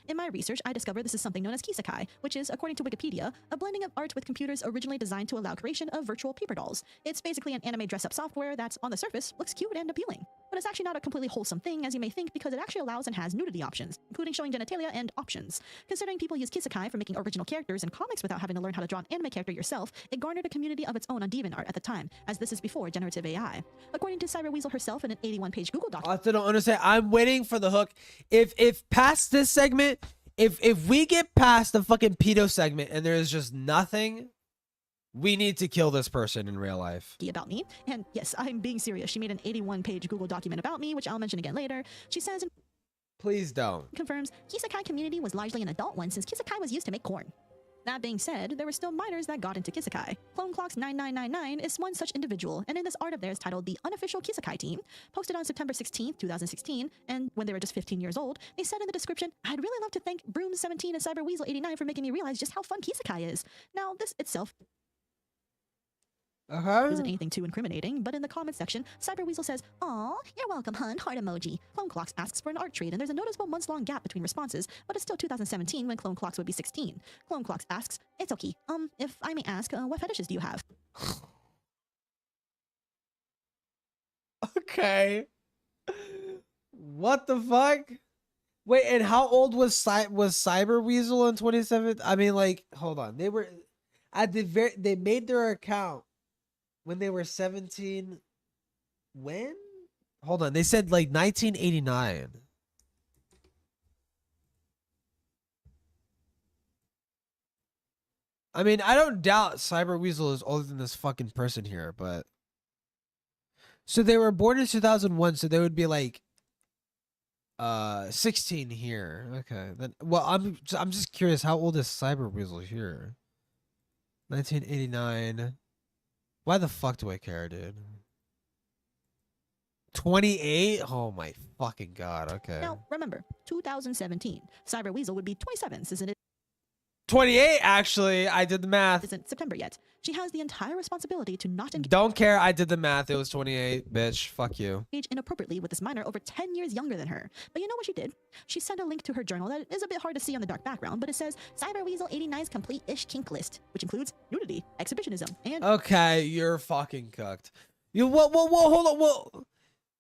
In my research, I discovered this is something known as Kisekai, which is, according to Wikipedia, a blending of art with computers originally designed to allow creation of virtual paper dolls. It's basically an anime dress-up software that, on the surface, looks cute and appealing. But it's actually not a completely wholesome thing, as you may think, because it actually allows and has nudity options, including showing genitalia and options. Considering people use Kisekai for making original characters and comics without having to learn how to draw an anime character yourself, it garnered a community of its own on DeviantArt at the time, as this is before generative AI. According to Cyberweasel herself in an 81-page Google doc. I still don't understand. I'm waiting for the hook. If past this segment, if we get past the fucking pedo segment and there is just nothing, we need to kill this person in real life. About me, and yes, I'm being serious. She made an 81-page Google document about me, which I'll mention again later. She says, please don't. Confirms, Kisekai community was largely an adult one since Kisekai was used to make corn. That being said, there were still minors that got into Kisekai. Clone Clocks 9999 is one such individual, and in this art of theirs titled The Unofficial Kisekai Team, posted on September 16th, 2016, and when they were just 15 years old, they said in the description, I'd really love to thank Broom17 and Cyberweasel89 for making me realize just how fun Kisekai is. Now, this itself isn't anything too incriminating, but in the comment section, Cyberweasel says, "Aw, you're welcome, hun, heart emoji." Clone Clocks asks for an art trade, and there's a noticeable months-long gap between responses, but it's still 2017 when Clone Clocks would be 16. Clone Clocks asks, "It's okay. If I may ask, what fetishes do you have?" Okay. What the fuck? Wait, and how old was Cyberweasel in 27? I mean, like, hold on. They were at the they made their account when they were 17. When? Hold on. They said like 1989. I mean, I don't doubt Cyberweasel is older than this fucking person here, but so they were born in 2001, so they would be like 16 here. Okay. Then well, I'm just curious, how old is Cyberweasel here? 1989. Why the fuck do I care, dude? 28? Oh my fucking god. Okay. Now, remember, 2017. Cyberweasel would be 27, isn't it? 28, actually. I did the math. Isn't September yet. She has the entire responsibility to not engage. Don't care. I did the math. It was 28, bitch. Fuck you. Inappropriately with this minor over 10 years younger than her. But you know what she did? She sent a link to her journal that is a bit hard to see on the dark background, but it says Cyberweasel 89's complete-ish kink list, which includes nudity, exhibitionism, and... Okay, you're fucking cooked. You hold on. Well,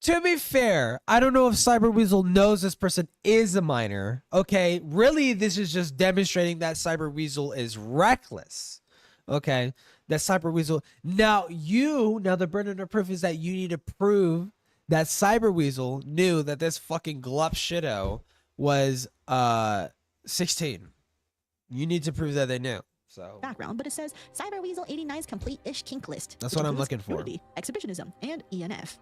to be fair, I don't know if Cyberweasel knows this person is a minor. Okay, really, this is just demonstrating that Cyberweasel is reckless. Okay, that Cyberweasel. Now the burden of proof is that you need to prove that Cyberweasel knew that this fucking glup shitto was 16. You need to prove that they knew. So background, but it says Cyberweasel 89's complete-ish kink list. That's what I'm looking for. Nudity, exhibitionism, and ENF.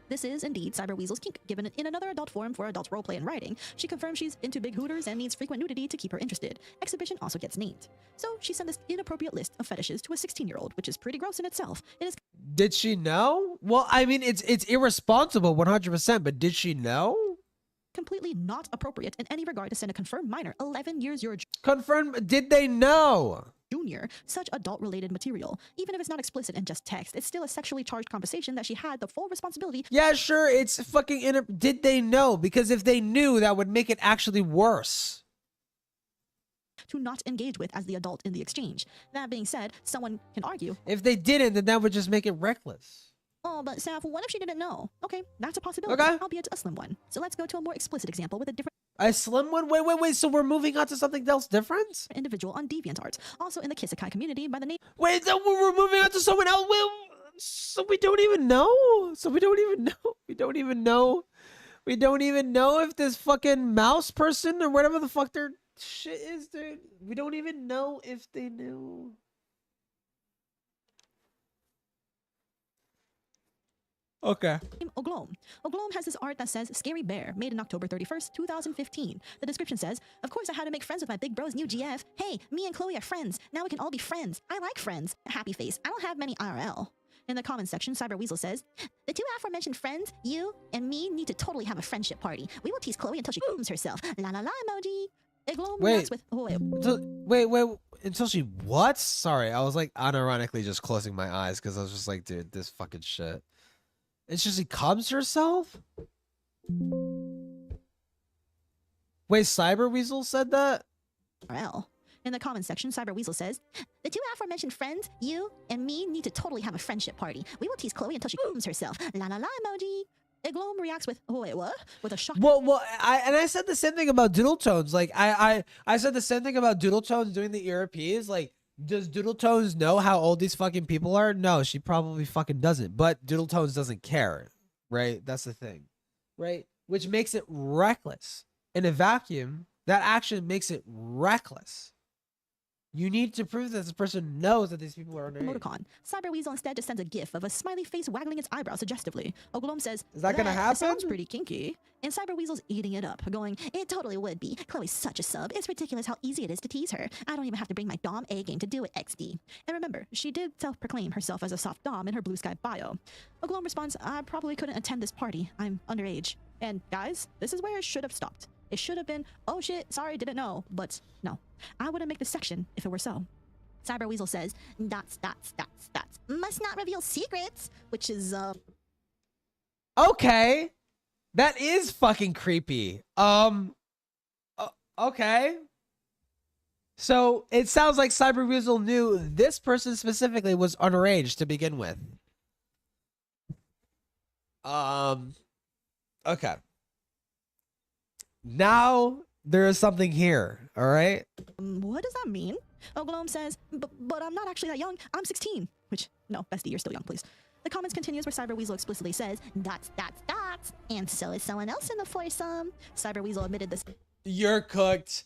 This is indeed Cyberweasel's kink, given in another adult forum for adult roleplay and writing. She confirms she's into big hooters and needs frequent nudity to keep her interested. Exhibition also gets named. So she sent this inappropriate list of fetishes to a 16-year-old, which is pretty gross in itself. It is. Did she know? Well, I mean, it's irresponsible 100%, but did she know? Completely not appropriate in any regard to send a confirmed minor 11 years your confirmed. Did they know? Junior such adult-related material. Even if it's not explicit and just text, it's still a sexually charged conversation that she had the full responsibility. Yeah, sure, it's fucking did they know? Because if they knew, that would make it actually worse. To not engage with as the adult in the exchange. That being said, someone can argue. If they didn't, then that would just make it reckless. Oh, but Saf, what if she didn't know? Okay, that's a possibility, albeit a slim one. So let's go to a more explicit example with a different... A slim one? Wait, so we're moving on to something else different? Individual on DeviantArt, also in the Kisekai community by the name... Wait, so we're moving on to someone else? So we don't even know? We don't even know if this fucking mouse person or whatever the fuck their shit is, dude. We don't even know if they knew. Okay. Oglome. Oglome has this art that says Scary Bear, made in October 31st, 2015. The description says, of course I had to make friends with my big bro's new GF. Hey, me and Chloe are friends. Now we can all be friends. I like friends. Happy face. I don't have many IRL. In the comment section, Cyberweasel says, the two aforementioned friends, you and me, need to totally have a friendship party. We will tease Chloe until she cooms herself. La la la emoji. Oglome reacts with... Wait, until she what? Sorry, I was like unironically just closing my eyes because I was just like, dude, this fucking shit. It's just she comes herself? Wait, Cyberweasel said that? In the comment section, Cyberweasel says, the two aforementioned friends, you and me, need to totally have a friendship party. We will tease Chloe until she cooms herself. La la la emoji. Gloom reacts with, oh, wait, what? With a shock. Well, I said the same thing about Doodle Tones. Like, I said the same thing about Doodle Tones doing the ERPs. Like, does Doodle Tones know how old these fucking people are? No, she probably fucking doesn't. But Doodle Tones doesn't care, right? That's the thing, right? Which makes it reckless. In a vacuum, that action makes it reckless. You need to prove that this person knows that these people are underage. Emoticon. Cyberweasel instead just sends a gif of a smiley face waggling its eyebrow suggestively. Oglom says, "Is that gonna happen?" Sounds pretty kinky. And Cyberweasel's eating it up, going, "It totally would be. Chloe's such a sub. It's ridiculous how easy it is to tease her. I don't even have to bring my Dom A game to do it, XD." And remember, she did self-proclaim herself as a soft Dom in her Blue Sky bio. Oglom responds, "I probably couldn't attend this party. I'm underage." And guys, this is where it should have stopped. It should have been, "Oh shit, sorry, didn't know." But no, I wouldn't make this section if it were so. Cyberweasel says, dots, must not reveal secrets, which is, Okay. That is fucking creepy. Okay. So it sounds like Cyberweasel knew this person specifically was underage to begin with. Okay. Now there is something here, all right? What does that mean? Oglom says, but I'm not actually that young. I'm 16. Which, no, bestie, you're still young, please. The comments continues where Cyberweasel explicitly says, dots, and so is someone else in the foursome. Cyberweasel admitted this. You're cooked.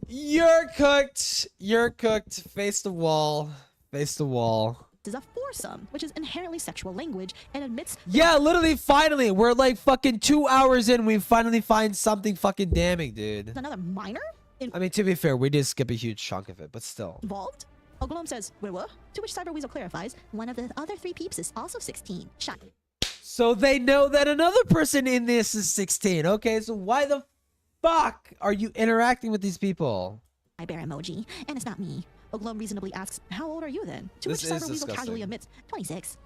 You're cooked. You're cooked. Face the wall. Face the wall. Is a foursome, which is inherently sexual language, and admits. Yeah, literally, finally, we're like fucking 2 hours in. We finally find something fucking damning, dude. Another minor? I mean, to be fair, we did skip a huge chunk of it, but still. Involved? Oglom says, wait, what? To which Cyberweasel clarifies, one of the other 3 peeps is also 16. Shut. So they know that another person in this is 16. Okay, so why the fuck are you interacting with these people? I bear emoji, and it's not me. Oglom reasonably asks, how old are you then? To which Cyberweasel casually admits, 26.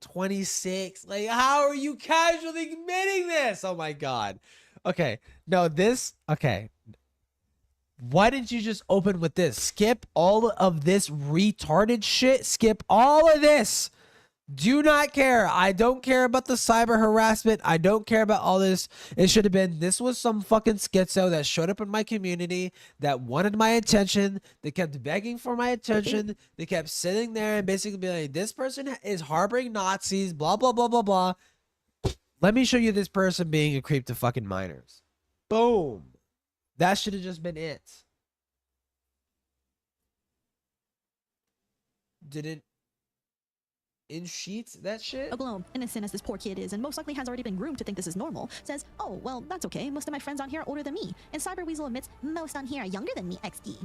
26? Like, how are you casually admitting this? Oh my god. Okay, no, this, okay. Why didn't you just open with this? Skip all of this retarded shit. Skip all of this. Do not care. I don't care about the cyber harassment. I don't care about all this. It should have been, this was some fucking schizo that showed up in my community that wanted my attention. They kept begging for my attention. They kept sitting there and basically being like, this person is harboring Nazis, blah, blah, blah, blah, blah. Let me show you this person being a creep to fucking minors. Boom. That should have just been it. Didn't in sheets that shit? Oglom, innocent as this poor kid is, and most likely has already been groomed to think this is normal, says, oh, well, that's okay. Most of my friends on here are older than me. And Cyberweasel admits, most on here are younger than me, XD.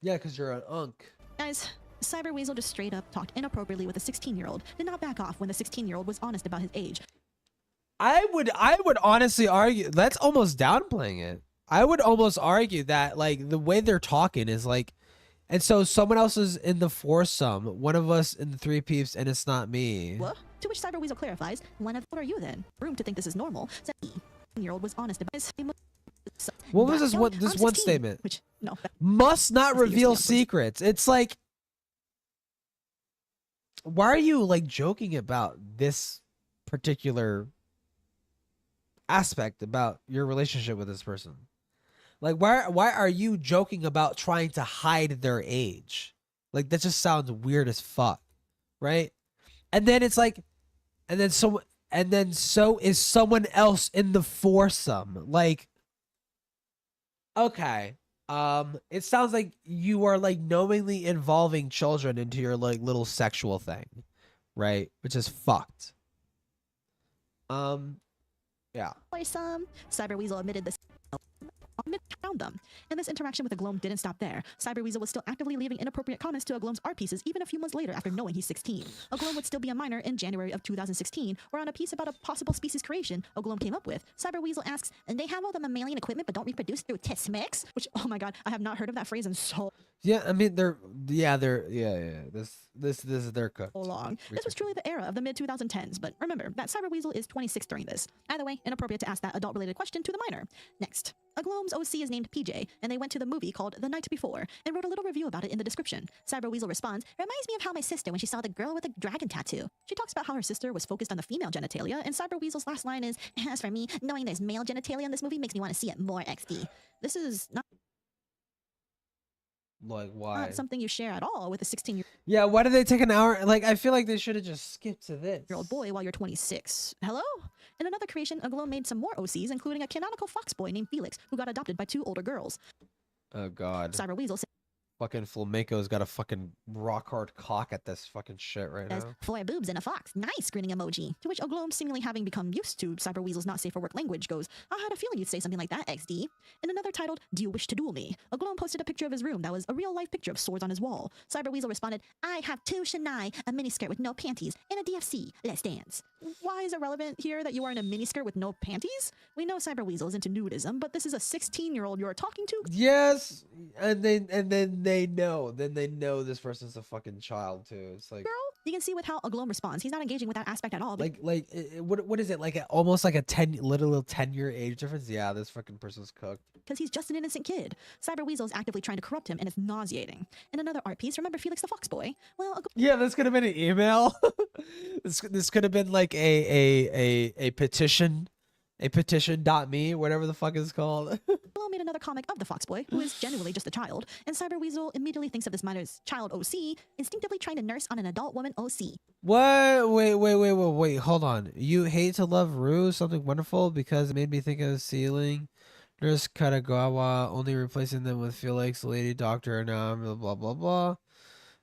Yeah, because you're an unk. Guys, Cyberweasel just straight up talked inappropriately with a 16-year-old, did not back off when the 16-year-old was honest about his age. I would honestly argue that's almost downplaying it. I would almost argue that like the way they're talking is like, and so someone else is in the foursome, one of us in the 3 peeps, and it's not me. What? To which Cyberweasel clarifies, what are you then? Room to think this is normal. 16-year-old was honest about his. What was this one statement? Which no. Must not reveal secrets. It's like, why are you like joking about this particular aspect about your relationship with this person? Like, why are you joking about trying to hide their age? Like, that just sounds weird as fuck, right? And then it's like, and then so is someone else in the foursome. Like, okay, it sounds like you are like knowingly involving children into your like little sexual thing, right? Which is fucked. Yeah. Cyberweasel admitted this. Found them. And this interaction with Oglom didn't stop there. Cyberweasel was still actively leaving inappropriate comments to Oglom's art pieces even a few months later after knowing he's 16. Oglom would still be a minor in January of 2016, where on a piece about a possible species creation Oglom came up with, Cyberweasel asks, and they have all the mammalian equipment but don't reproduce through tits mix? Which, oh my god, I have not heard of that phrase in so... Yeah, I mean yeah. This is their cook. Long. This was truly the era of the mid 2010s, but remember that Cyber Weasel is 26 during this. Either way, inappropriate to ask that adult related question to the minor. Next. Aglome's OC is named PJ, and they went to the movie called The Night Before and wrote a little review about it in the description. Cyber Weasel responds, reminds me of how my sister when she saw the girl with the dragon tattoo. She talks about how her sister was focused on the female genitalia, and Cyber Weasel's last line is, as for me, knowing there's male genitalia in this movie makes me want to see it more XD. This is not Like why? something you share at all with a 16-year-old. Yeah, why did they take an hour? Like I feel like they should have just skipped to this. Boy while you're 26. Hello? In another creation, Aglome made some more OCs, including a canonical fox boy named Felix, who got adopted by 2 older girls. Oh god. Cyber Weasel Fucking Flamenco's got a fucking rock hard cock at this fucking shit right says, now. 4 boobs and a fox. Nice grinning emoji. To which Aglome, seemingly having become used to Cyber Weasel's not safe for work language, goes, I had a feeling you'd say something like that, XD. In another titled, Do You Wish to Duel Me? Aglome posted a picture of his room that was a real life picture of swords on his wall. Cyber Weasel responded, I have 2 Shania, a miniskirt with no panties, and a DFC. Let's dance. Why is it relevant here that you are in a miniskirt with no panties? We know Cyber Weasel is into nudism, but this is a 16-year-old you're talking to? Yes, and then they know. Then they know this person's a fucking child too. It's like Girl, you can see with how Aglome responds. He's not engaging with that aspect at all. what is it like? Almost like a 10-year age difference. Yeah, this fucking person's cooked. Because he's just an innocent kid. Cyber Weasel is actively trying to corrupt him, and it's nauseating. In another art piece, remember Felix the Fox Boy? Well, yeah, this could have been an email. this could have been like a petition. A petition.me, whatever the fuck it's called. Aglome made another comic of the Fox Boy, who is genuinely just a child, and Cyber Weasel immediately thinks of this minor's child OC, instinctively trying to nurse on an adult woman OC. What? Wait, hold on. You hate to love Rue, something wonderful, because it made me think of Ceiling. Nurse Katagawa, only replacing them with Felix, Lady Doctor, now blah blah blah blah.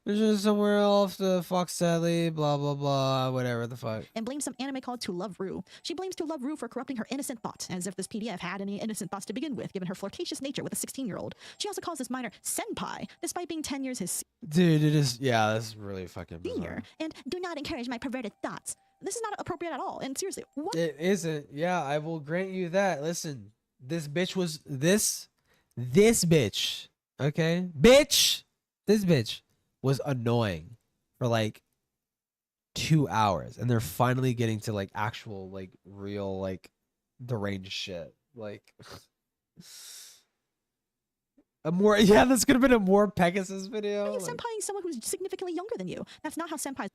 There's just somewhere else, the Fox Sadly, blah blah blah, whatever the fuck. And blames some anime called To Love Rue. She blames To Love Rue for corrupting her innocent thoughts, as if this PDF had any innocent thoughts to begin with, given her flirtatious nature with a 16-year-old. She also calls this minor senpai, despite being 10 years his Dude, it is, yeah, that's really fucking bizarre. senior. And do not encourage my perverted thoughts. This is not appropriate at all. And seriously, what? It isn't. Yeah, I will grant you that. Listen, this bitch was this bitch. Okay, bitch. This bitch was annoying for like 2 hours, and they're finally getting to like actual like real like deranged shit. Like a more this could have been a more Pegasus video. Like, senpaiing someone who's significantly younger than you. That's not how senpais.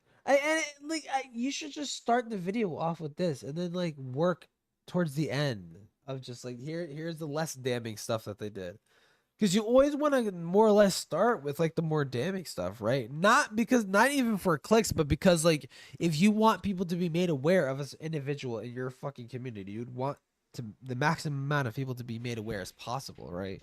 You should just start the video off with this, and then like work towards the end of just like here's the less damning stuff that they did. Because you always want to more or less start with like the more damning stuff, right? Not even for clicks, but because like if you want people to be made aware of as an individual in your fucking community, you'd want the maximum amount of people to be made aware as possible, right?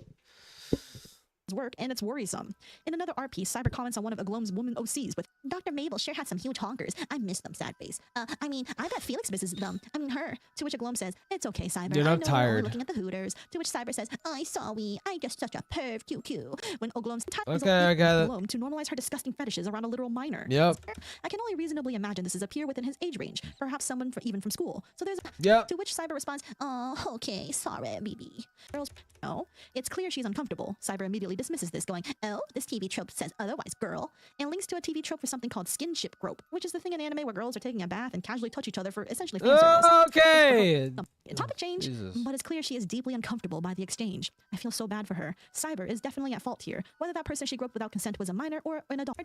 Work, and it's worrisome. In another art piece, Cyber comments on one of Aglome's woman OCs with, Dr. Mabel sure had some huge honkers. I miss them, sad face. I mean, I bet Felix misses them. I mean, her. To which Aglome says, it's okay, Cyber. Dude, I I'm know tired. You're only looking at the Hooters. To which Cyber says, I saw I just such a perv, QQ. When Aglome's Okay, I got it. Aglome to normalize her disgusting fetishes around a literal minor. Yep. I can only reasonably imagine this is a peer within his age range, perhaps someone even from school. So there's Yep. To which Cyber responds, oh, okay, sorry, BB. Girls, no, it's clear she's uncomfortable. Cyber immediately dismisses this, going, oh, this TV trope says otherwise, girl, and links to a TV trope for something called skinship grope, which is the thing in anime where girls are taking a bath and casually touch each other for essentially fan service. Okay. Topic change, Jesus. but it's clear she is deeply uncomfortable by the exchange. I feel so bad for her. Cyber is definitely at fault here. Whether that person she grew up without consent was a minor or an adult.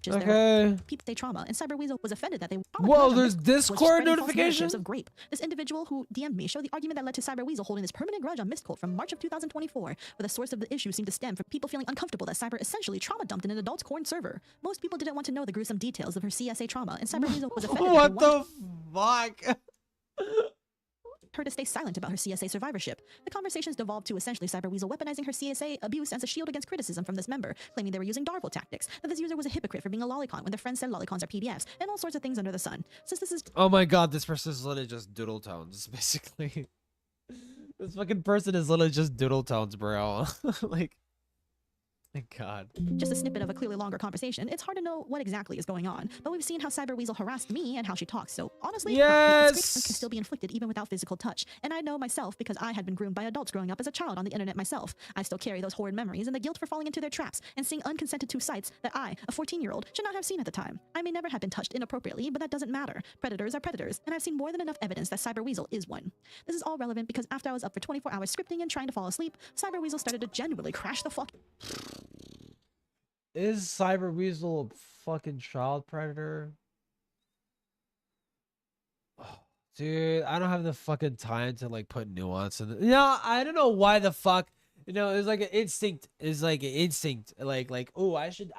Okay. People say trauma, and Cyber Weasel was offended that they. Whoa, there's Discord notifications of grape. This individual who DM'd me showed the argument that led to Cyber Weasel holding this permanent grudge on Mistcult from March of 2024, where the source of the issue seemed to stem from people feeling uncomfortable that Cyber essentially trauma dumped in an adult's corn server. Most people didn't want to know the gruesome details of her CSA trauma, and Cyber Weasel was offended. What the fuck? Her to stay silent about her CSA survivorship. The conversations devolved to essentially Cyber Weasel weaponizing her CSA abuse as a shield against criticism from this member, claiming they were using Darvo tactics, that this user was a hypocrite for being a lolicon when their friends said lolicons are PDFs, and all sorts of things under the sun. Since this is Oh my god, this person is literally just doodle tones, basically. This fucking person is literally just doodle tones, bro. Like, God. Just a snippet of a clearly longer conversation, it's hard to know what exactly is going on. But we've seen how Cyber Weasel harassed me and how she talks, so honestly, Yes! the screen can still be inflicted even without physical touch. And I know myself because I had been groomed by adults growing up as a child on the internet myself. I still carry those horrid memories and the guilt for falling into their traps and seeing unconsented to sites that I, a 14-year-old, should not have seen at the time. I may never have been touched inappropriately, but that doesn't matter. Predators are predators, and I've seen more than enough evidence that Cyber Weasel is one. This is all relevant because after I was up for 24 hours scripting and trying to fall asleep, Cyber Weasel started to genuinely crash the fuck. Is Cyber Weasel a fucking child predator? Oh, dude, I don't have the fucking time to like put nuance in it. No, I don't know why the fuck. You know, it's like an instinct. It's like an instinct. Like, oh, I should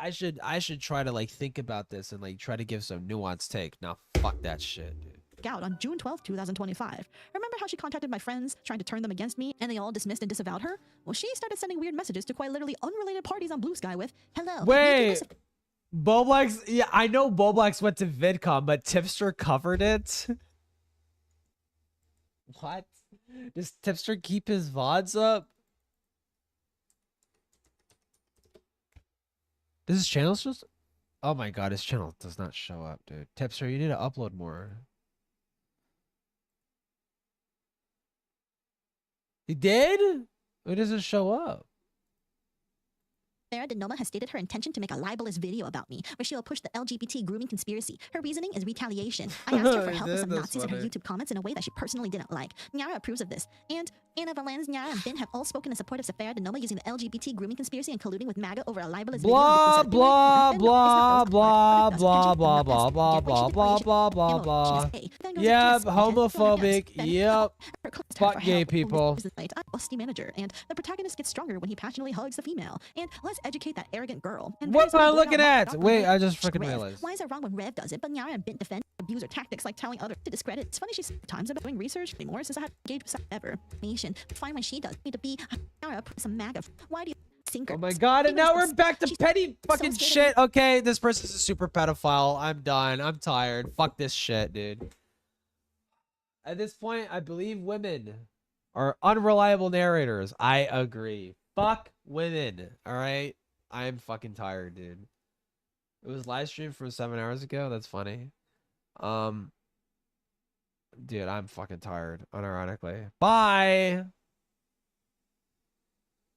try to like think about this and like try to give some nuanced take. Now, fuck that shit, dude. Out on June 12, 2025. Remember how she contacted my friends trying to turn them against me and they all dismissed and disavowed her? Well, she started sending weird messages to quite literally unrelated parties on Blue Sky with, hello. Wait, Boblax, yeah, I know Boblax went to VidCon, but Tipster covered it? What? Does Tipster keep his VODs up? Does his channel just... Oh my god, his channel does not show up, dude. Tipster, you need to upload more. He did? It doesn't show up. Farah Denoma has stated her intention to make a libelous video about me, where she will push the LGBT grooming conspiracy. Her reasoning is retaliation. I asked her for help with some Nazis in her YouTube comments in a way that she personally didn't like. Nyara approves of this. And Anna Valens, Nyara, and Ben have all spoken in support of Farah Denoma using the LGBT grooming conspiracy and colluding with MAGA over a libelous Blah, video. blah, blah, blah, blah, blah, blah, blah, blah, blah, blah, blah, blah. Yep, homophobic. Yep. Fuck gay people. Busty manager, and the protagonist gets stronger when he passionately hugs the female. And let's educate that arrogant girl. And What am I looking at? Wait, I just freaking realized. Why is it wrong when Rev does it, but Nyara and Bint defend abuser tactics like telling others to discredit? It's funny she's times about doing research anymore since I had engaged with ever. Nation. Fine when she does me to be Nyara, some MAGA. Why do you think? Oh my god, and now we're back to petty fucking shit. Okay, this person's a super pedophile. I'm done. I'm tired. Fuck this shit, dude. At this point, I believe women are unreliable narrators. I agree. Fuck women. All right. I'm fucking tired, dude. It was live streamed from 7 hours ago. That's funny. Dude, I'm fucking tired, unironically. Bye.